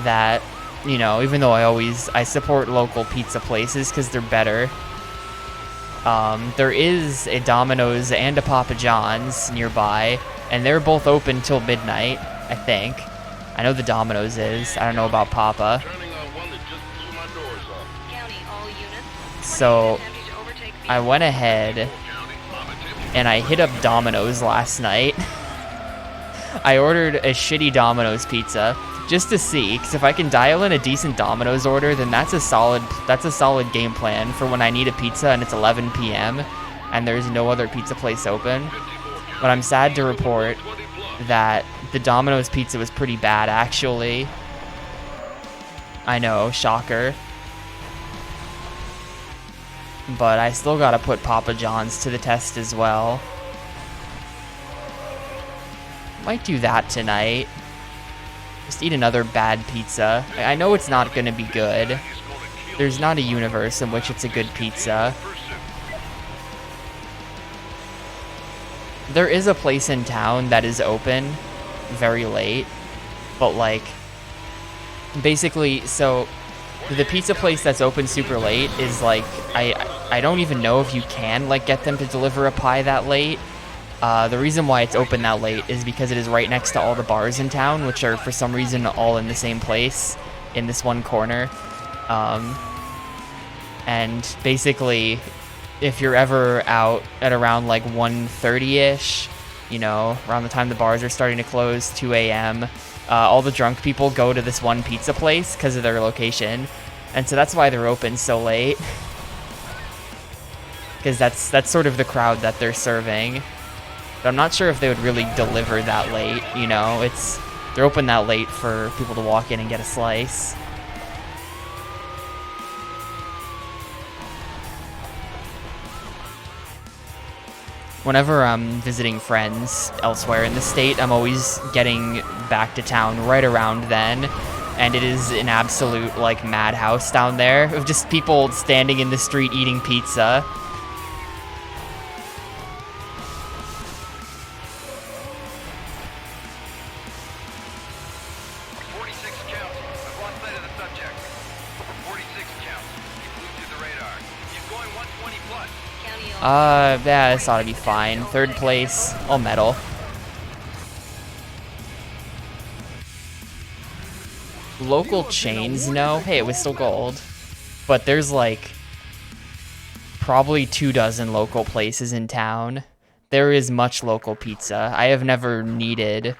that, you know, even though I support local pizza places because they're better, there is a Domino's and a Papa John's nearby, and they're both open till midnight, I think. I know the Domino's is. I don't know about Papa. Turning on one that just blew my doors off. County, all units. So 28 attempting to overtake I vehicle. went ahead and I hit up Domino's last night. I ordered a shitty Domino's pizza just to see, because if I can dial in a decent Domino's order, then that's a solid game plan for when I need a pizza and it's 11 p.m. and there's no other pizza place open. But I'm sad to report that the Domino's pizza was pretty bad, actually. I know, shocker. But I still gotta put Papa John's to the test as well. Might do that tonight. Just eat another bad pizza. I know it's not gonna be good. There's not a universe in which it's a good pizza. There is a place in town that is open very late, but like, basically, so the pizza place that's open super late is like, I don't even know if you can like get them to deliver a pie that late. The reason why it's open that late is because it is right next to all the bars in town, which are for some reason all in the same place in this one corner. And basically, if you're ever out at around like 1:30ish, you know, around the time the bars are starting to close, 2 a.m., all the drunk people go to this one pizza place because of their location. And so that's why they're open so late. Because that's sort of the crowd that they're serving. But I'm not sure if they would really deliver that late, you know? They're open that late for people to walk in and get a slice. Whenever I'm visiting friends elsewhere in the state, I'm always getting back to town right around then, and it is an absolute, like, madhouse down there of just people standing in the street eating pizza. Yeah, this ought to be fine. Third place, I'll medal. Local chains, no. Hey, it was still gold. But there's like probably 24 local places in town. There is much local pizza. I have never needed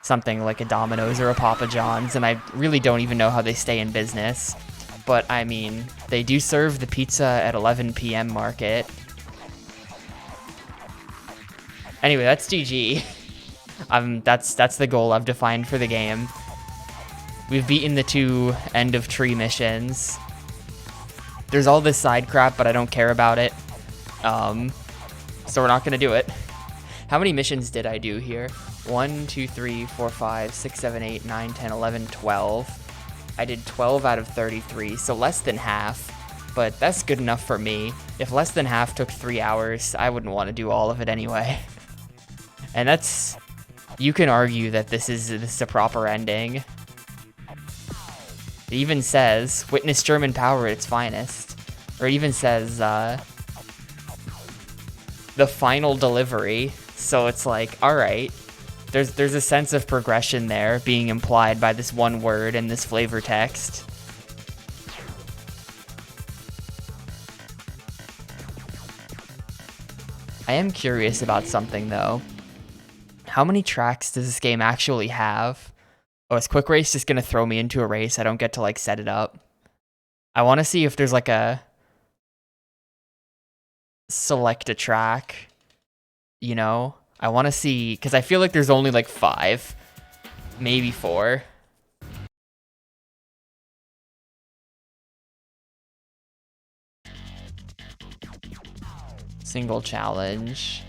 something like a Domino's or a Papa John's, and I really don't even know how they stay in business. But I mean, they do serve the pizza at 11 p.m. market. Anyway, that's GG. That's the goal I've defined for the game. We've beaten the 2 end of tree missions. There's all this side crap, but I don't care about it. So we're not gonna do it. How many missions did I do here? 1, 2, 3, 4, 5, 6, 7, 8, 9, 10, 11, 12. I did 12 out of 33, so less than half. But that's good enough for me. If less than half took 3 hours, I wouldn't want to do all of it anyway. And that's... You can argue that this is a proper ending. It even says, witness German power at its finest. Or it even says, the final delivery. So it's like, alright, There's a sense of progression there being implied by this one word and this flavor text. I am curious about something though. How many tracks does this game actually have? Oh, is Quick Race just gonna throw me into a race? I don't get to like set it up. I want to see if there's like a select a track, you know? I want to see, because I feel like there's only like 5, maybe 4. Single challenge.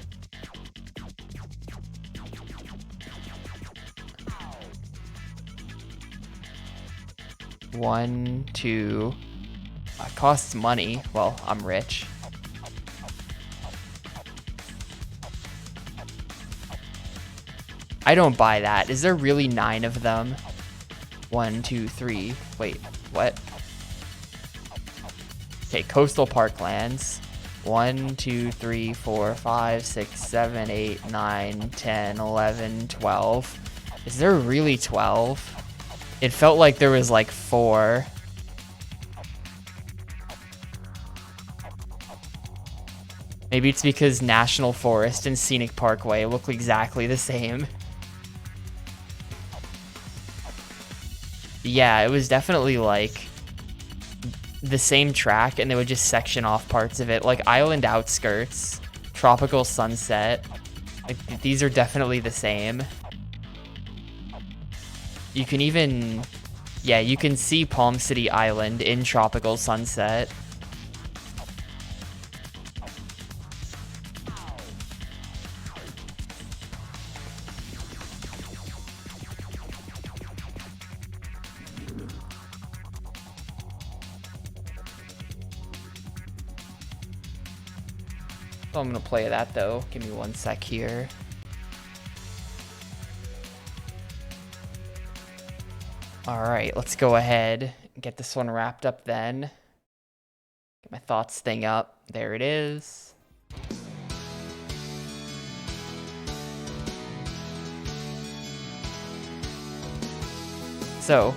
One, two. It costs money. Well, I'm rich. I don't buy that. Is there really 9 of them? 1, 2, 3. Wait, what? Okay, Coastal Parklands. 1, 2, 3, 4, 5, 6, 7, 8, 9, 10, 11, 12. Is there really 12? It felt like there was like 4. Maybe it's because National Forest and Scenic Parkway look exactly the same. Yeah, it was definitely like the same track, and they would just section off parts of it, like Island Outskirts, Tropical Sunset. Like, these are definitely the same. You can even, yeah, you can see Palm City Island in Tropical Sunset. So I'm gonna play that though. Give me 1 sec here. All right, let's go ahead and get this one wrapped up then. Get my thoughts thing up. There it is. So,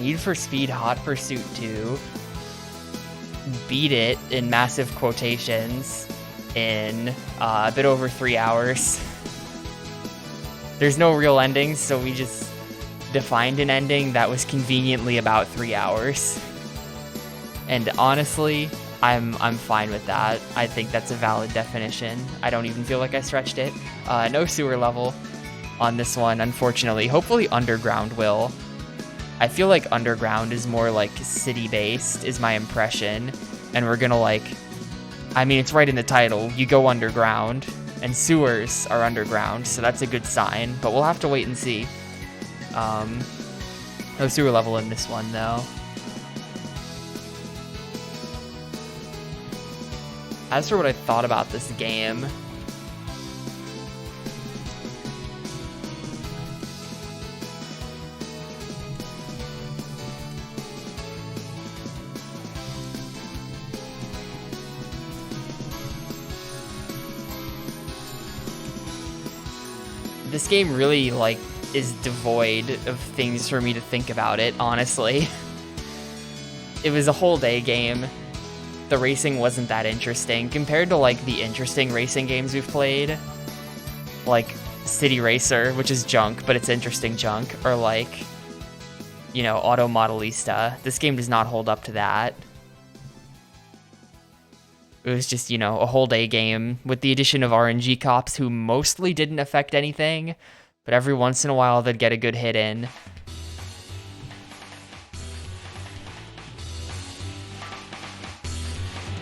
Need for Speed Hot Pursuit 2 beat it in massive quotations in a bit over 3 hours. There's no real endings, so we just defined an ending that was conveniently about 3 hours. And honestly, I'm fine with that. I think that's a valid definition. I don't even feel like I stretched it. No sewer level on this one, unfortunately. Hopefully Underground will. I feel like Underground is more like city-based, is my impression. And we're gonna like, I mean, it's right in the title. You go underground, and sewers are underground, so that's a good sign. But we'll have to wait and see. No sewer level in this one, though. As for what I thought about this game, this game really, like, is devoid of things for me to think about it, honestly. It was a whole day game. The racing wasn't that interesting compared to, like, the interesting racing games we've played. Like City Racer, which is junk, but it's interesting junk. Or, like, you know, Auto Modelista. This game does not hold up to that. It was just, you know, a whole day game with the addition of RNG cops who mostly didn't affect anything, but every once in a while they'd get a good hit in.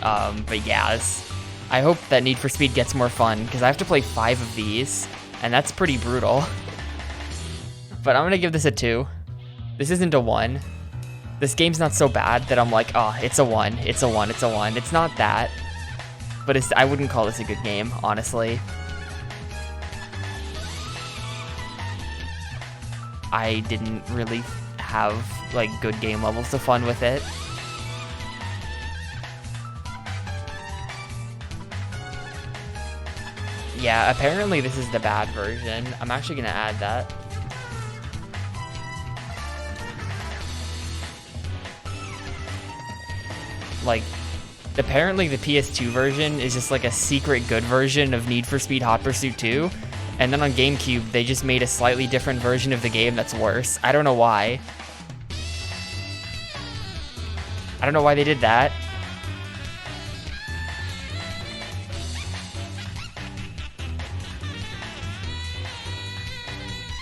But yeah, I hope that Need for Speed gets more fun, because I have to play 5 of these, and that's pretty brutal. But I'm gonna give this a 2. This isn't a 1. This game's not so bad that I'm like, oh, it's a 1, it's a 1, it's a 1. It's not that. But I wouldn't call this a good game, honestly. I didn't really have, like, good game levels of fun with it. Yeah, apparently this is the bad version. I'm actually gonna add that. Like, apparently the PS2 version is just like a secret good version of Need for Speed Hot Pursuit 2. And then on GameCube, they just made a slightly different version of the game that's worse. I don't know why. I don't know why they did that.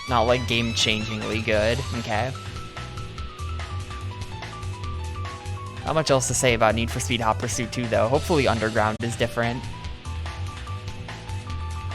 Not like game-changingly good, okay? Not much else to say about Need for Speed Hot Pursuit 2 though. Hopefully Underground is different.